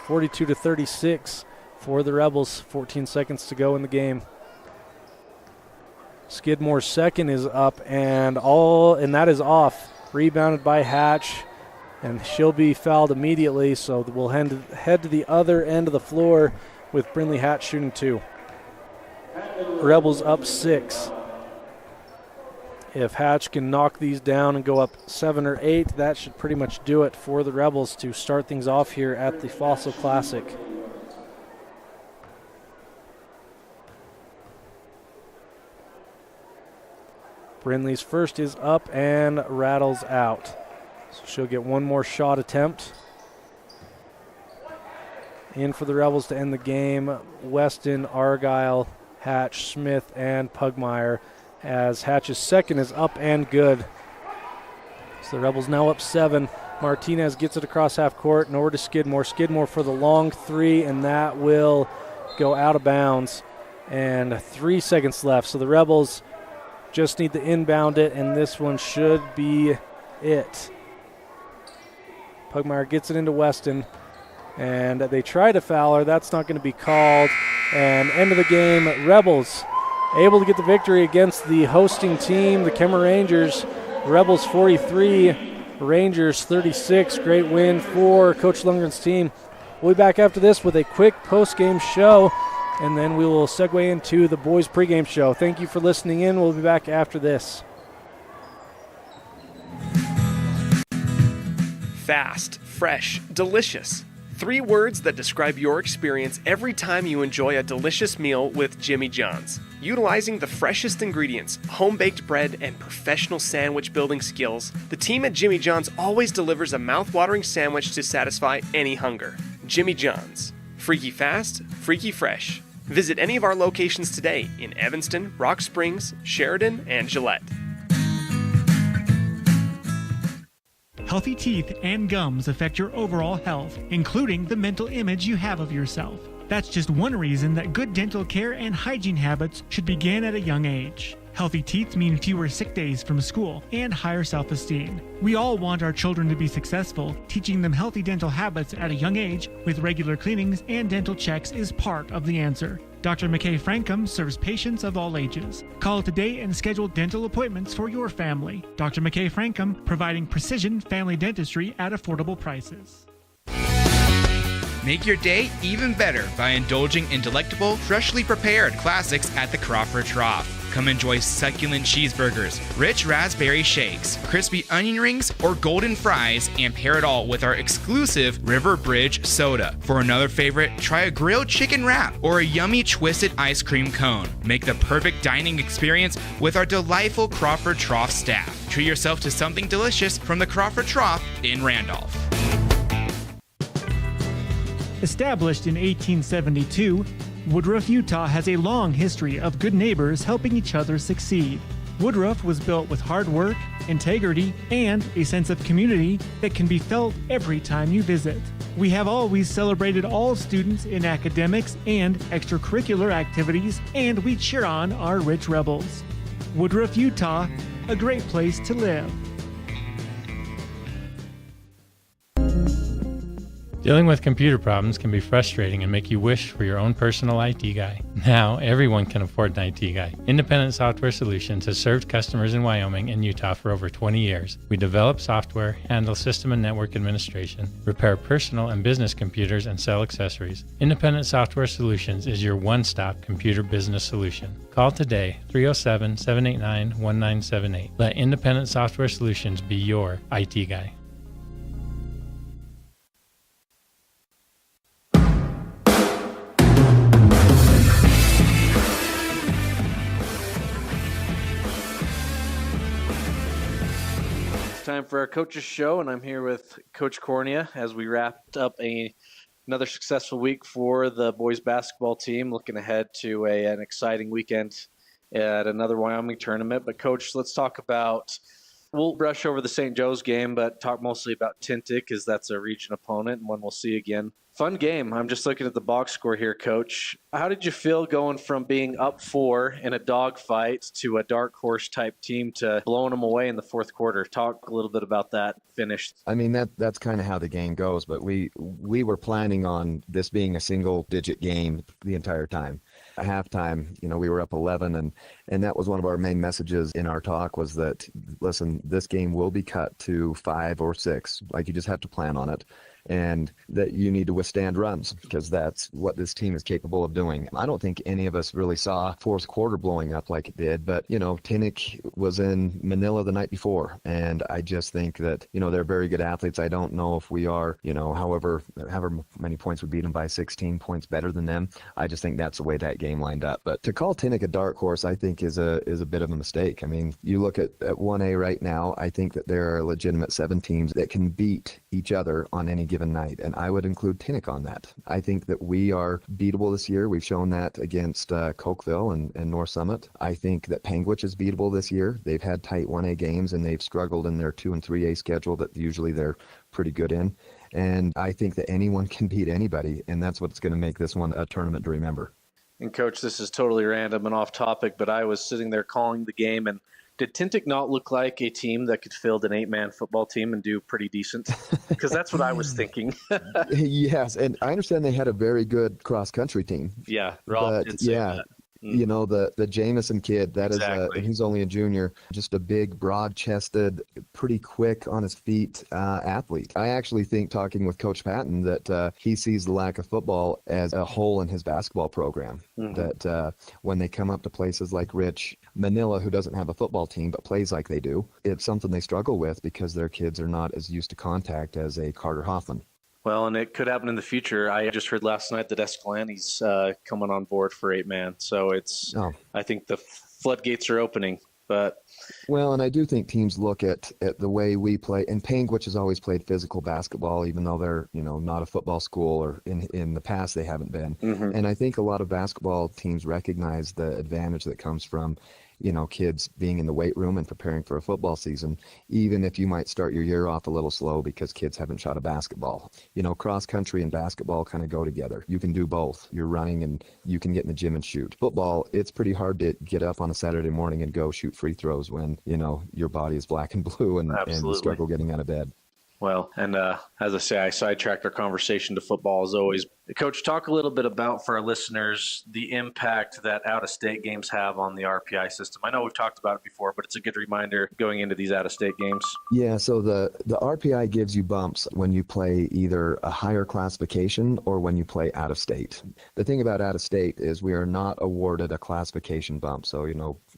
42-36 for the Rebels, 14 seconds to go in the game. Skidmore's second is up, and that is off. Rebounded by Hatch, and she'll be fouled immediately, so we'll head to the other end of the floor with Brindley Hatch shooting 2. Rebels up 6. If Hatch can knock these down and go up 7 or 8, that should pretty much do it for the Rebels to start things off here at the Fossil Classic. Brindley's first is up and rattles out. So she'll get one more shot attempt. In for the Rebels to end the game, Weston, Argyle, Hatch, Smith, and Pugmire, as Hatch's second is up and good. So the Rebels now up 7. Martinez gets it across half court and over to Skidmore. Skidmore for the long 3, and that will go out of bounds. And 3 seconds left. So the Rebels just need to inbound it, and this one should be it. Pugmire gets it into Weston, and they try to foul her. That's not going to be called. And end of the game, Rebels able to get the victory against the hosting team, the Kemmerer Rangers. Rebels 43, Rangers 36. Great win for Coach Lundgren's team. We'll be back after this with a quick post-game show, and then we will segue into the boys' pregame show. Thank you for listening in. We'll be back after this. Fast, fresh, delicious. 3 words that describe your experience every time you enjoy a delicious meal with Jimmy John's. Utilizing the freshest ingredients, home-baked bread, and professional sandwich building skills, the team at Jimmy John's always delivers a mouth-watering sandwich to satisfy any hunger. Jimmy John's. Freaky fast, freaky fresh. Visit any of our locations today in Evanston, Rock Springs, Sheridan, and Gillette. Healthy teeth and gums affect your overall health, including the mental image you have of yourself. That's just one reason that good dental care and hygiene habits should begin at a young age. Healthy teeth mean fewer sick days from school and higher self-esteem. We all want our children to be successful. Teaching them healthy dental habits at a young age with regular cleanings and dental checks is part of the answer. Dr. McKay Frankum serves patients of all ages. Call today and schedule dental appointments for your family. Dr. McKay Frankum, providing precision family dentistry at affordable prices. Make your day even better by indulging in delectable, freshly prepared classics at the Crawford Trough. Come enjoy succulent cheeseburgers, rich raspberry shakes, crispy onion rings, or golden fries, and pair it all with our exclusive River Bridge soda. For another favorite, try a grilled chicken wrap or a yummy twisted ice cream cone. Make the perfect dining experience with our delightful Crawford Trough staff. Treat yourself to something delicious from the Crawford Trough in Randolph. Established in 1872, Woodruff, Utah has a long history of good neighbors helping each other succeed. Woodruff was built with hard work, integrity, and a sense of community that can be felt every time you visit. We have always celebrated all students in academics and extracurricular activities, and we cheer on our rich rebels. Woodruff, Utah, a great place to live. Dealing with computer problems can be frustrating and make you wish for your own personal IT guy. Now, everyone can afford an IT guy. Independent Software Solutions has served customers in Wyoming and Utah for over 20 years. We develop software, handle system and network administration, repair personal and business computers, and sell accessories. Independent Software Solutions is your one-stop computer business solution. Call today, 307-789-1978. Let Independent Software Solutions be your IT guy. Time for our coaches show, and I'm here with Coach Cornea as we wrapped up another successful week for the boys basketball team, looking ahead to an exciting weekend at another Wyoming tournament. But Coach, let's talk about, we'll brush over the St. Joe's game, but talk mostly about Tintic, as that's a region opponent and one we'll see again. Fun game. I'm just looking at the box score here, Coach. How did you feel going from being up 4 in a dogfight to a dark horse type team to blowing them away in the fourth quarter? Talk a little bit about that finish. I mean, that's kind of how the game goes, but we were planning on this being a single-digit game the entire time. At halftime, we were up 11, and that was one of our main messages in our talk was that, listen, this game will be cut to 5 or 6. Like, you just have to plan on it. And that you need to withstand runs because that's what this team is capable of doing. I don't think any of us really saw fourth quarter blowing up like it did, but, Tintic was in Manila the night before, and I just think that, they're very good athletes. I don't know if we are, however many points we beat them by, 16 points better than them. I just think that's the way that game lined up. But to call Tintic a dark horse, I think is a bit of a mistake. I mean, you look at 1A right now, I think that there are legitimate 7 teams that can beat each other on any given night, and I would include Tintic on that. I think that we are beatable this year. We've shown that against Cokeville and North Summit. I think that Panguitch is beatable this year. They've had tight 1A games, and they've struggled in their 2 and 3A schedule that usually they're pretty good in. And I think that anyone can beat anybody, and that's what's going to make this one a tournament to remember. And Coach, this is totally random and off topic, but I was sitting there calling the game, and did Tintic not look like a team that could field an 8-man football team and do pretty decent? Because that's what I was thinking. Yes, and I understand they had a very good cross-country team. Yeah, Rob did say that. The Jamison kid, that exactly. He's only a junior, just a big, broad-chested, pretty quick on his feet athlete. I actually think, talking with Coach Patton, that he sees the lack of football as a hole in his basketball program. Mm-hmm. That when they come up to places like Manila, who doesn't have a football team but plays like they do, it's something they struggle with because their kids are not as used to contact as a Carter Hoffman. Well, and it could happen in the future. I just heard last night that Escalant's coming on board for 8-man. So I think the floodgates are opening. Well, and I do think teams look at the way we play, and Panguitch has always played physical basketball, even though they're, not a football school, or in the past they haven't been. Mm-hmm. And I think a lot of basketball teams recognize the advantage that comes from, kids being in the weight room and preparing for a football season, even if you might start your year off a little slow because kids haven't shot a basketball. Cross country and basketball kind of go together. You can do both. You're running and you can get in the gym and shoot. Football, it's pretty hard to get up on a Saturday morning and go shoot free throws when, your body is black and blue and you struggle getting out of bed. Well, and as I say, I sidetracked our conversation to football as always. Coach, talk a little bit about, for our listeners, the impact that out-of-state games have on the RPI system. I know we've talked about it before, but it's a good reminder going into these out-of-state games. Yeah, so the RPI gives you bumps when you play either a higher classification or when you play out-of-state. The thing about out-of-state is we are not awarded a classification bump. So,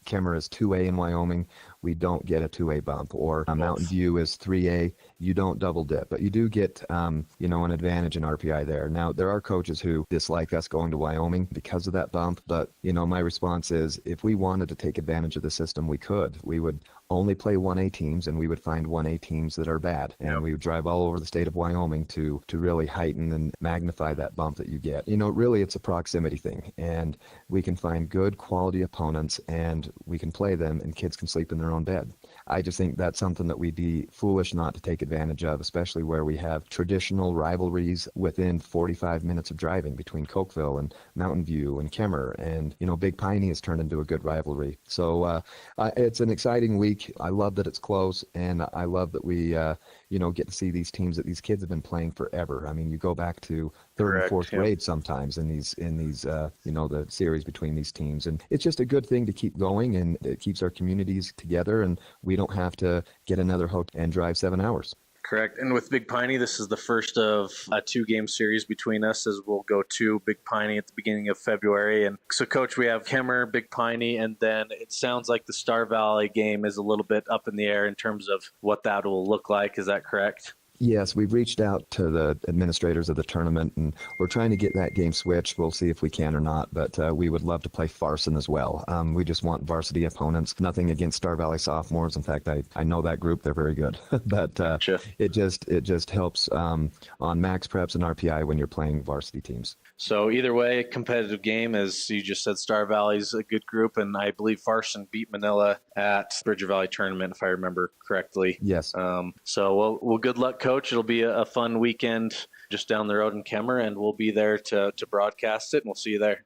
Kemmerer is 2A in Wyoming, we don't get a 2A bump. Or Mountain View is 3A, you don't double dip. But you do get, an advantage in RPI there. Now, there are coaches who dislike us going to Wyoming because of that bump. But, my response is, if we wanted to take advantage of the system, we could. We would only play 1A teams, and we would find 1A teams that are bad. And we would drive all over the state of Wyoming to really heighten and magnify that bump that you get. Really, it's a proximity thing. And we can find good quality opponents, and we can play them, and kids can sleep in their own bed. I just think that's something that we'd be foolish not to take advantage of, especially where we have traditional rivalries within 45 minutes of driving between Cokeville and Mountain View and Kemmerer. And, Big Piney has turned into a good rivalry. So it's an exciting week. I love that it's close, and I love that we, get to see these teams that these kids have been playing forever. I mean, you go back to third and fourth grade sometimes in these the series between these teams, and it's just a good thing to keep going, and it keeps our communities together, and we don't have to get another hotel and drive 7 hours. Correct. And with Big Piney, this is the first of a 2-game series between us, as we'll go to Big Piney at the beginning of February. And so, Coach, we have Kemmerer, Big Piney, and then it sounds like the Star Valley game is a little bit up in the air in terms of what that will look like. Is that correct? Yes, we've reached out to the administrators of the tournament, and we're trying to get that game switched. We'll see if we can or not, but we would love to play Farson as well. We just want varsity opponents. Nothing against Star Valley sophomores. In fact, I know that group. They're very good. But it just helps on max preps and RPI when you're playing varsity teams. So either way, a competitive game. As you just said, Star Valley's a good group, and I believe Farson beat Manila at Bridger Valley tournament, if I remember correctly. Yes. So well, good luck, Coach. It'll be a fun weekend just down the road in Kemmerer, and we'll be there to broadcast it, and we'll see you there.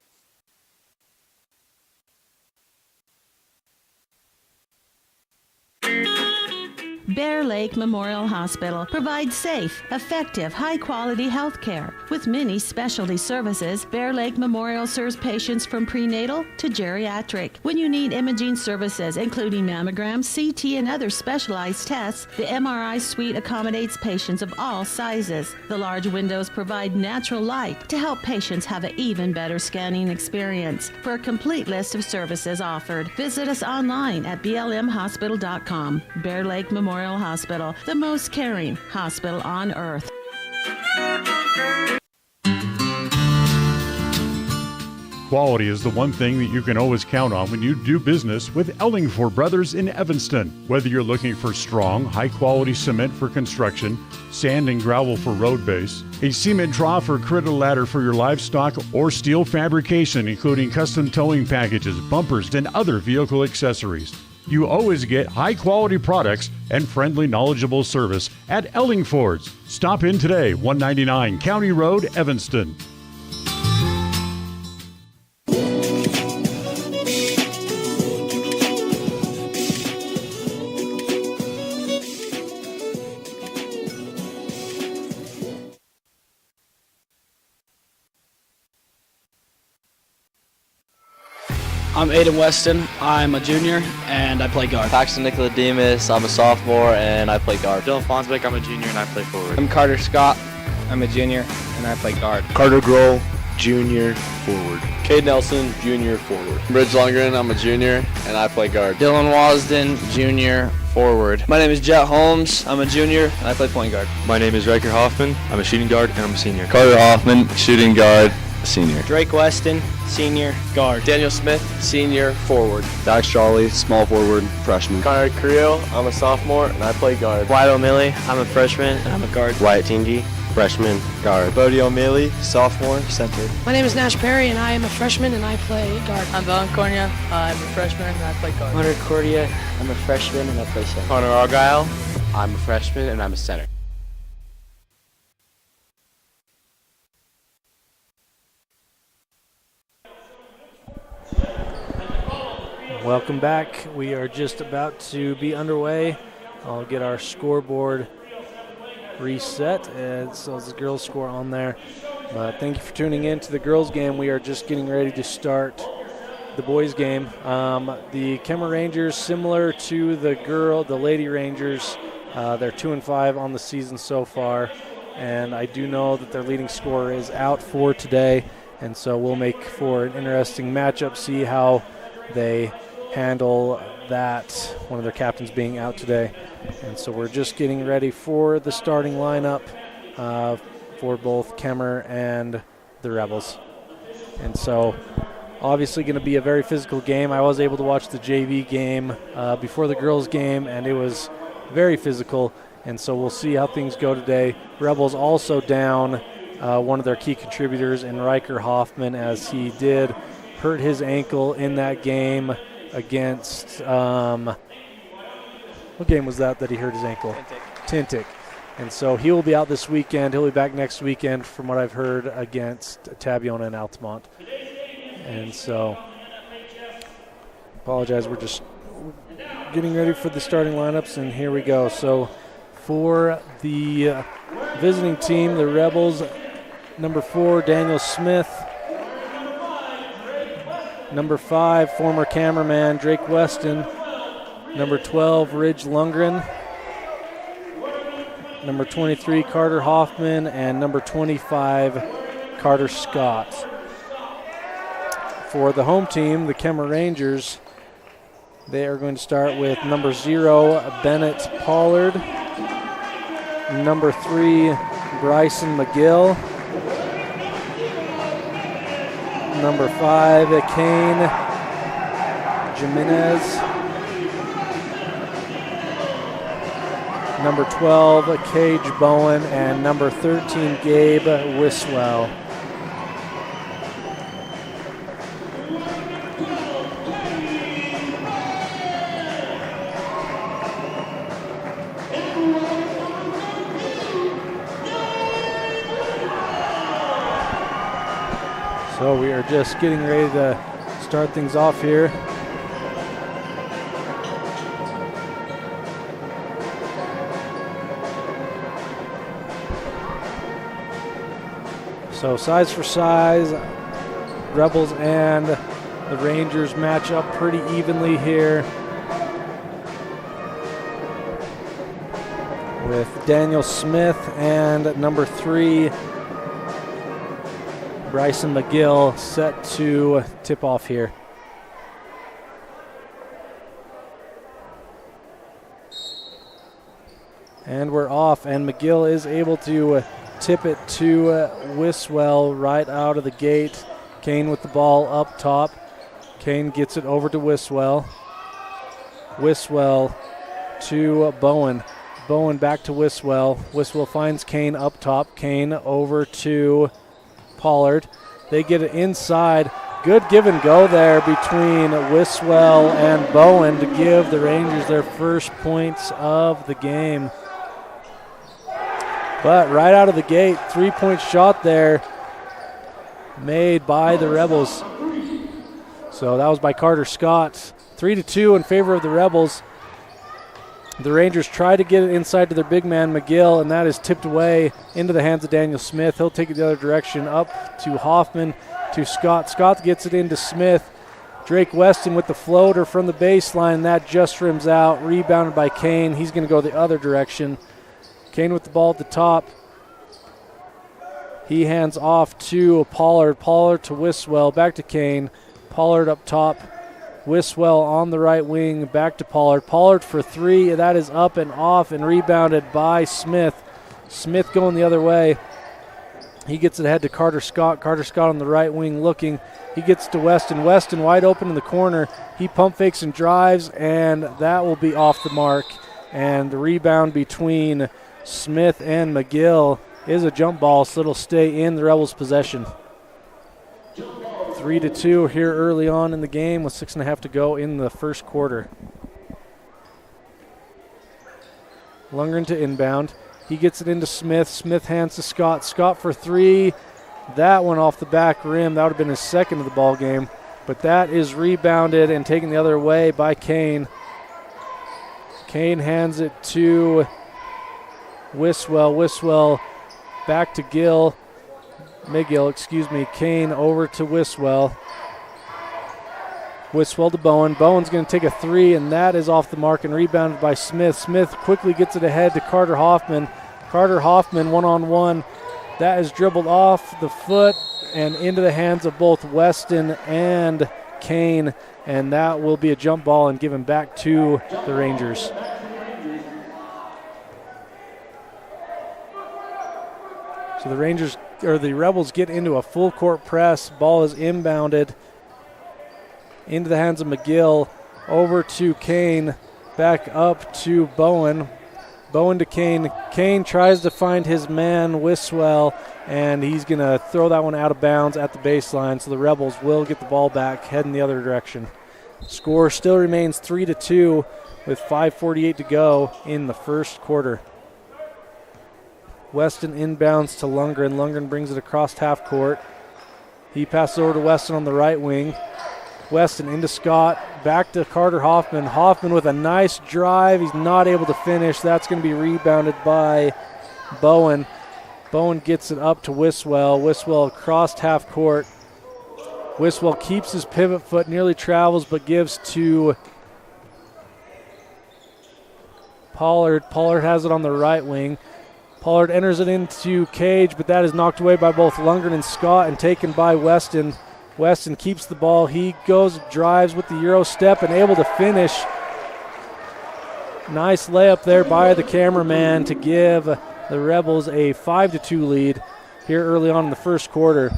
Bear Lake Memorial Hospital provides safe, effective, high-quality health care. With many specialty services, Bear Lake Memorial serves patients from prenatal to geriatric. When you need imaging services, including mammograms, CT, and other specialized tests, the MRI suite accommodates patients of all sizes. The large windows provide natural light to help patients have an even better scanning experience. For a complete list of services offered, visit us online at blmhospital.com. Bear Lake Memorial Hospital, the most caring hospital on earth. Quality is the one thing that you can always count on when you do business with Ellingford Brothers in Evanston. Whether you're looking for strong, high-quality cement for construction, sand and gravel for road base, a cement trough or critter ladder for your livestock, or steel fabrication, including custom towing packages, bumpers, and other vehicle accessories, you always get high-quality products and friendly, knowledgeable service at Ellingford's. Stop in today, 199 County Road, Evanston. I'm Aiden Weston. I'm a junior, and I play guard. Paxton Nicodemus. I'm a sophomore, and I play guard. Dylan Fonsbeck. I'm a junior, and I play forward. I'm Carter Scott. I'm a junior, and I play guard. Carter Grohl, junior, forward. Cade Nelson, junior, forward. Bridge Lundgren. I'm a junior, and I play guard. Dylan Wasden, junior, forward. My name is Jet Holmes. I'm a junior, and I play point guard. My name is Riker Hoffman. I'm a shooting guard, and I'm a senior. Carter Hoffman, shooting guard, senior. Drake Weston, senior, guard. Daniel Smith, senior, forward. Dax Charlie, small forward, freshman. Connor Creel, I'm a sophomore, and I play guard. Wyatt O'Malley, I'm a freshman, and I'm a guard. Wyatt Tingy, freshman, guard. Bodie O'Malley, sophomore, center. My name is Nash Perry, and I am a freshman, and I play guard. I'm Vaughn Cornia. I'm a freshman, and I play guard. Hunter Cordia, I'm a freshman, and I play center. Connor Argyle, I'm a freshman, and I'm a center. Welcome back. We are just about to be underway. I'll get our scoreboard reset, and so the girls score on there. Thank you for tuning in to the girls game. We are just getting ready to start the boys game. The Kemmerer Rangers, similar to the Lady Rangers, they're 2-5 on the season so far, and I do know that their leading scorer is out for today, and so we'll make for an interesting matchup, see how they handle that, one of their captains being out today. And so we're just getting ready for the starting lineup for both Kemmerer and the Rebels. And so obviously going to be a very physical game. I was able to watch the JV game before the girls game, and it was very physical. And so we'll see how things go today. Rebels also down one of their key contributors in Riker Hoffman, as he did hurt his ankle in that game against What game was that he hurt his ankle? Tintic. And so he will be out this weekend. He'll be back next weekend, from what I've heard, against Tabiona and Altamont. And so, apologize, we're just getting ready for the starting lineups, and here we go. So for the visiting team, the Rebels, number 4, Daniel Smith. Number 5, former cameraman Drake Weston. Number 12, Ridge Lundgren. Number 23, Carter Hoffman. And number 25, Carter Scott. For the home team, the Kemmerer Rangers, they are going to start with number 0, Bennett Pollard. Number 3, Bryson McGill. Number 5, Kane Jimenez. Number 12, Cage Bowen. And number 13, Gabe Wiswell. So we are just getting ready to start things off here. So size for size, Rebels and the Rangers match up pretty evenly here, with Daniel Smith and number 3, Bryson McGill, set to tip off here. And we're off, and McGill is able to tip it to Wiswell right out of the gate. Kane with the ball up top. Kane gets it over to Wiswell. Wiswell to Bowen. Bowen back to Wiswell. Wiswell finds Kane up top. Kane over to Pollard. They get it inside. Good give and go there between Wiswell and Bowen to give the Rangers their first points of the game. But right out of the gate, 3-point shot there made by the Rebels. So that was by Carter Scott. 3-2 in favor of the Rebels. The Rangers try to get it inside to their big man, McGill, and that is tipped away into the hands of Daniel Smith. He'll take it the other direction, up to Hoffman, to Scott. Scott gets it into Smith. Drake Weston with the floater from the baseline. That just rims out. Rebounded by Kane. He's going to go the other direction. Kane with the ball at the top. He hands off to Pollard. Pollard to Wiswell. Back to Kane. Pollard up top. Wiswell on the right wing. Back to Pollard. Pollard for 3. That is up and off and rebounded by Smith. Smith going the other way. He gets it ahead to Carter Scott. Carter Scott on the right wing looking. He gets to Weston. Weston wide open in the corner. He pump fakes and drives, and that will be off the mark. And the rebound between Smith and McGill is a jump ball, so it'll stay in the Rebels' possession. 3-2 here early on in the game with 6.5 to go in the first quarter. Lundgren to inbound. He gets it into Smith. Smith hands to Scott. Scott for 3. That one off the back rim. That would have been his second of the ball game. But that is rebounded and taken the other way by Kane. Kane hands it to Wiswell. Wiswell back to McGill. Kane over to Wiswell. Wiswell to Bowen. Bowen's going to take a 3, and that is off the mark and rebounded by Smith. Smith quickly gets it ahead to Carter Hoffman. Carter Hoffman one-on-one. That is dribbled off the foot and into the hands of both Weston and Kane, and that will be a jump ball and given back to the Rangers. So the Rebels get into a full court press. Ball is inbounded into the hands of McGill, over to Kane, back up to Bowen. Bowen to Kane. Kane tries to find his man, Wiswell, and he's going to throw that one out of bounds at the baseline, so the Rebels will get the ball back, heading the other direction. Score still remains 3-2 with 5:48 to go in the first quarter. Weston inbounds to Lundgren. Lundgren brings it across half court. He passes over to Weston on the right wing. Weston into Scott, back to Carter Hoffman. Hoffman with a nice drive. He's not able to finish. That's going to be rebounded by Bowen. Bowen gets it up to Wiswell. Wiswell across half court. Wiswell keeps his pivot foot, nearly travels, but gives to Pollard. Pollard has it on the right wing. Pollard enters it into Cage, but that is knocked away by both Lundgren and Scott and taken by Weston. Weston keeps the ball. He goes, drives with the Euro step and able to finish. Nice layup there by the cameraman to give the Rebels a 5-2 lead here early on in the first quarter.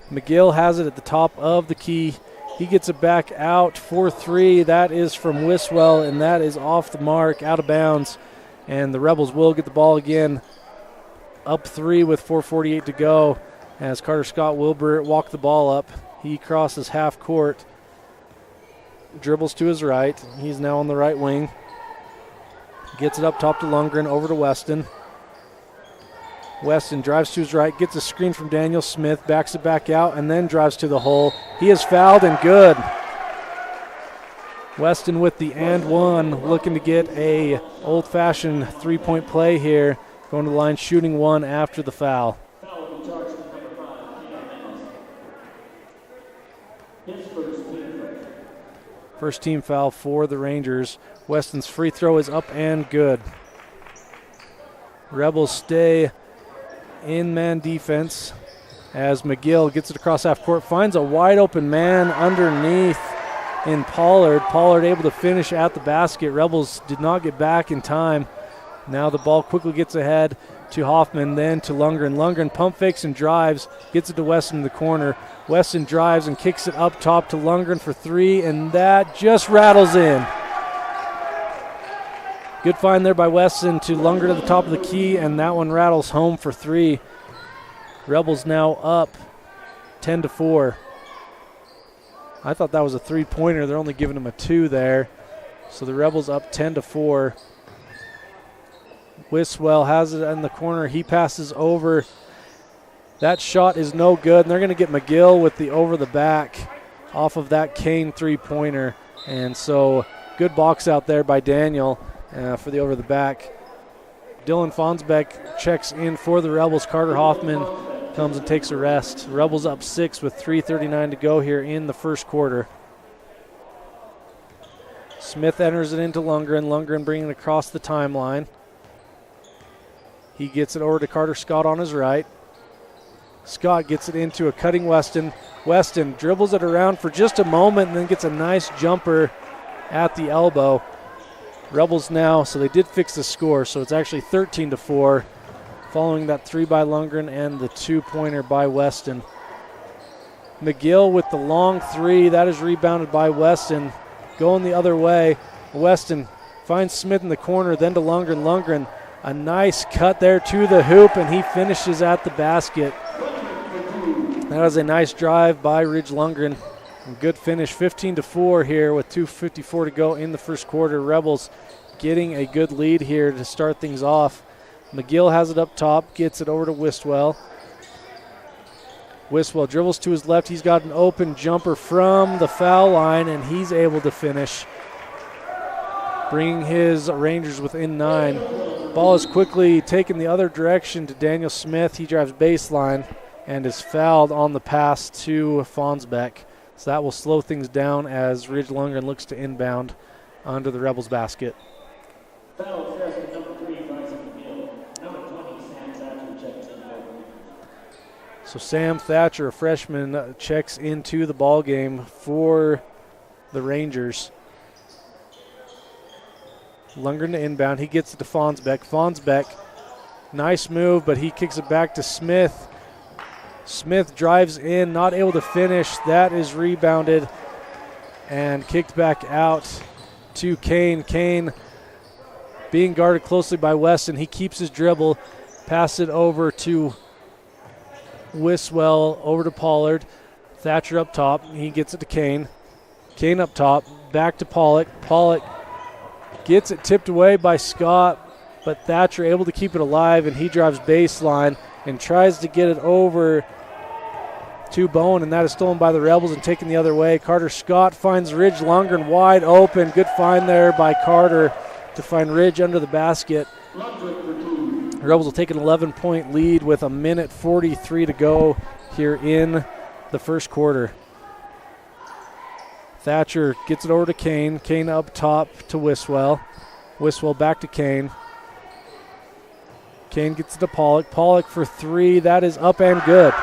McGill has it at the top of the key. He gets it back out for 3. That is from Wiswell, and that is off the mark, out of bounds. And the Rebels will get the ball again, up 3 with 4:48 to go, as Carter Scott Wilbur walk the ball up. He crosses half court, dribbles to his right. He's now on the right wing. Gets it up top to Lundgren, over to Weston. Weston drives to his right, gets a screen from Daniel Smith, backs it back out, and then drives to the hole. He is fouled and good. Weston with the and one, looking to get a old-fashioned three-point play here. Going to the line, shooting one after the foul. First team foul for the Rangers. Weston's free throw is up and good. Rebels stay in man defense as McGill gets it across half court, finds a wide open man underneath in Pollard. Pollard able to finish at the basket. Rebels did not get back in time. Now the ball quickly gets ahead to Hoffman, then to Lundgren. Lundgren pump fakes and drives, gets it to Weston in the corner. Weston drives and kicks it up top to Lundgren for 3, and that just rattles in. Good find there by Weston to Lundgren at the top of the key, and that one rattles home for 3. Rebels now up 10-4. I thought that was a three-pointer. They're only giving him a 2 there. So the Rebels up 10-4. Wiswell has it in the corner. He passes over. That shot is no good, and they're going to get McGill with the over the back off of that Kane three-pointer. And so good box out there by Daniel for the over the back. Dylan Fonsbeck checks in for the Rebels. Carter Hoffman comes and takes a rest. Rebels up 6 with 3:39 to go here in the first quarter. Smith enters it into Lundgren. Lundgren bringing it across the timeline. He gets it over to Carter Scott on his right. Scott gets it into a cutting Weston. Weston dribbles it around for just a moment and then gets a nice jumper at the elbow. Rebels now, so they did fix the score, so it's actually 13-4 following that 3 by Lundgren and the 2-pointer by Weston. McGill with the long 3, that is rebounded by Weston. Going the other way, Weston finds Smith in the corner, then to Lundgren. Lundgren, a nice cut there to the hoop, and he finishes at the basket. That was a nice drive by Ridge Lundgren. Good finish, 15-4 here with 2:54 to go in the first quarter. Rebels getting a good lead here to start things off. McGill has it up top, gets it over to Wiswell. Wiswell dribbles to his left. He's got an open jumper from the foul line, and he's able to finish, bringing his Rangers within 9. Ball is quickly taken the other direction to Daniel Smith. He drives baseline and is fouled on the pass to Fonsbeck. So that will slow things down as Ridge Lundgren looks to inbound under the Rebels basket. So Sam Thatcher, a freshman, checks into the ball game for the Rangers. Lundgren to inbound. He gets it to Fonsbeck. Fonsbeck, nice move, but he kicks it back to Smith. Smith drives in, not able to finish. That is rebounded and kicked back out to Kane. Kane being guarded closely by Weston. He keeps his dribble, pass it over to Wiswell, over to Pollard. Thatcher up top. He gets it to Kane. Kane up top, back to Pollock. Pollock gets it tipped away by Scott, but Thatcher able to keep it alive, and he drives baseline and tries to get it over to Bowen, and that is stolen by the Rebels and taken the other way. Carter Scott finds Ridge Lundgren wide open. Good find there by Carter to find Ridge under the basket. The Rebels will take an 11-point lead with 1:43 to go here in the first quarter. Thatcher gets it over to Kane. Kane up top to Wiswell. Wiswell back to Kane. Kane gets it to Pollock. Pollock for three. That is up and good.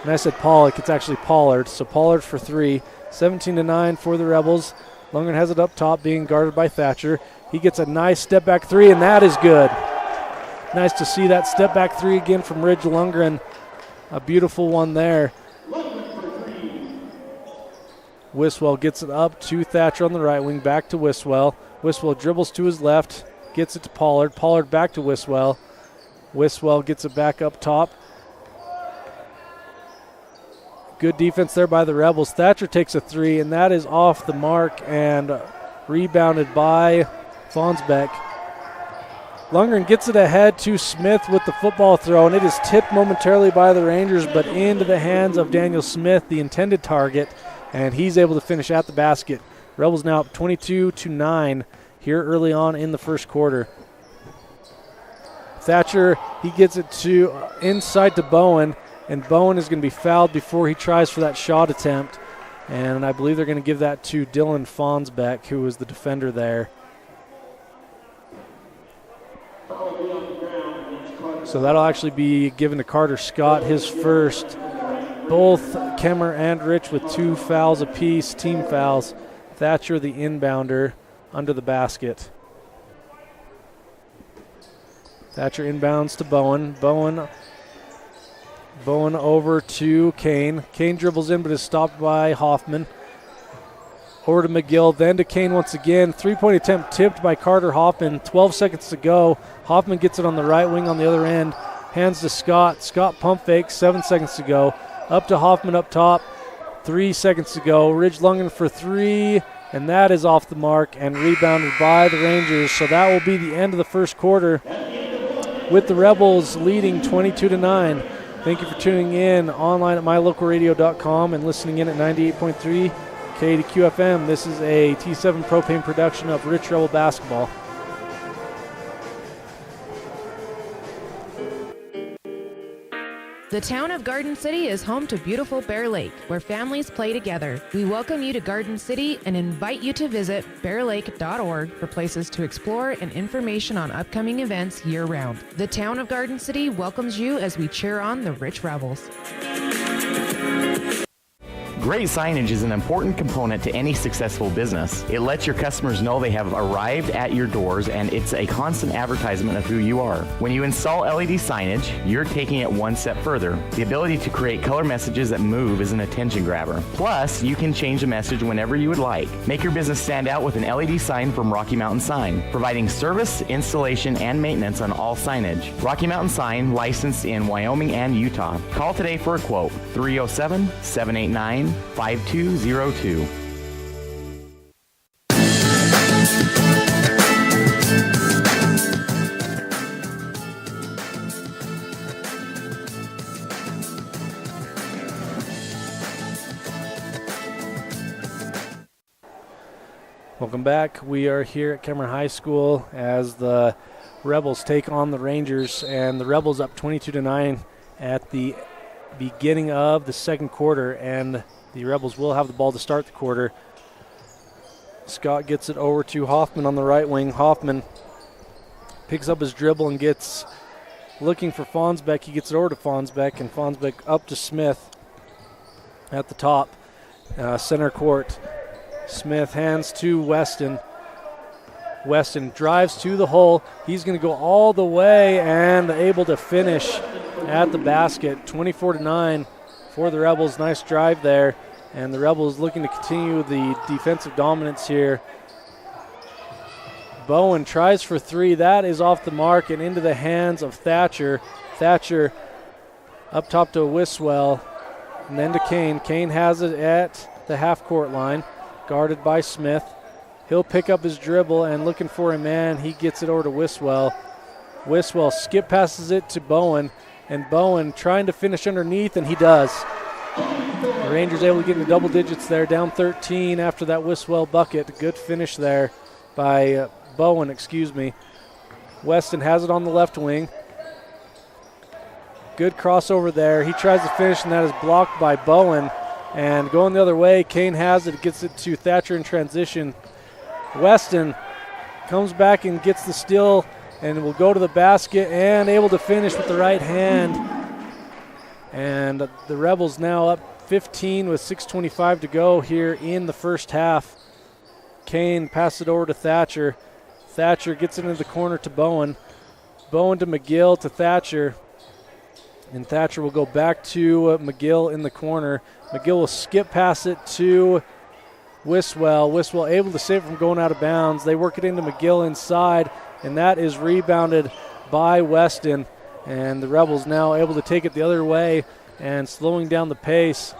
And I said Pollock. It's actually Pollard. So Pollard for three. 17-9 for the Rebels. Lundgren has it up top, being guarded by Thatcher. He gets a nice step-back three, and that is good. Nice to see that step-back three again from Ridge Lundgren. A beautiful one there. Wiswell gets it up to Thatcher on the right wing, back to Wiswell. Wiswell dribbles to his left, gets it to Pollard. Pollard back to Wiswell. Wiswell gets it back up top. Good defense there by the Rebels. Thatcher takes a three, and that is off the mark and rebounded by Fonsbeck. Lundgren gets it ahead to Smith with the football throw, and it is tipped momentarily by the Rangers, but into the hands of Daniel Smith, the intended target, and he's able to finish at the basket. Rebels now up 22-9 here early on in the first quarter. Thatcher, he gets it to inside to Bowen, and Bowen is going to be fouled before he tries for that shot attempt, and I believe they're going to give that to Dylan Fonsbeck, who was the defender there. So that'll actually be given to Carter Scott, his first. Both Kemmerer and Rich with 2 fouls apiece, team fouls. Thatcher, the inbounder, under the basket. Thatcher inbounds to Bowen. Bowen over to Kane. Kane dribbles in but is stopped by Hoffman. Over to McGill, then to Kane once again. 3-point attempt tipped by Carter Hoffman. 12 seconds to go. Hoffman gets it on the right wing on the other end. Hands to Scott. Scott pump fakes. 7 seconds to go. Up to Hoffman up top. 3 seconds to go. Ridge Lundgren for three, and that is off the mark and rebounded by the Rangers. So that will be the end of the first quarter with the Rebels leading 22-9. Thank you for tuning in online at mylocalradio.com and listening in at 98.3 KDQFM. This is a T7 Propane production of Rich Rebel Basketball. The town of Garden City is home to beautiful Bear Lake, where families play together. We welcome you to Garden City and invite you to visit bearlake.org for places to explore and information on upcoming events year-round. The town of Garden City welcomes you as we cheer on the Rich Rebels. Great signage is an important component to any successful business. It lets your customers know they have arrived at your doors, and it's a constant advertisement of who you are. When you install LED signage, you're taking it one step further. The ability to create color messages that move is an attention grabber. Plus, you can change the message whenever you would like. Make your business stand out with an LED sign from Rocky Mountain Sign, providing service, installation, and maintenance on all signage. Rocky Mountain Sign, licensed in Wyoming and Utah. Call today for a quote, 307-789-5202. Welcome back. We are here at Kemmerer High School as the Rebels take on the Rangers, and the Rebels up 22-9 at the beginning of the second quarter, and the Rebels will have the ball to start the quarter. Scott gets it over to Hoffman on the right wing. Hoffman picks up his dribble and gets looking for Fonsbeck. He gets it over to Fonsbeck, and Fonsbeck up to Smith at the top, center court. Smith hands to Weston. Weston drives to the hole. He's going to go all the way and able to finish at the basket. 24-9 for the Rebels. Nice drive there. And the Rebels looking to continue the defensive dominance here. Bowen tries for three. That is off the mark and into the hands of Thatcher. Thatcher up top to Wiswell. and then to Kane. Kane has it at the half-court line, guarded by Smith. He'll pick up his dribble and looking for a man. He gets it over to Wiswell. Wiswell skip passes it to Bowen, and Bowen trying to finish underneath, and he does. The Rangers able to get into double digits there, down 13 after that Wiswell bucket. Good finish there by Bowen, Weston has it on the left wing. Good crossover there. He tries to finish, and that is blocked by Bowen. And going the other way, Kane has it, gets it to Thatcher in transition. Weston comes back and gets the steal and will go to the basket and able to finish with the right hand. And the Rebels now up 15 with 6:25 to go here in the first half. Kane passes it over to Thatcher. Thatcher gets it into the corner to Bowen. Bowen to McGill to Thatcher. And Thatcher will go back to McGill in the corner. McGill will skip past it to Wiswell. Wiswell able to save it from going out of bounds. They work it into McGill inside, and that is rebounded by Weston. And the Rebels now able to take it the other way and slowing down the pace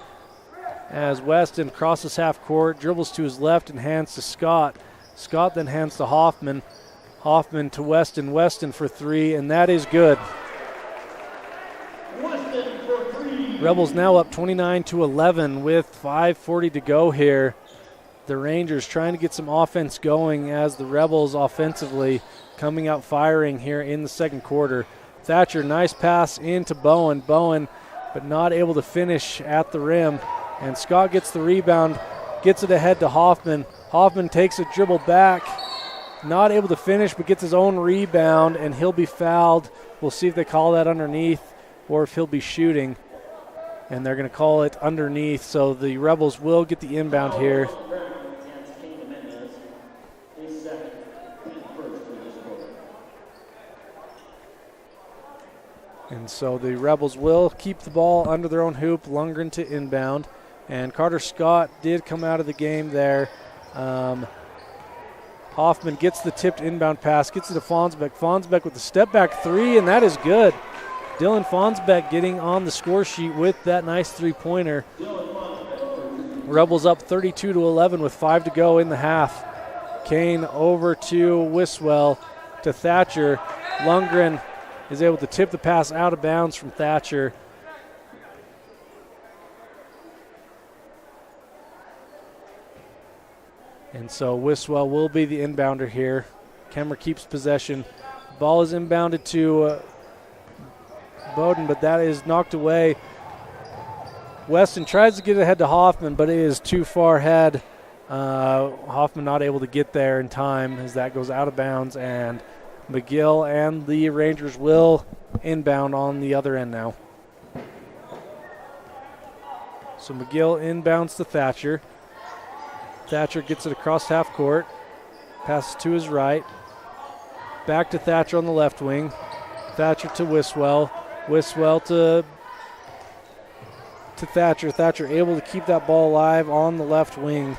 as Weston crosses half court, dribbles to his left and hands to Scott. Scott then hands to Hoffman. Hoffman to Weston. Weston for three, and that is good. Rebels now up 29-11 with 5:40 to go here. The Rangers trying to get some offense going as the Rebels offensively coming out firing here in the second quarter. Thatcher, nice pass into Bowen. Bowen, but not able to finish at the rim. And Scott gets the rebound, gets it ahead to Hoffman. Hoffman takes a dribble back, not able to finish, but gets his own rebound, and he'll be fouled. We'll see if they call that underneath or if he'll be shooting. And they're going to call it underneath, so the Rebels will get the inbound here. And so the Rebels will keep the ball under their own hoop. Lundgren to inbound. And Carter Scott did come out of the game there. Hoffman gets the tipped inbound pass, gets it to Fonsbeck. Fonsbeck with the step back three, and that is good. Dylan Fonsbeck getting on the score sheet with that nice three-pointer. Rebels up 32-11 with 5 to go in the half. Kane over to Wiswell to Thatcher. Lundgren is able to tip the pass out of bounds from Thatcher. And so Wiswell will be the inbounder here. Kemmerer keeps possession. Ball is inbounded to Bowden, but that is knocked away. Weston tries to get ahead to Hoffman, but it is too far ahead. Hoffman not able to get there in time as that goes out of bounds, and McGill and the Rangers will inbound on the other end now. So McGill inbounds to Thatcher. Thatcher gets it across half court, passes to his right. Back to Thatcher on the left wing. Thatcher to Wiswell. Wiswell to Thatcher. Thatcher able to keep that ball alive on the left wing.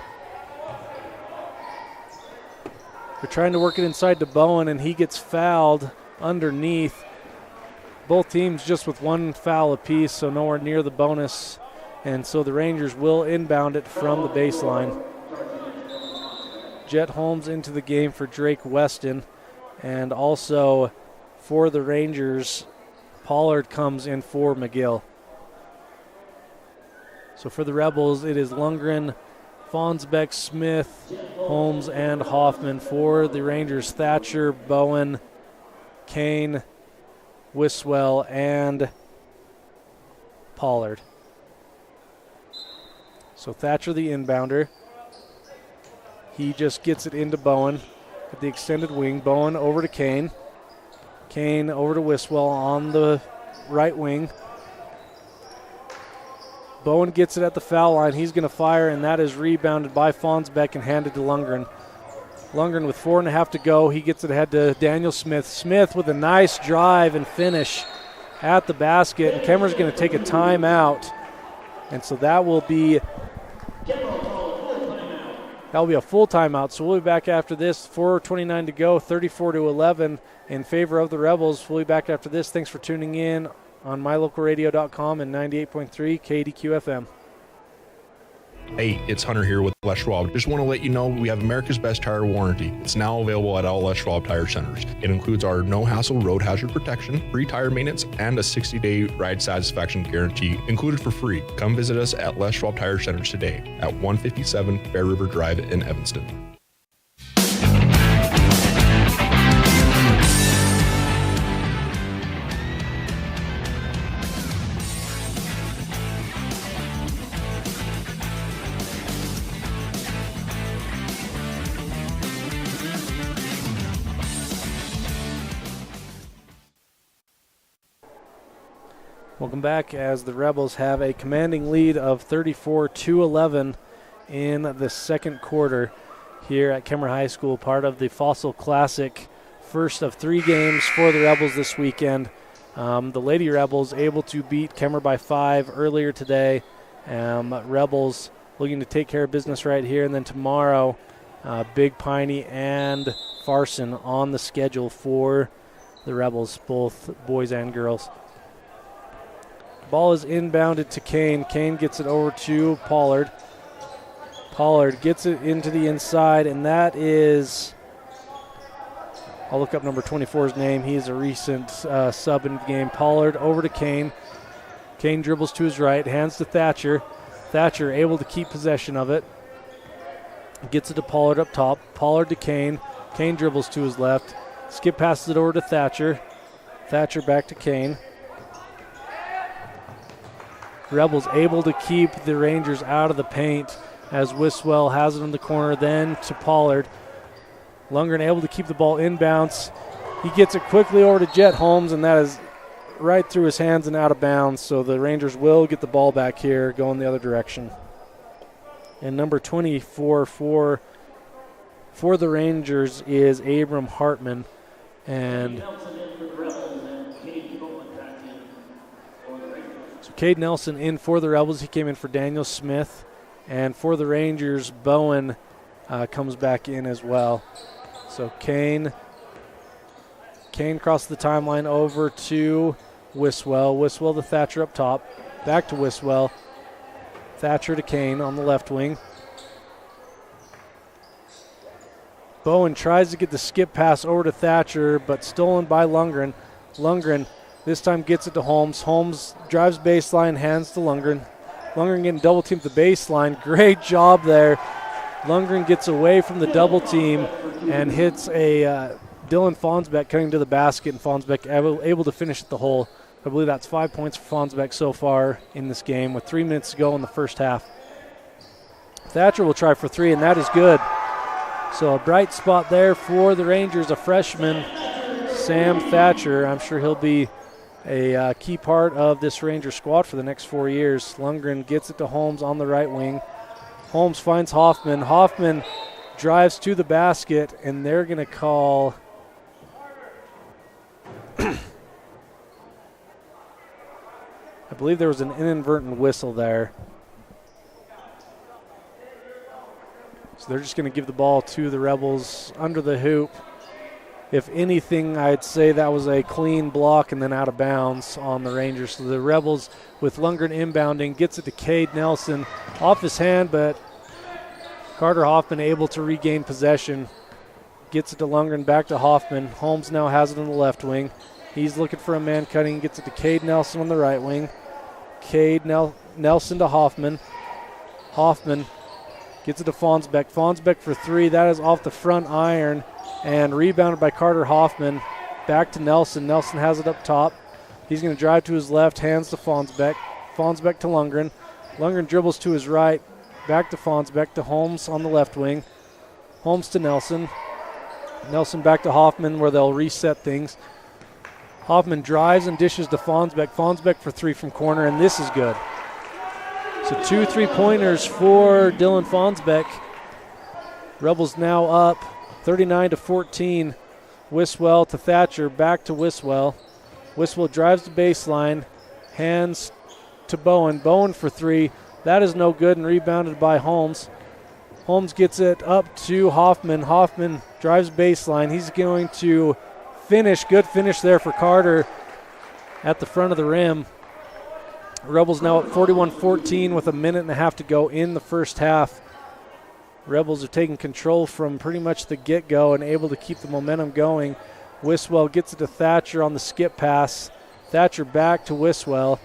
They're trying to work it inside to Bowen, and he gets fouled underneath. Both teams just with one foul apiece, so nowhere near the bonus. And so the Rangers will inbound it from the baseline. Jet Holmes into the game for Drake Weston. And also for the Rangers, Pollard comes in for McGill. So for the Rebels, it is Lundgren, Fonsbeck, Smith, Holmes, and Hoffman. For the Rangers, Thatcher, Bowen, Kane, Wiswell, and Pollard. So Thatcher the inbounder. He just gets it into Bowen at the extended wing. Bowen over to Kane. Kane over to Wiswell on the right wing. Bowen gets it at the foul line. He's going to fire, and that is rebounded by Fonsbeck and handed to Lundgren. Lundgren with 4.5 to go. He gets it ahead to Daniel Smith. Smith with a nice drive and finish at the basket. And Kemmerer's going to take a timeout. And so that will be a full timeout. So we'll be back after this. 4:29 to go, 34-11 in favor of the Rebels. We'll be back after this. Thanks for tuning in on mylocalradio.com and 98.3 KDQ FM. Hey, it's Hunter here with Les Schwab. Just want to let you know we have America's Best Tire Warranty. It's now available at all Les Schwab Tire Centers. It includes our no-hassle road hazard protection, free tire maintenance, and a 60-day ride satisfaction guarantee included for free. Come visit us at Les Schwab Tire Centers today at 157 Bear River Drive in Evanston. Welcome back as the Rebels have a commanding lead of 34-11 in the second quarter here at Kemmerer High School, part of the Fossil Classic, first of 3 games for the Rebels this weekend. The Lady Rebels able to beat Kemmerer by 5 earlier today. Rebels looking to take care of business right here, and then tomorrow Big Piney and Farson on the schedule for the Rebels, both boys and girls. Ball is inbounded to Kane. Kane gets it over to Pollard. Pollard gets it into the inside, and that is, I'll look up number 24's name. He's a recent sub in the game. Pollard over to Kane. Kane dribbles to his right, hands to Thatcher. Thatcher able to keep possession of it. Gets it to Pollard up top. Pollard to Kane. Kane dribbles to his left. Skip passes it over to Thatcher. Thatcher back to Kane. Rebels able to keep the Rangers out of the paint as Wiswell has it in the corner, then to Pollard. Lundgren able to keep the ball inbounds. He gets it quickly over to Jet Holmes, and that is right through his hands and out of bounds. So the Rangers will get the ball back here, going the other direction. And number 24 for the Rangers is Abram Hartman. And Cade Nelson in for the Rebels. He came in for Daniel Smith. And for the Rangers, Bowen comes back in as well. So Kane crossed the timeline over to Wiswell. Wiswell to Thatcher up top. Back to Wiswell. Thatcher to Kane on the left wing. Bowen tries to get the skip pass over to Thatcher, but stolen by Lundgren. Lundgren this time gets it to Holmes. Holmes drives baseline, hands to Lundgren. Lundgren getting double teamed at the baseline. Great job there. Lundgren gets away from the double team and hits a Dylan Fonsbeck cutting to the basket, and Fonsbeck able to finish at the hole. I believe that's 5 points for Fonsbeck so far in this game with 3 minutes to go in the first half. Thatcher will try for 3, and that is good. So a bright spot there for the Rangers, a freshman, Sam Thatcher. I'm sure he'll be a key part of this Ranger squad for the next 4 years. Lundgren gets it to Holmes on the right wing. Holmes finds Hoffman. Hoffman drives to the basket, and they're going to call I believe there was an inadvertent whistle there. So they're just going to give the ball to the Rebels under the hoop. If anything, I'd say that was a clean block and then out of bounds on the Rangers. So the Rebels with Lundgren inbounding, gets it to Cade Nelson off his hand, but Carter Hoffman able to regain possession. Gets it to Lundgren, back to Hoffman. Holmes now has it on the left wing. He's looking for a man cutting, gets it to Cade Nelson on the right wing. Cade Nelson to Hoffman. Hoffman gets it to Fonsbeck. Fonsbeck for 3. That is off the front iron and rebounded by Carter Hoffman. Back to Nelson. Nelson has it up top. He's going to drive to his left, hands to Fonsbeck. Fonsbeck to Lundgren. Lundgren dribbles to his right. Back to Fonsbeck to Holmes on the left wing. Holmes to Nelson. Nelson back to Hoffman where they'll reset things. Hoffman drives and dishes to Fonsbeck. Fonsbeck for 3 from corner, and this is good. So 2 3-pointers for Dylan Fonsbeck. Rebels now up 39-14. Wiswell to Thatcher, back to Wiswell. Wiswell drives the baseline, hands to Bowen. Bowen for 3. That is no good and rebounded by Holmes. Holmes gets it up to Hoffman. Hoffman drives baseline. He's going to finish. Good finish there for Carter. at the front of the rim. Rebels now at 41-14 with a minute and a half to go in the first half. Rebels are taking control from pretty much the get-go and able to keep the momentum going. Wiswell gets it to Thatcher on the skip pass. Thatcher back to Wiswell.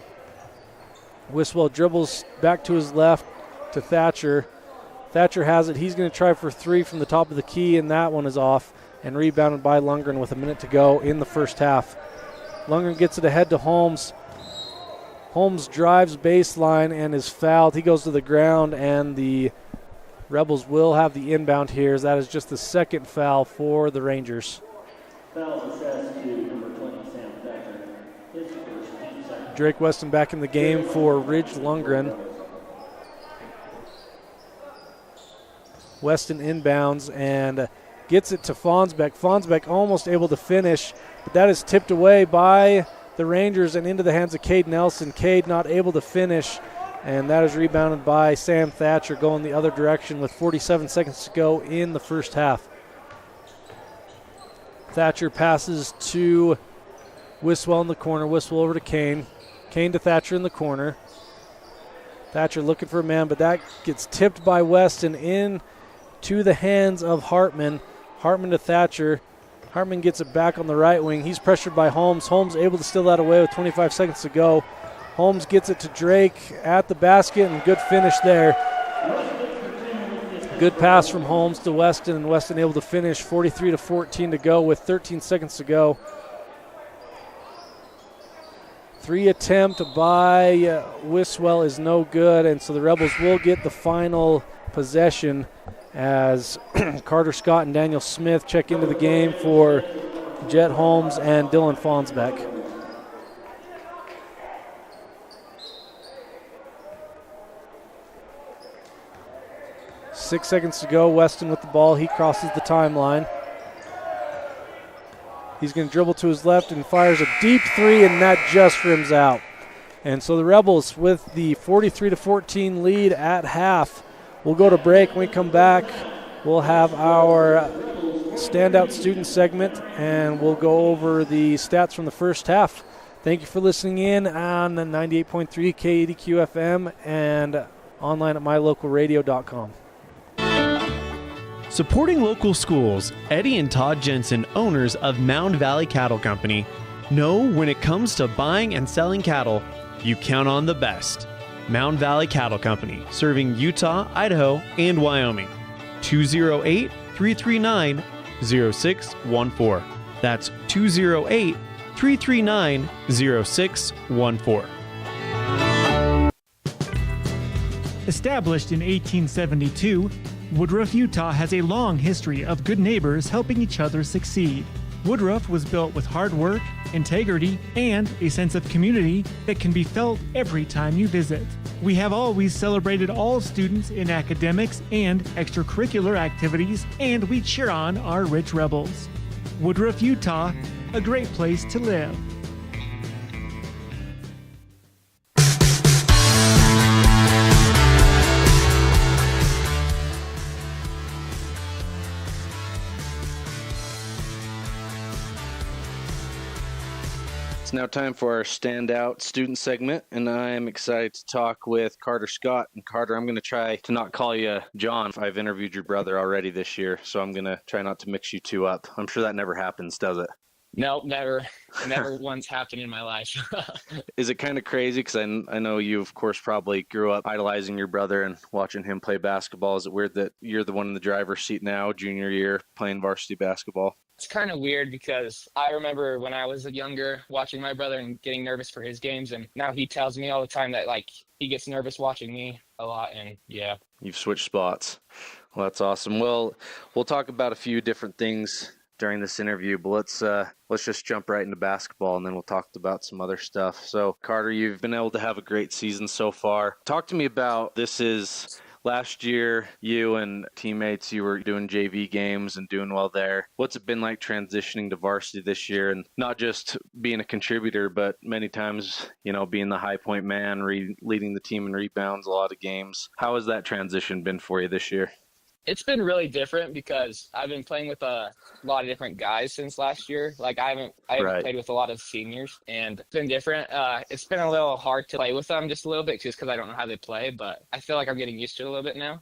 Wiswell dribbles back to his left to Thatcher. Thatcher has it. He's going to try for three from the top of the key, and that one is off and rebounded by Lundgren with a minute to go in the first half. Lundgren gets it ahead to Holmes. Holmes drives baseline and is fouled. He goes to the ground, and the Rebels will have the inbound here, as that is just the second foul for the Rangers. Drake Weston back in the game for Ridge Lundgren. Weston inbounds and gets it to Fonsbeck. Fonsbeck almost able to finish, but that is tipped away by the Rangers and into the hands of Cade Nelson. Cade not able to finish, and that is rebounded by Sam Thatcher going the other direction with 47 seconds to go in the first half. Thatcher passes to Wiswell in the corner. Wiswell over to Kane. Kane to Thatcher in the corner. Thatcher looking for a man, but that gets tipped by Weston in to the hands of Hartman. Hartman to Thatcher. Hartman gets it back on the right wing. He's pressured by Holmes. Holmes able to steal that away with 25 seconds to go. Holmes gets it to Drake at the basket, and good finish there. Good pass from Holmes to Weston, and Weston able to finish. 43-14 to go with 13 seconds to go. Three attempt by Wiswell is no good, and so the Rebels will get the final possession as Carter Scott and Daniel Smith check into the game for Jet Holmes and Dylan Fonsbeck. Six seconds to go. Weston with the ball. He crosses the timeline. He's going to dribble to his left and fires a deep three, and that just rims out. And so the Rebels with the 43-14 lead at half. We'll go to break. When we come back, we'll have our standout student segment, and we'll go over the stats from the first half. Thank you for listening in on 98.3 KADQ FM and online at mylocalradio.com. Supporting local schools, Eddie and Todd Jensen, owners of Mound Valley Cattle Company, know when it comes to buying and selling cattle, you count on the best. Mound Valley Cattle Company, serving Utah, Idaho, and Wyoming. 208-339-0614. That's 208-339-0614. Established in 1872, Woodruff, Utah has a long history of good neighbors helping each other succeed. Woodruff was built with hard work, integrity, and a sense of community that can be felt every time you visit. We have always celebrated all students in academics and extracurricular activities, and we cheer on our rich rebels. Woodruff, Utah, a great place to live. It's now time for our standout student segment, and I am excited to talk with Carter Scott. And Carter, I'm going to try to not call you John. I've interviewed your brother already this year, so I'm going to try not to mix you two up. I'm sure that never happens, does it? Nope, never once happened in my life. Is it kind of crazy? Because I know you, of course, probably grew up idolizing your brother and watching him play basketball. Is it weird that you're the one in the driver's seat now, junior year, playing varsity basketball? It's kind of weird because I remember when I was younger watching my brother and getting nervous for his games, and now he tells me all the time that like he gets nervous watching me a lot, and yeah. You've switched spots. Well, that's awesome. Well, we'll talk about a few different things during this interview, but let's just jump right into basketball, and then we'll talk about some other stuff. So, Carter, you've been able to have a great season so far. Talk to me about last year, you and teammates, you were doing JV games and doing well there. What's it been like transitioning to varsity this year, and not just being a contributor, but many times, being the high point man, leading the team in rebounds a lot of games? How has that transition been for you this year? It's been really different because I've been playing with a lot of different guys since last year. Like I haven't played with a lot of seniors, and it's been different. It's been a little hard to play with them just a little bit just because I don't know how they play, but I feel like I'm getting used to it a little bit now.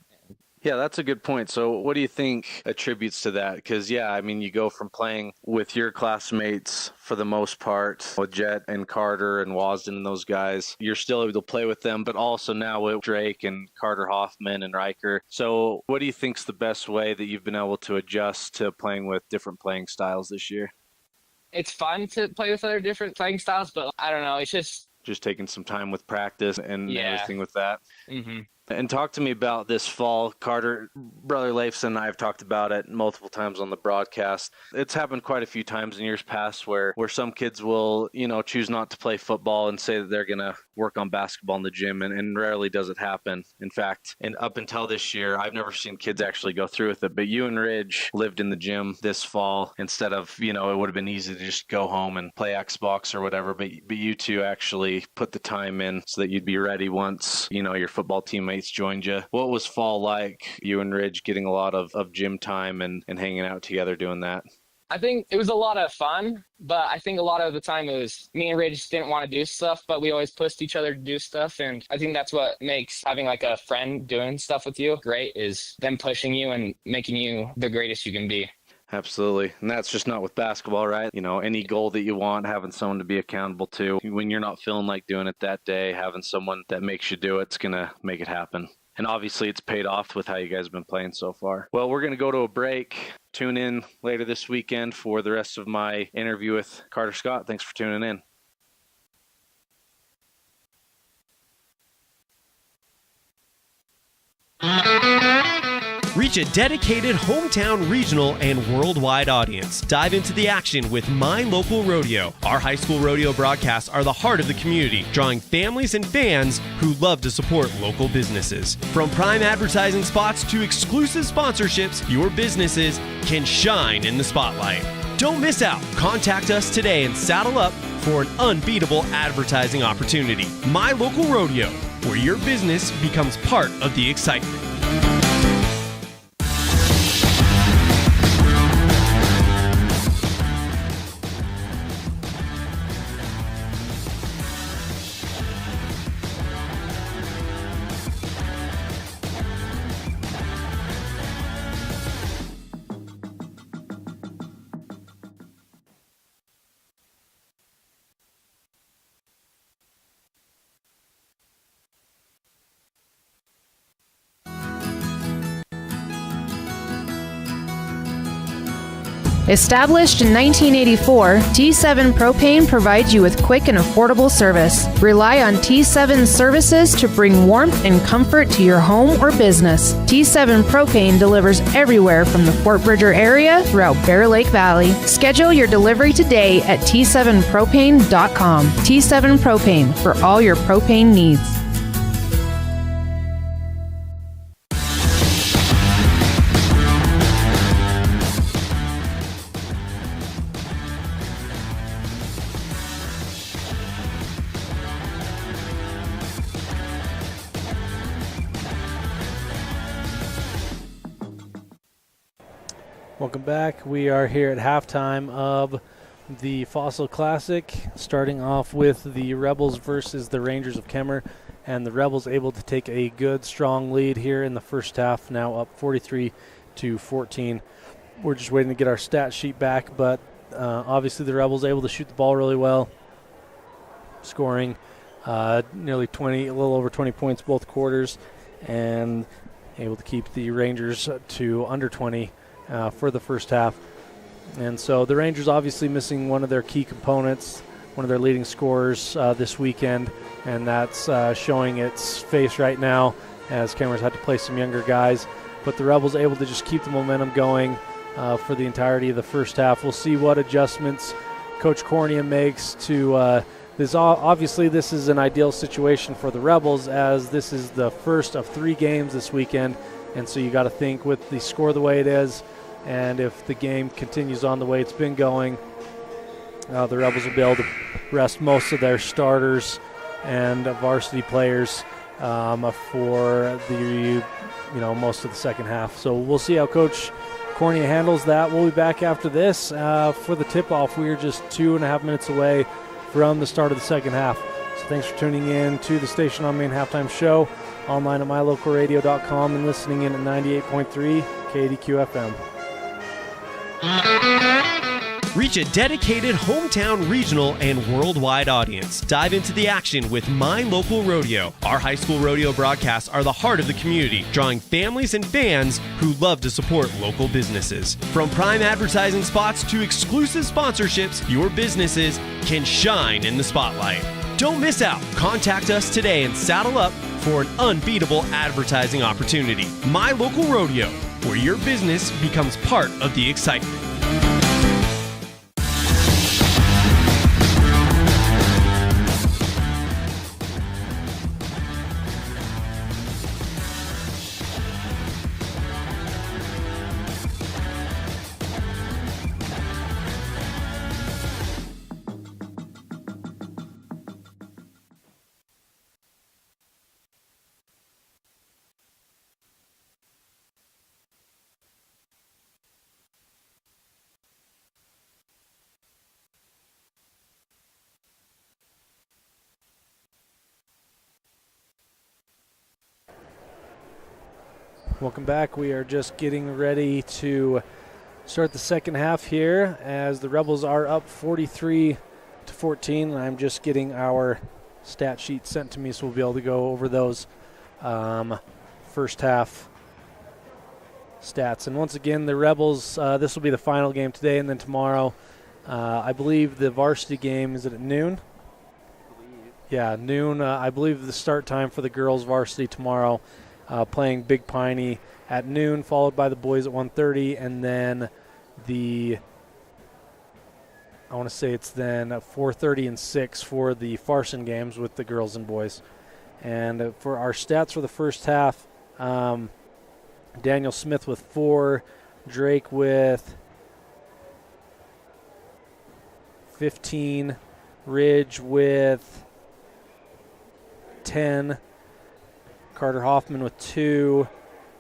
Yeah, that's a good point. So what do you think attributes to that? Because, yeah, I mean, you go from playing with your classmates for the most part, with Jet and Carter and Wasden and those guys. You're still able to play with them, but also now with Drake and Carter Hoffman and Riker. So what do you think's the best way that you've been able to adjust to playing with different playing styles this year? It's fun to play with other different playing styles, but I don't know. It's just taking some time with practice and everything with that. Mm-hmm. And talk to me about this fall. Carter, Brother Leifson and I have talked about it multiple times on the broadcast. It's happened quite a few times in years past where some kids will, choose not to play football and say that they're going to work on basketball in the gym, and rarely does it happen. In fact, and up until this year, I've never seen kids actually go through with it. But you and Ridge lived in the gym this fall instead of, it would have been easy to just go home and play Xbox or whatever. But you two actually put the time in so that you'd be ready once, your football teammates joined you. What was fall like, you and Ridge getting a lot of gym time and hanging out together doing that? I think it was a lot of fun, but I think a lot of the time it was me and Ridge didn't want to do stuff, but we always pushed each other to do stuff. And I think that's what makes having like a friend doing stuff with you great, is them pushing you and making you the greatest you can be. Absolutely. And that's just not with basketball, right? Any goal that you want, having someone to be accountable to. When you're not feeling like doing it that day, having someone that makes you do it's going to make it happen. And obviously it's paid off with how you guys have been playing so far. Well, we're going to go to a break. Tune in later this weekend for the rest of my interview with Carter Scott. Thanks for tuning in. Reach a dedicated hometown, regional, and worldwide audience. Dive into the action with My Local Rodeo. Our high school rodeo broadcasts are the heart of the community, drawing families and fans who love to support local businesses. From prime advertising spots to exclusive sponsorships, your businesses can shine in the spotlight. Don't miss out. Contact us today and saddle up for an unbeatable advertising opportunity. My Local Rodeo, where your business becomes part of the excitement. Established in 1984, T7 Propane provides you with quick and affordable service. Rely on T7 services to bring warmth and comfort to your home or business. T7 Propane delivers everywhere from the Fort Bridger area throughout Bear Lake Valley. Schedule your delivery today at T7propane.com. T7 Propane, for all your propane needs. Welcome back. We are here at halftime of the Fossil Classic, starting off with the Rebels versus the Rangers of Kemmerer, and the Rebels able to take a good, strong lead here in the first half, now up 43-14. We're just waiting to get our stat sheet back, but obviously the Rebels able to shoot the ball really well, scoring nearly 20, a little over 20 points both quarters, and able to keep the Rangers to under 20 for the first half. And so the Rangers obviously missing one of their key components, one of their leading scorers this weekend, and that's showing its face right now as Kemmerer's had to play some younger guys. But the Rebels able to just keep the momentum going for the entirety of the first half. We'll see what adjustments Coach Cornea makes to this. Obviously, this is an ideal situation for the Rebels, as this is the first of 3 games this weekend, and so you got to think with the score the way it is, and if the game continues on the way it's been going, the Rebels will be able to rest most of their starters and varsity players for the most of the second half. So we'll see how Coach Cornea handles that. We'll be back after this for the tip-off. We are just 2.5 minutes away from the start of the second half. So thanks for tuning in to the Station on Main Halftime Show, online at mylocalradio.com and listening in at 98.3 KDQ FM. Reach a dedicated hometown, regional, and worldwide audience. Dive into the action with My Local Rodeo. Our high school rodeo broadcasts are the heart of the community, drawing families and fans who love to support local businesses. From prime advertising spots to exclusive sponsorships, your businesses can shine in the spotlight. Don't miss out. Contact us today and saddle up for an unbeatable advertising opportunity. My Local Rodeo, where your business becomes part of the excitement. Welcome back. We are just getting ready to start the second half here as the Rebels are up 43-14. And I'm just getting our stat sheet sent to me, so we'll be able to go over those first half stats. And once again, the Rebels, this will be the final game today, and then tomorrow, I believe the varsity game, is it at noon? Yeah, noon. I believe the start time for the girls varsity tomorrow. Playing Big Piney at noon, followed by the boys at 1:30, and then I want to say it's then 4:30 and 6 for the Farson games with the girls and boys. And for our stats for the first half, Daniel Smith with 4, Drake with 15, Ridge with 10, Carter Hoffman with 2,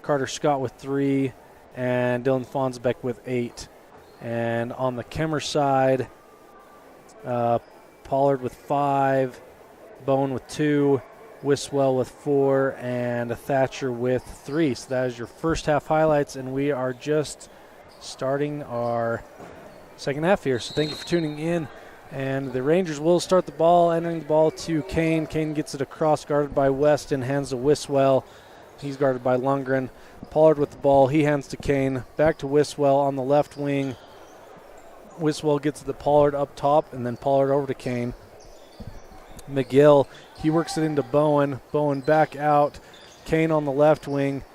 Carter Scott with 3, and Dylan Fonsbeck with 8. And on the Kemmerer side, Pollard with 5, Bowen with 2, Wiswell with 4, and Thatcher with 3. So that is your first half highlights, and we are just starting our second half here. So thank you for tuning in. And the Rangers will start the ball, entering the ball to Kane. Kane gets it across, guarded by Weston, hands to Wiswell. He's guarded by Lundgren. Pollard with the ball, he hands to Kane. Back to Wiswell on the left wing. Wiswell gets the Pollard up top, and then Pollard over to Kane. McGill, he works it into Bowen. Bowen back out. Kane on the left wing.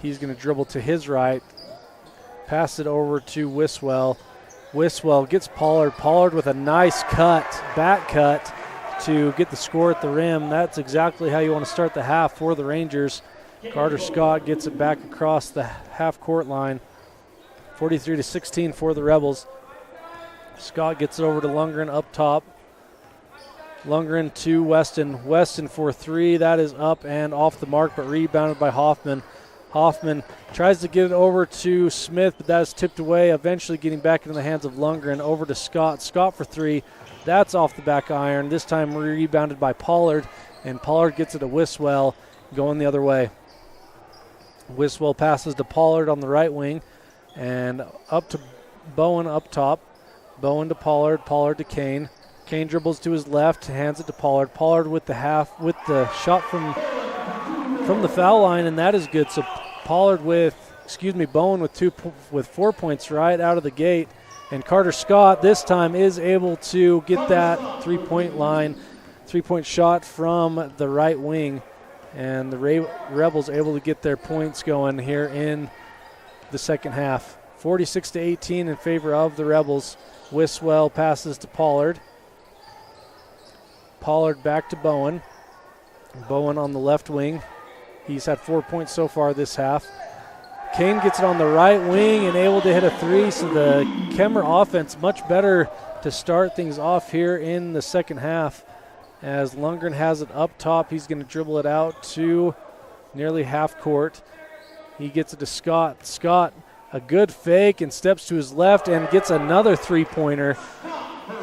He's going to dribble to his right. Pass it over to Wiswell. Wiswell gets Pollard. Pollard with a nice cut, back cut, to get the score at the rim. That's exactly how you want to start the half for the Rangers. Carter Scott gets it back across the half-court line. 43-16 for the Rebels. Scott gets it over to Lundgren up top. Lundgren to Weston. Weston for 3. That is up and off the mark, but rebounded by Hoffman. Hoffman tries to get it over to Smith, but that is tipped away, eventually getting back into the hands of Lundgren. Over to Scott. Scott for 3. That's off the back iron. This time rebounded by Pollard, and Pollard gets it to Wiswell, going the other way. Wiswell passes to Pollard on the right wing, and up to Bowen up top. Bowen to Pollard. Pollard to Kane. Kane dribbles to his left, hands it to Pollard. Pollard with the shot from the foul line, and that is good. So Bowen with 4 points right out of the gate. And Carter Scott this time is able to get that three-point shot from the right wing. And the Rebels able to get their points going here in the second half. 46-18 in favor of the Rebels. Wiswell passes to Pollard. Pollard back to Bowen. Bowen on the left wing. He's had 4 points so far this half. Kane gets it on the right wing and able to hit a 3. So the Kemmerer offense much better to start things off here in the second half. as Lundgren has it up top. He's going to dribble it out to nearly half court. He gets it to Scott. Scott, a good fake, and steps to his left and gets another three-pointer.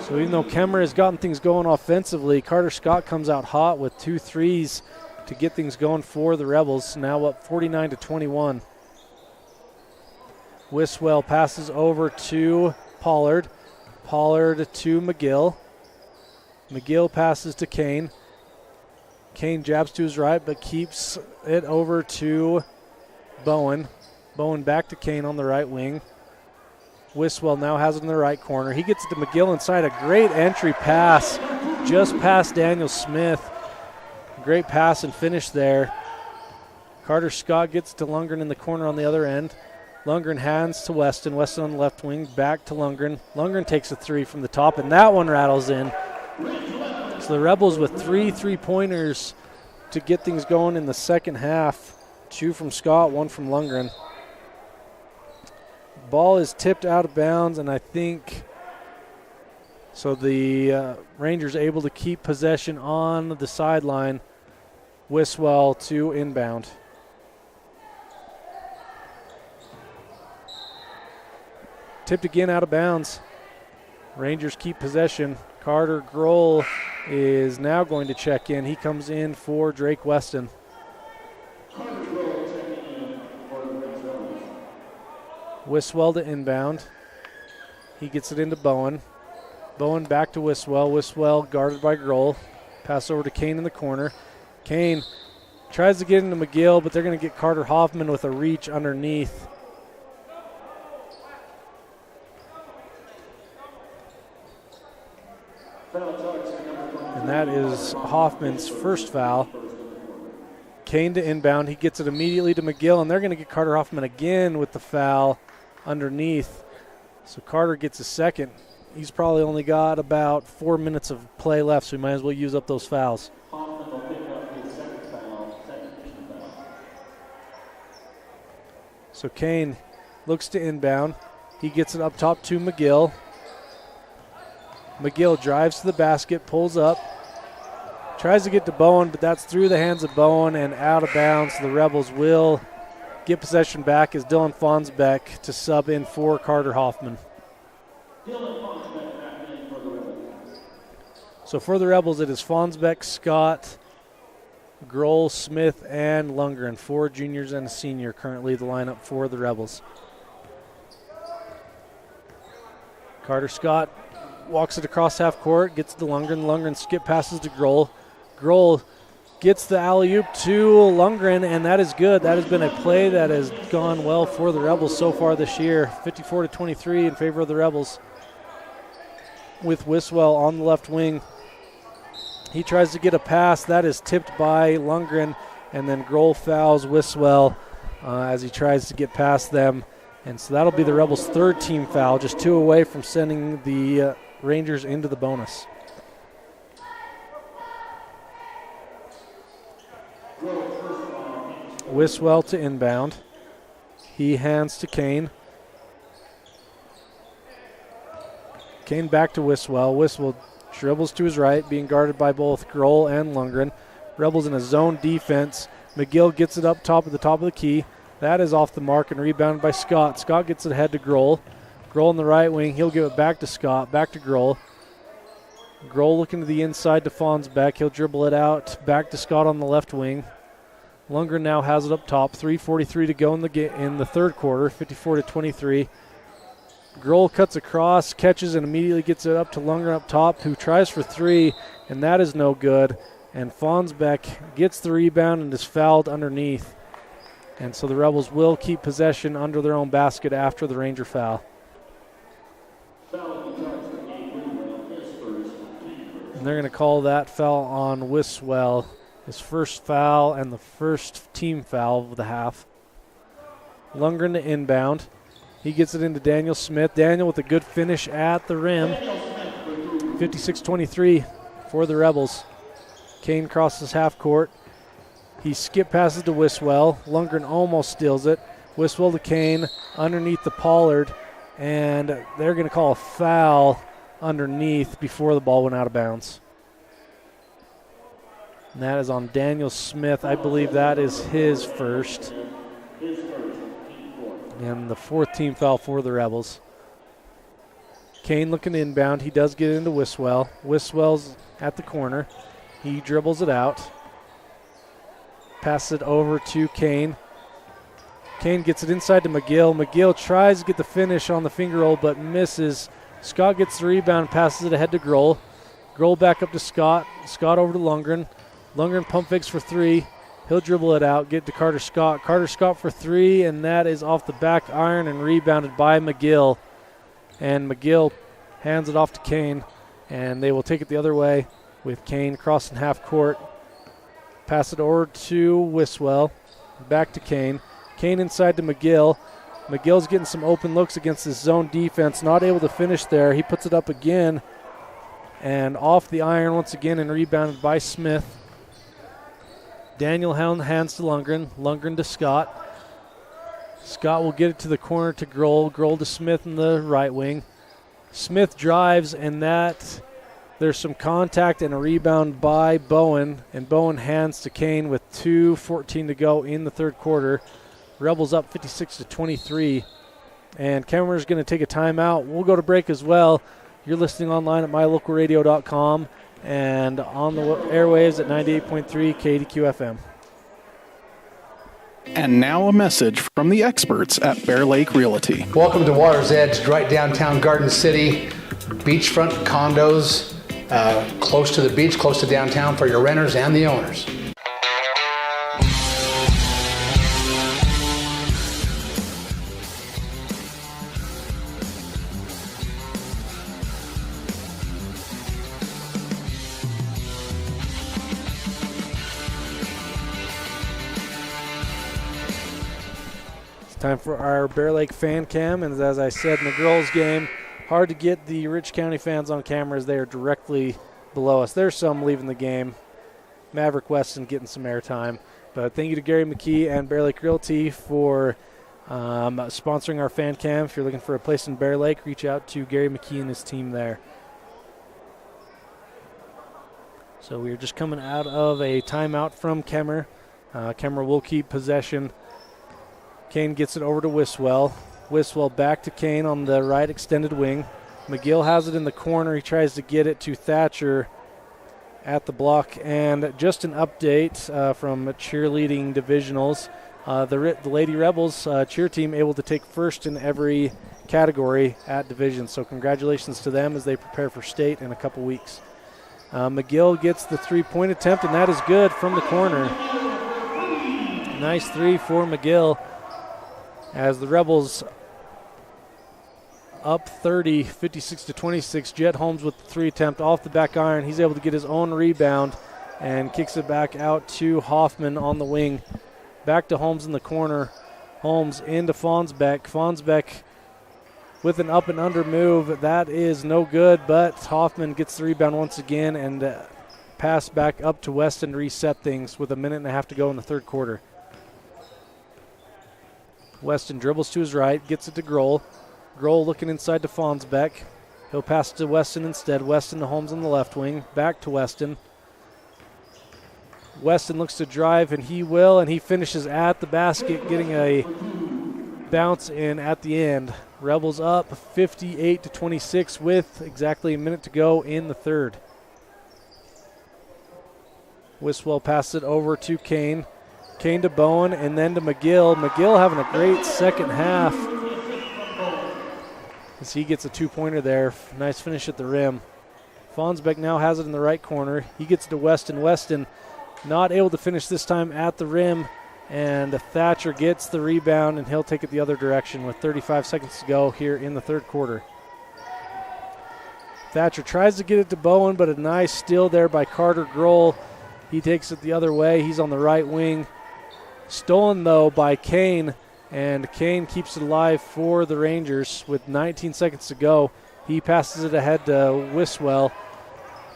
So even though Kemmerer has gotten things going offensively, Carter Scott comes out hot with 2 threes to get things going for the Rebels. Now up 49-21. Wiswell passes over to Pollard. Pollard to McGill. McGill passes to Kane. Kane jabs to his right but keeps it over to Bowen. Bowen back to Kane on the right wing. Wiswell now has it in the right corner. He gets it to McGill inside. A great entry pass just past Daniel Smith. Great pass and finish there. Carter Scott gets it to Lundgren in the corner on the other end. Lundgren hands to Weston. Weston on the left wing, back to Lundgren. Lundgren takes a three from the top, and that one rattles in. So the Rebels with 3 3-pointers to get things going in the second half. 2 from Scott, 1 from Lundgren. Ball is tipped out of bounds, and I think so the Rangers able to keep possession on the sideline. Wiswell to inbound. Tipped again out of bounds. Rangers keep possession. Carter Grohl is now going to check in. He comes in for Drake Weston. Wiswell to inbound. He gets it into Bowen. Bowen back to Wiswell. Wiswell guarded by Grohl. Pass over to Kane in the corner. Kane tries to get into McGill, but they're going to get Carter Hoffman with a reach underneath. And that is Hoffman's first foul. Kane to inbound. He gets it immediately to McGill, and they're going to get Carter Hoffman again with the foul underneath. So Carter gets a second. He's probably only got about 4 minutes of play left, so we might as well use up those fouls. So Kane looks to inbound. He gets it up top to McGill. McGill drives to the basket, pulls up, tries to get to Bowen, but that's through the hands of Bowen and out of bounds. The Rebels will get possession back as Dylan Fonsbeck to sub in for Carter Hoffman. So for the Rebels, it is Fonsbeck, Scott, Grohl, Smith, and Lundgren. 4 juniors and a senior currently the lineup for the Rebels. Carter Scott walks it across half court, gets to Lundgren. Lundgren skip passes to Grohl. Grohl gets the alley-oop to Lundgren, and that is good. That has been a play that has gone well for the Rebels so far this year. 54-23 in favor of the Rebels with Wiswell on the left wing. He tries to get a pass. That is tipped by Lundgren, and then Grohl fouls Wiswell as he tries to get past them. And so that'll be the Rebels' 3rd team foul, just 2 away from sending the Rangers into the bonus. Wiswell to inbound. He hands to Kane. Kane back to Wiswell. Wiswell dribbles to his right, being guarded by both Grohl and Lundgren. Rebels in a zone defense. McGill gets it up top at the top of the key. That is off the mark and rebounded by Scott. Scott gets it ahead to Grohl. Grohl on the right wing. He'll give it back to Scott. Back to Grohl. Grohl looking to the inside to Fonsbeck. He'll dribble it out. Back to Scott on the left wing. Lundgren now has it up top. 3:43 to go in the third quarter. 54-23. Grohl cuts across, catches, and immediately gets it up to Lundgren up top, who tries for 3, and that is no good. And Fonsbeck gets the rebound and is fouled underneath. And so the Rebels will keep possession under their own basket after the Ranger foul. And they're going to call that foul on Wiswell, his first foul and the first team foul of the half. Lundgren to inbound. He gets it into Daniel Smith. Daniel with a good finish at the rim. 56-23 for the Rebels. Kane crosses half court. He skip passes to Wiswell. Lundgren almost steals it. Wiswell to Kane underneath the Pollard. And they're going to call a foul underneath before the ball went out of bounds. And that is on Daniel Smith. I believe that is his first. And the 4th team foul for the Rebels. Kane looking inbound. He does get into Wiswell. Wiswell's at the corner. He dribbles it out. Passes it over to Kane. Kane gets it inside to McGill. McGill tries to get the finish on the finger roll but misses. Scott gets the rebound, passes it ahead to Grohl. Grohl back up to Scott. Scott over to Lundgren. Lundgren pump fakes for 3. He'll dribble it out, get to Carter Scott. Carter Scott for 3, and that is off the back iron and rebounded by McGill. And McGill hands it off to Kane, and they will take it the other way with Kane crossing half court. Pass it over to Wiswell. Back to Kane. Kane inside to McGill. McGill's getting some open looks against his zone defense. Not able to finish there. He puts it up again. And off the iron once again and rebounded by Smith. Daniel hands to Lundgren. Lundgren to Scott. Scott will get it to the corner to Grohl. Grohl to Smith in the right wing. Smith drives, and that there's some contact and a rebound by Bowen. And Bowen hands to Kane with 2:14 to go in the third quarter. Rebels up 56-23. And Kemmerer is going to take a timeout. We'll go to break as well. You're listening online at mylocalradio.com and on the airwaves at 98.3 KDQ FM. And now a message from the experts at Bear Lake Realty. Welcome to Water's Edge, right downtown Garden City. Beachfront condos, close to the beach, close to downtown for your renters and the owners. Time for our Bear Lake fan cam, and as I said in the girls game, hard to get the Rich County fans on camera as they are directly below us. There's some leaving the game. Maverick Weston getting some airtime. But thank you to Gary McKee and Bear Lake Realty for sponsoring our fan cam. If you're looking for a place in Bear Lake, reach out to Gary McKee and his team there. So we are just coming out of a timeout from Kemmerer. Kemmerer will keep possession. Kane gets it over to Wiswell. Wiswell back to Kane on the right extended wing. McGill has it in the corner. He tries to get it to Thatcher at the block. And just an update from cheerleading divisionals. The Lady Rebels cheer team able to take first in every category at division. So congratulations to them as they prepare for state in a couple weeks. McGill gets the three-point attempt, and that is good from the corner. Nice three for McGill. As the Rebels up 30, 56-26. Jet Holmes with the 3 attempt off the back iron. He's able to get his own rebound and kicks it back out to Hoffman on the wing. Back to Holmes in the corner. Holmes into Fonsbeck. Fonsbeck with an up and under move. That is no good, but Hoffman gets the rebound once again and pass back up to Weston to reset things with 1.5 minutes to go in the third quarter. Weston dribbles to his right, gets it to Grohl. Grohl looking inside to Fonsbeck. He'll pass it to Weston instead. Weston to Holmes on the left wing. Back to Weston. Weston looks to drive, and he will, and he finishes at the basket, getting a bounce in at the end. Rebels up 58-26 with exactly 1 minute to go in the third. Wiswell passes it over to Kane. Kane to Bowen and then to McGill. McGill having a great second half as he gets a 2-pointer there. Nice finish at the rim. Fonsbeck now has it in the right corner. He gets to Weston. Weston not able to finish this time at the rim, and Thatcher gets the rebound, and he'll take it the other direction with 35 seconds to go here in the third quarter. Thatcher tries to get it to Bowen, but a nice steal there by Carter Grohl. He takes it the other way. He's on the right wing. Stolen, though, by Kane, and Kane keeps it alive for the Rangers with 19 seconds to go. He passes it ahead to Wiswell.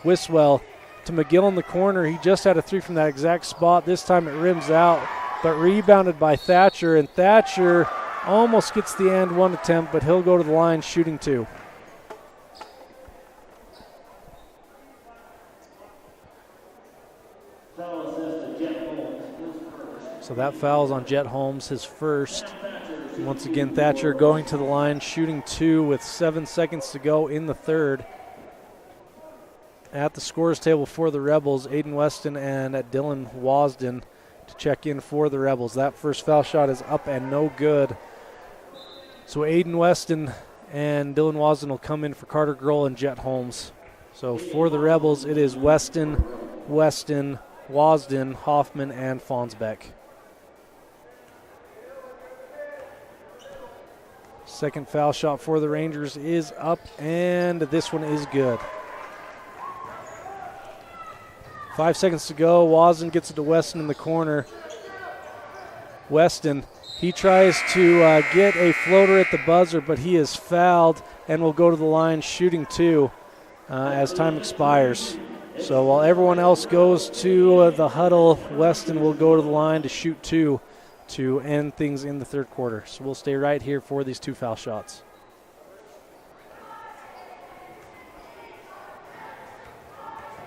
Wiswell to McGill in the corner. He just had a three from that exact spot. This time it rims out, but rebounded by Thatcher, and Thatcher almost gets the and one attempt, but he'll go to the line shooting 2. So that foul is on Jet Holmes, his first. Once again, Thatcher going to the line, shooting 2 with 7 seconds to go in the third. At the scores table for the Rebels, Aiden Weston and Dylan Wasden to check in for the Rebels. That first foul shot is up and no good. So Aiden Weston and Dylan Wasden will come in for Carter Grohl and Jet Holmes. So for the Rebels, it is Weston, Wasden, Hoffman, and Fonsbeck. Second foul shot for the Rangers is up, and this one is good. 5 seconds to go. Wasden gets it to Weston in the corner. Weston, he tries to get a floater at the buzzer, but he is fouled and will go to the line shooting 2 as time expires. So while everyone else goes to the huddle, Weston will go to the line to shoot 2 to end things in the third quarter. So we'll stay right here for these 2 foul shots.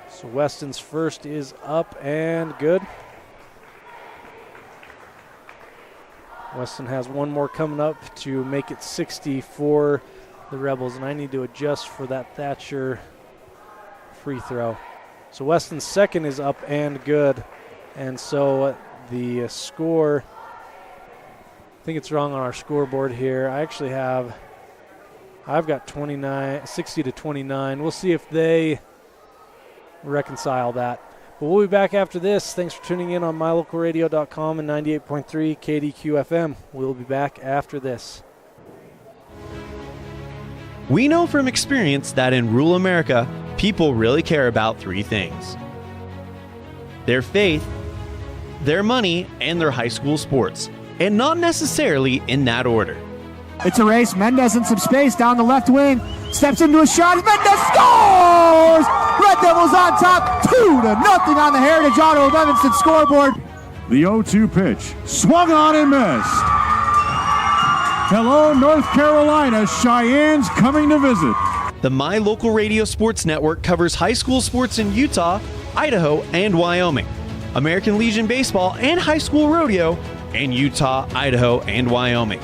So Weston's first is up and good. Weston has one more coming up to make it 60 for the Rebels, and I need to adjust for that Thatcher free throw. So Weston's second is up and good, and so the score, I think it's wrong on our scoreboard here. I've got 60 to 29. We'll see if they reconcile that. But we'll be back after this. Thanks for tuning in on mylocalradio.com and 98.3 KDQ FM. We'll be back after this. We know from experience that in rural America, people really care about 3 things: their faith, their money, and their high school sports, and not necessarily in that order. It's a race. Mendez in some space down the left wing. Steps into a shot. Mendez scores! Red Devils on top, 2-0 on the Heritage Auto of Evanston scoreboard. The 0-2 pitch, swung on and missed. Hello, North Carolina. Cheyenne's coming to visit. The My Local Radio Sports Network covers high school sports in Utah, Idaho, and Wyoming, American Legion Baseball and high school rodeo in Utah, Idaho, and Wyoming.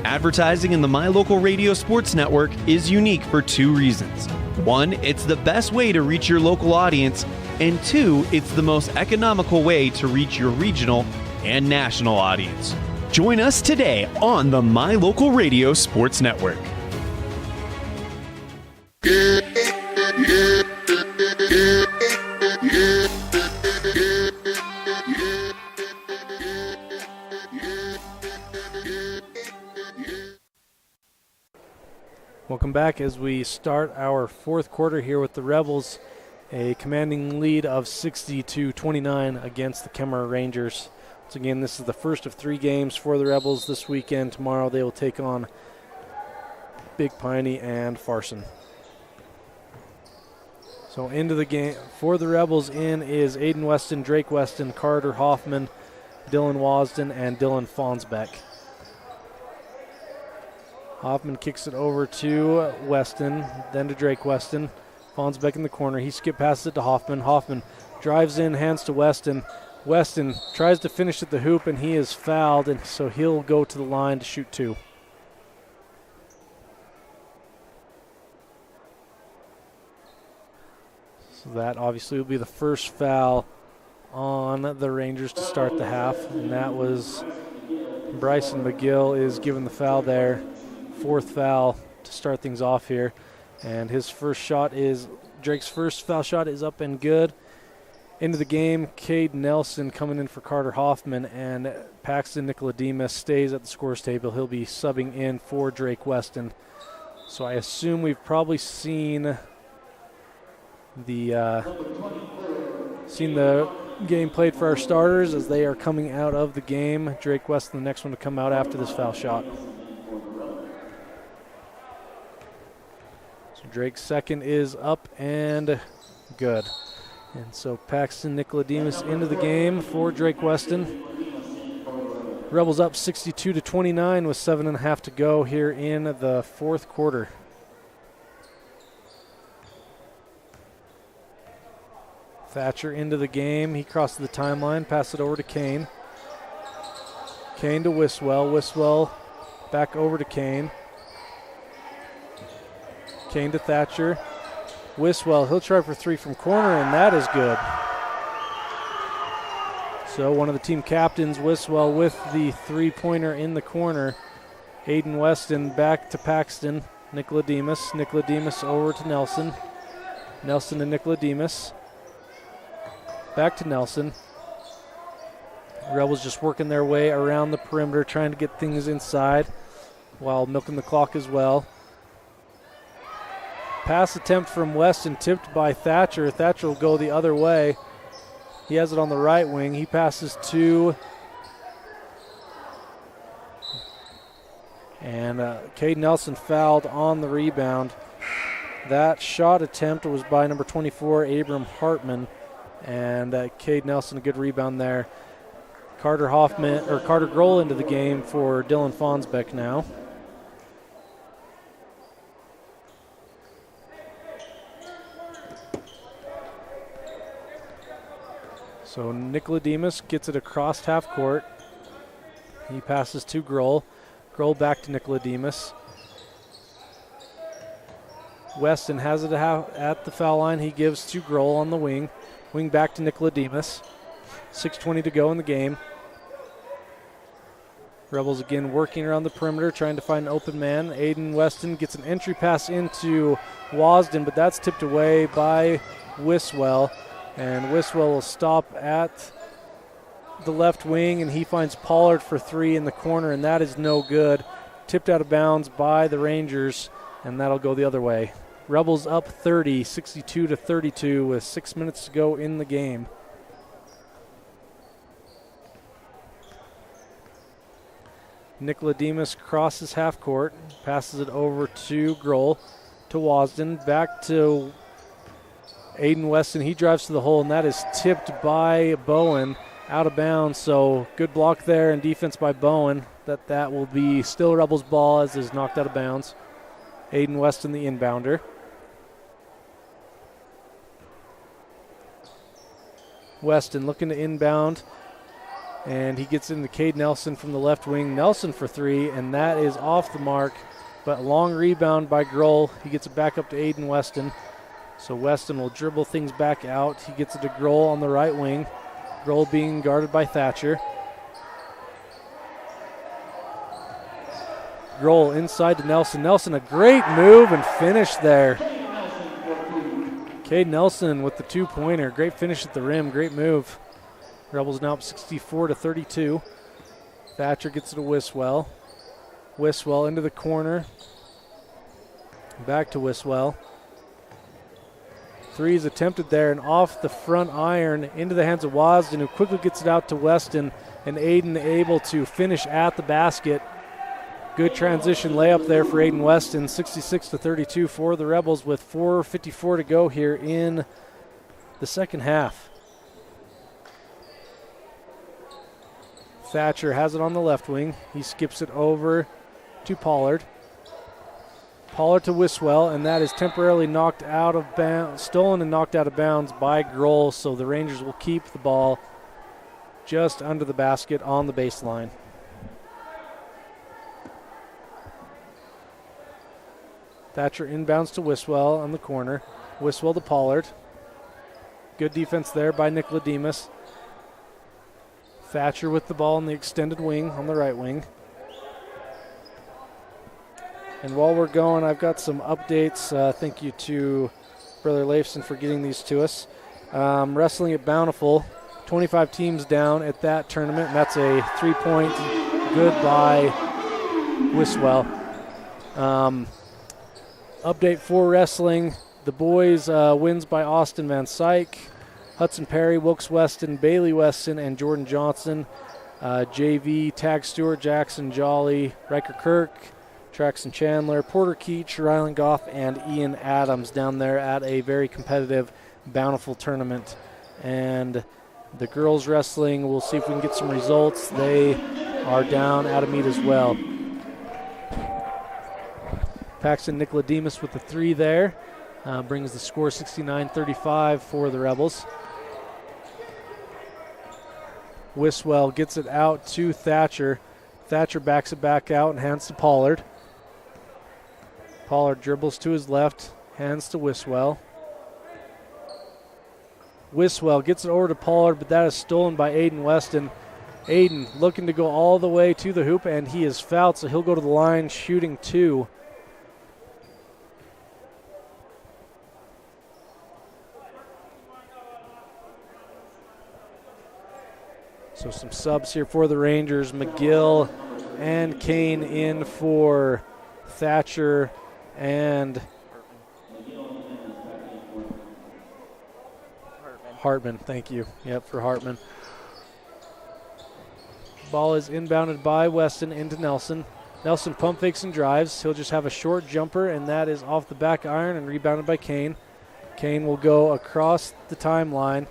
Advertising in the My Local Radio Sports Network is unique for 2 reasons. 1, it's the best way to reach your local audience, and 2, it's the most economical way to reach your regional and national audience. Join us today on the My Local Radio Sports Network. Welcome back as we start our fourth quarter here with the Rebels, a commanding lead of 60-29 against the Kemmerer Rangers. Once again, this is the first of 3 games for the Rebels this weekend. Tomorrow they will take on Big Piney and Farson. So into the game for the Rebels in is Aiden Weston, Drake Weston, Carter Hoffman, Dylan Wasden, and Dylan Fonsbeck. Hoffman kicks it over to Weston, then to Drake Weston. Fonsbeck in the corner. He skip passes it to Hoffman. Hoffman drives in, hands to Weston. Weston tries to finish at the hoop, and he is fouled, and so he'll go to the line to shoot 2. So that obviously will be the first foul on the Rangers to start the half, and that was Bryson McGill is given the foul there. 4th foul to start things off here, and his first shot is Drake's first foul shot is up and good. Into the game, Cade Nelson coming in for Carter Hoffman, and Paxton Nicolademus stays at the scores table. He'll be subbing in for Drake Weston. So I assume we've probably seen the game played for our starters as they are coming out of the game. Drake Weston, the next one to come out after this foul shot. Drake's second is up and good. And so Paxton Nicolademus into the game for Drake Weston. Rebels up 62-29 with 7.5 to go here in the fourth quarter. Thatcher into the game. He crosses the timeline, passes it over to Kane. Kane to Wiswell. Wiswell back over to Kane. Kane to Thatcher. Wiswell, he'll try for three from corner, and that is good. So one of the team captains, Wiswell, with the three-pointer in the corner. Aiden Weston back to Paxton. Nicodemus. Nicodemus over to Nelson. Nelson to Nicodemus. Back to Nelson. Rebels just working their way around the perimeter, trying to get things inside while milking the clock as well. Pass attempt from Weston, tipped by Thatcher. Thatcher will go the other way. He has it on the right wing. He passes to... And Cade Nelson fouled on the rebound. That shot attempt was by number 24, Abram Hartman. And Cade Nelson, a good rebound there. Carter Grohl into the game for Dylan Fonsbeck now. So Nicodemus gets it across half court. He passes to Grohl. Grohl back to Nicodemus. Weston has it at the foul line. He gives to Grohl on the wing. Wing back to Nicodemus. 6:20 to go in the game. Rebels again working around the perimeter, trying to find an open man. Aiden Weston gets an entry pass into Wasden, but that's tipped away by Wiswell. And Wiswell will stop at the left wing, and he finds Pollard for three in the corner, and that is no good. Tipped out of bounds by the Rangers, and that'll go the other way. Rebels up 30, 62-32 with 6 minutes to go in the game. Nicodemus crosses half court, passes it over to Grohl, to Wasden, back to Aiden Weston. He drives to the hole, and that is tipped by Bowen out of bounds. So good block there and defense by Bowen. That will be still Rebels ball as is knocked out of bounds. Aiden Weston, the inbounder. Weston looking to inbound, and he gets into Cade Nelson from the left wing. Nelson for three, and that is off the mark, but long rebound by Grohl. He gets it back up to Aiden Weston. So Weston will dribble things back out. He gets it to Grohl on the right wing. Grohl being guarded by Thatcher. Grohl inside to Nelson. Nelson, a great move and finish there. Cade Nelson with the two-pointer. Great finish at the rim. Great move. Rebels now up 64-32. Thatcher gets it to Wiswell. Wiswell into the corner. Back to Wiswell. Three is attempted there and off the front iron into the hands of Wasden, who quickly gets it out to Weston, and Aiden able to finish at the basket. Good transition layup there for Aiden Weston, 66-32 for the Rebels with 4:54 to go here in the second half. Thatcher has it on the left wing. He skips it over to Pollard. Pollard to Wiswell, and that is temporarily knocked out of bounds, stolen and knocked out of bounds by Grohl, so the Rangers will keep the ball just under the basket on the baseline. Thatcher inbounds to Wiswell on the corner. Wiswell to Pollard. Good defense there by Nicodemus. Thatcher with the ball in the extended wing on the right wing. And while we're going, I've got some updates. Thank you to Brother Leifson for getting these to us. Wrestling at Bountiful, 25 teams down at that tournament, and that's a 3-point good by Wiswell. Update for wrestling, the boys wins by Austin Van Syke, Hudson Perry, Wilkes Weston, Bailey Weston, and Jordan Johnson. JV, Tag Stewart, Jackson Jolly, Riker Kirk, Traxon Chandler, Porter Keach, Rylan Goff, and Ian Adams down there at a very competitive Bountiful tournament. And the girls wrestling, we'll see if we can get some results. They are down at a meet as well. Paxton Nicodemus with the three there. Brings the score 69-35 for the Rebels. Wiswell gets it out to Thatcher. Thatcher backs it back out and hands to Pollard. Pollard dribbles to his left, hands to Wiswell. Wiswell gets it over to Pollard, but that is stolen by Aiden Weston. Aiden looking to go all the way to the hoop, and he is fouled, so he'll go to the line shooting 2. So some subs here for the Rangers. McGill and Kane in for Thatcher and Hartman. Thank you. Yep, for Hartman. Ball is inbounded by Weston into Nelson. Nelson pump fakes and drives. He'll just have a short jumper, and that is off the back iron and rebounded by Kane. Kane will go across the timeline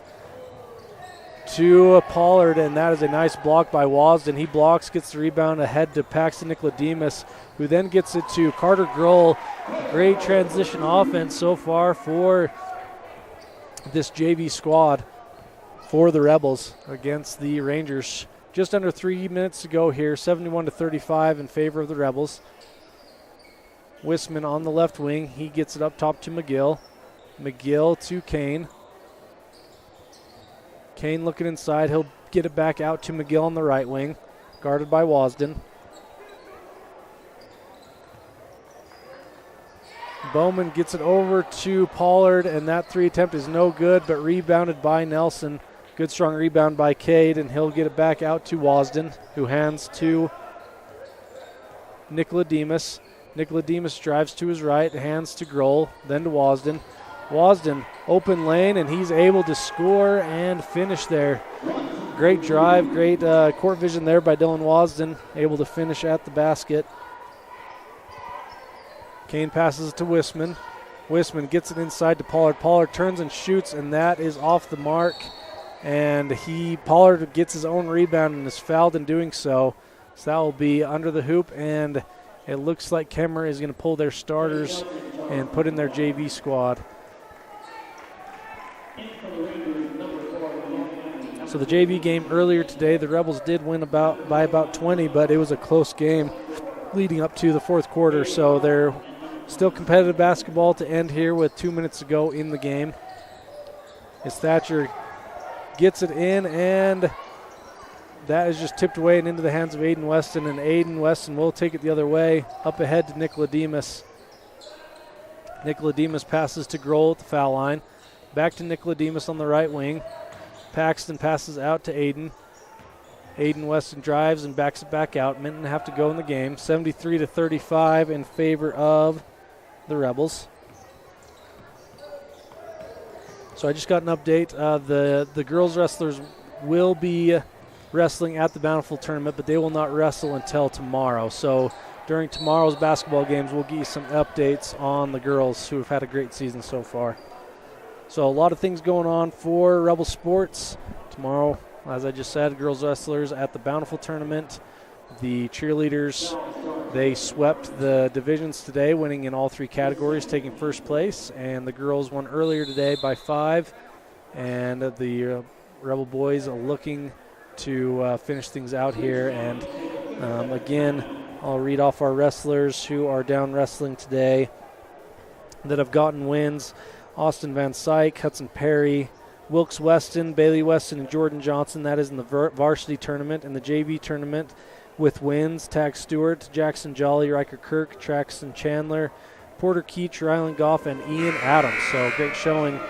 to Pollard, and that is a nice block by Wasden. He blocks, gets the rebound ahead to Paxton Nicodemus, who then gets it to Carter Grohl. Great transition offense so far for this JV squad for the Rebels against the Rangers. Just under 3 minutes to go here, 71-35 in favor of the Rebels. Wisman on the left wing. He gets it up top to McGill. McGill to Kane. Kane looking inside. He'll get it back out to McGill on the right wing, guarded by Wasden. Bowman gets it over to Pollard, and that 3 attempt is no good, but rebounded by Nelson. Good strong rebound by Cade, and he'll get it back out to Wasden, who hands to Nicodemus. Nicodemus drives to his right, hands to Grohl, then to Wasden. Wasden, open lane, and he's able to score and finish there. Great drive, great court vision there by Dylan Wasden, able to finish at the basket. Kane passes to Wisman. Wisman gets it inside to Pollard. Pollard turns and shoots, and that is off the mark. And Pollard gets his own rebound and is fouled in doing so. So that will be under the hoop, and it looks like Kemmerer is going to pull their starters and put in their JV squad. So the JV game earlier today, the Rebels did win by about 20, but it was a close game leading up to the fourth quarter. So they're still competitive basketball to end here with 2 minutes to go in the game. As Thatcher gets it in, and that is just tipped away and into the hands of Aiden Weston, and Aiden Weston will take it the other way, up ahead to Nicodemus. Nicodemus passes to Grohl at the foul line. Back to Nicodemus on the right wing. Paxton passes out to Aiden. Aiden Weston drives and backs it back out. Minute and a half to go in the game. 73-35 in favor of the Rebels. So I just got an update. The girls wrestlers will be wrestling at the Bountiful tournament, but they will not wrestle until tomorrow. So during tomorrow's basketball games, we'll give you some updates on the girls who have had a great season so far. So a lot of things going on for Rebel Sports. Tomorrow, as I just said, girls wrestlers at the Bountiful tournament. The cheerleaders, they swept the divisions today, winning in all 3 categories, taking first place. And the girls won earlier today by 5. And the Rebel boys are looking to finish things out here. And again, I'll read off our wrestlers who are down wrestling today that have gotten wins. Austin Van Syke, Hudson Perry, Wilkes Weston, Bailey Weston, and Jordan Johnson. That is in the varsity tournament. In the JV tournament with wins, Tag Stewart, Jackson Jolly, Riker Kirk, Traxton Chandler, Porter Keach, Rylan Goff, and Ian Adams. So great showing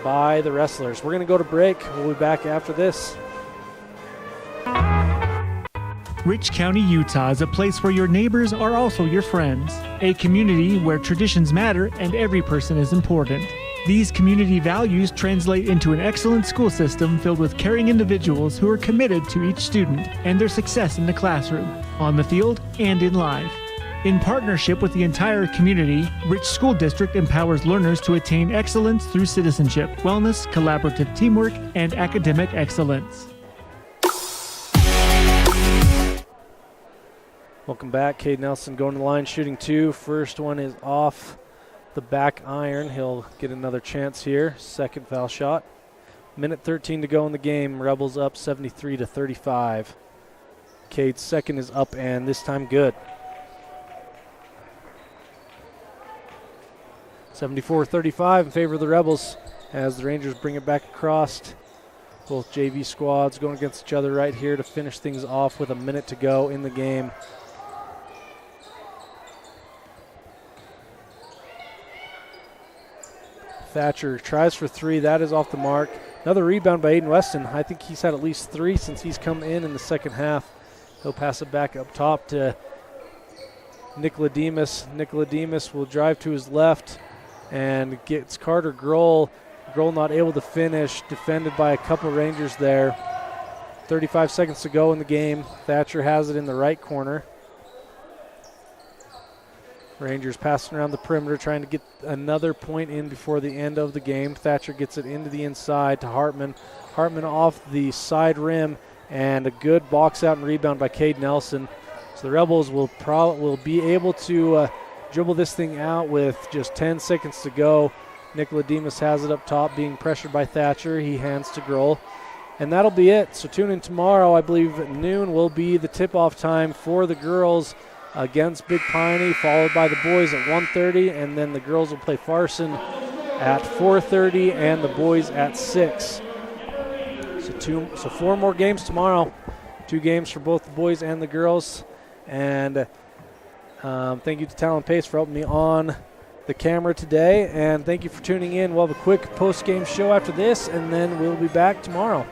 by the wrestlers. We're going to go to break. We'll be back after this. Rich County, Utah is a place where your neighbors are also your friends. A community where traditions matter and every person is important. These community values translate into an excellent school system filled with caring individuals who are committed to each student and their success in the classroom, on the field, and in life. In partnership with the entire community, Rich School District empowers learners to attain excellence through citizenship, wellness, collaborative teamwork, and academic excellence. Welcome back. Cade Nelson going to the line, shooting 2. First one is off the back iron. He'll get another chance here. Second foul shot. Minute 13 to go in the game. Rebels up 73-35. Cade's second is up, and this time good. 74-35 in favor of the Rebels as the Rangers bring it back across. Both JV squads going against each other right here to finish things off with a minute to go in the game. Thatcher tries for three. That is off the mark. Another rebound by Aiden Weston. I think he's had at least three since he's come in the second half. He'll pass it back up top to Nicodemus. Nicodemus will drive to his left and gets Carter Grohl. Grohl not able to finish, defended by a couple Rangers there. 35 seconds to go in the game. Thatcher has it in the right corner. Rangers passing around the perimeter, trying to get another point in before the end of the game. Thatcher gets it into the inside to Hartman. Hartman off the side rim, and a good box out and rebound by Cade Nelson. So the Rebels will be able to dribble this thing out with just 10 seconds to go. Nicodemus has it up top, being pressured by Thatcher. He hands to Grohl. And that'll be it. So tune in tomorrow. I believe at noon will be the tip-off time for the girls against Big Piney, followed by the boys at 1:30, and then the girls will play Farson at 4:30 and the boys at 6. So 4 more games tomorrow. 2 games for both the boys and the girls. And thank you to Talon Pace for helping me on the camera today. And thank you for tuning in. We'll have a quick post-game show after this, and then we'll be back tomorrow.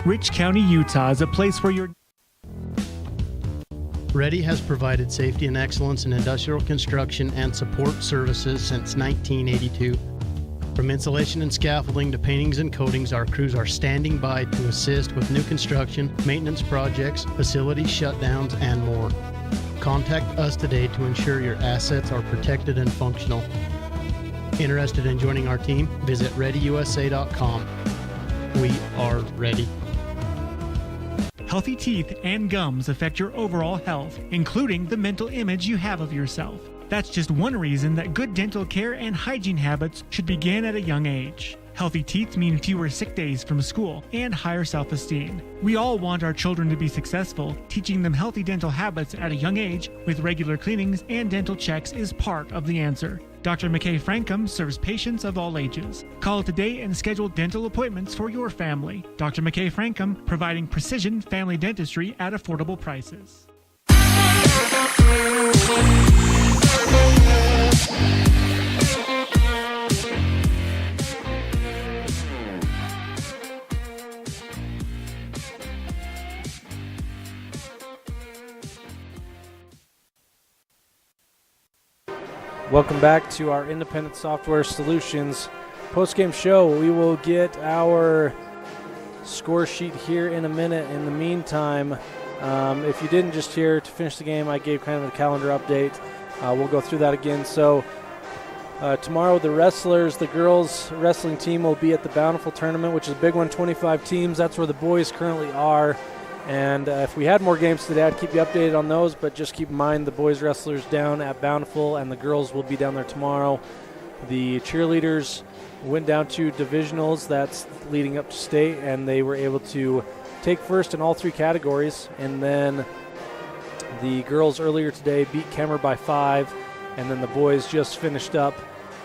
Rich County, Utah is a place where you're... Ready has provided safety and excellence in industrial construction and support services since 1982. From insulation and scaffolding to paintings and coatings, our crews are standing by to assist with new construction, maintenance projects, facility shutdowns, and more. Contact us today to ensure your assets are protected and functional. Interested in joining our team? Visit ReadyUSA.com. We are ready. Healthy teeth and gums affect your overall health, including the mental image you have of yourself. That's just one reason that good dental care and hygiene habits should begin at a young age. Healthy teeth mean fewer sick days from school and higher self-esteem. We all want our children to be successful. Teaching them healthy dental habits at a young age with regular cleanings and dental checks is part of the answer. Dr. McKay Frankum serves patients of all ages. Call today and schedule dental appointments for your family. Dr. McKay Frankum, providing precision family dentistry at affordable prices. Welcome back to our Independent Software Solutions post-game show. We will get our score sheet here in a minute. In the meantime, if you didn't just hear, to finish the game, I gave kind of a calendar update. We'll go through that again. So tomorrow, the wrestlers, the girls wrestling team will be at the Bountiful Tournament, which is a big one, 25 teams. That's where the boys currently are. And if we had more games today, I'd keep you updated on those, but just keep in mind the boys wrestlers down at Bountiful and the girls will be down there tomorrow. The cheerleaders went down to divisionals, that's leading up to state, and they were able to take first in all 3 categories. And then the girls earlier today beat Kemmerer by 5, and then the boys just finished up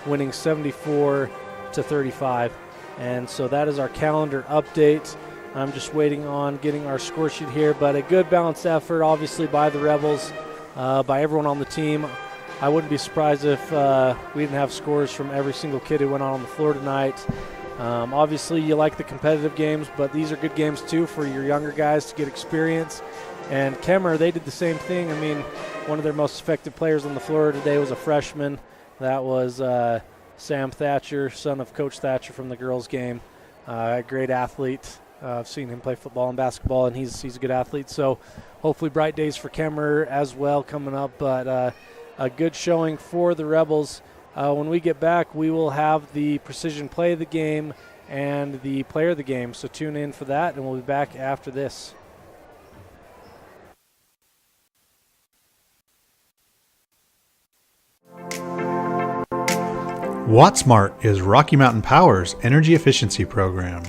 winning 74-35. And so that is our calendar update. I'm just waiting on getting our score sheet here, but a good balanced effort, obviously, by the Rebels, by everyone on the team. I wouldn't be surprised if we didn't have scores from every single kid who went on the floor tonight. Obviously, you like the competitive games, but these are good games, too, for your younger guys to get experience. And Kemmerer, they did the same thing. I mean, one of their most effective players on the floor today was a freshman. That was Sam Thatcher, son of Coach Thatcher from the girls' game. A great athlete. I've seen him play football and basketball, and he's a good athlete. So hopefully bright days for Kemmerer as well coming up. But a good showing for the Rebels. When we get back, we will have the precision play of the game and the player of the game. So tune in for that, and we'll be back after this. WattSmart is Rocky Mountain Power's energy efficiency program.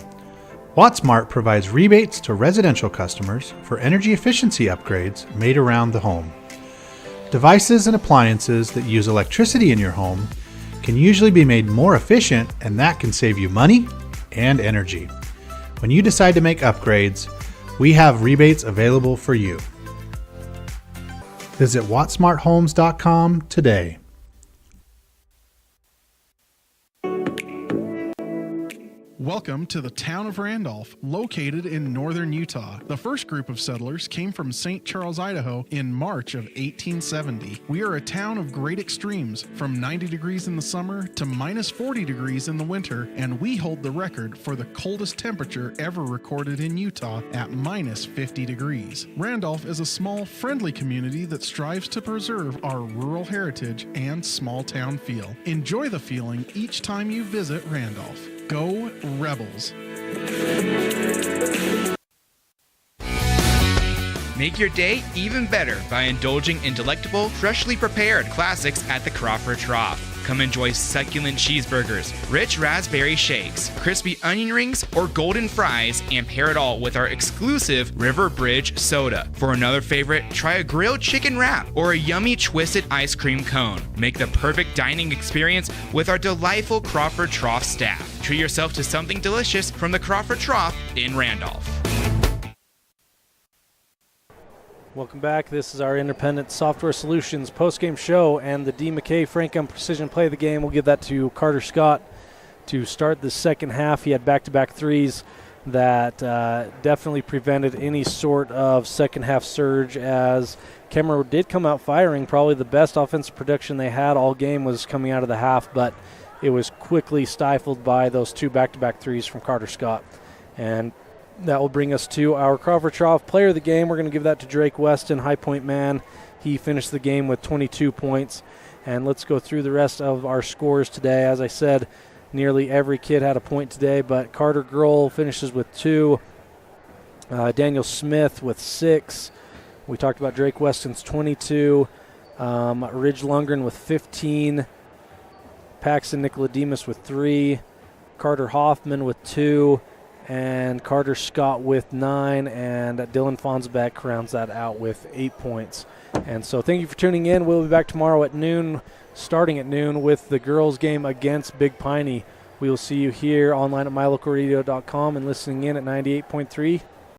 WattSmart provides rebates to residential customers for energy efficiency upgrades made around the home. Devices and appliances that use electricity in your home can usually be made more efficient, and that can save you money and energy. When you decide to make upgrades, we have rebates available for you. Visit wattsmarthomes.com today. Welcome to the town of Randolph, located in northern Utah. The first group of settlers came from St. Charles, Idaho in March of 1870. We are a town of great extremes, from 90 degrees in the summer to minus 40 degrees in the winter, and we hold the record for the coldest temperature ever recorded in Utah at minus 50 degrees. Randolph is a small, friendly community that strives to preserve our rural heritage and small town feel. Enjoy the feeling each time you visit Randolph. Go Rebels! Make your day even better by indulging in delectable, freshly prepared classics at the Crawford Trough. Come enjoy succulent cheeseburgers, rich raspberry shakes, crispy onion rings, or golden fries, and pair it all with our exclusive River Bridge soda. For another favorite, try a grilled chicken wrap or a yummy twisted ice cream cone. Make the perfect dining experience with our delightful Crawford Trough staff. Treat yourself to something delicious from the Crawford Trough in Randolph. Welcome back. This is our Independent Software Solutions postgame show, and the D. McKay Frankham Precision Play of the Game. We'll give that to Carter Scott to start the second half. He had back-to-back threes that definitely prevented any sort of second-half surge, as Kemmerer did come out firing. Probably the best offensive production they had all game was coming out of the half, but it was quickly stifled by those two back-to-back threes from Carter Scott. And that will bring us to our Crawford Trough player of the game. We're going to give that to Drake Weston, High Point man. He finished the game with 22 points. And let's go through the rest of our scores today. As I said, nearly every kid had a point today, but Carter Grohl finishes with 2. Daniel Smith with 6. We talked about Drake Weston's 22. Ridge Lundgren with 15. Paxton Nicolademus with 3. Carter Hoffman with 2. And Carter Scott with 9, and Dylan Fonsbeck rounds that out with 8 points. And so thank you for tuning in. We'll be back tomorrow at noon, starting at noon, with the girls' game against Big Piney. We will see you here online at mylocalradio.com and listening in at 98.3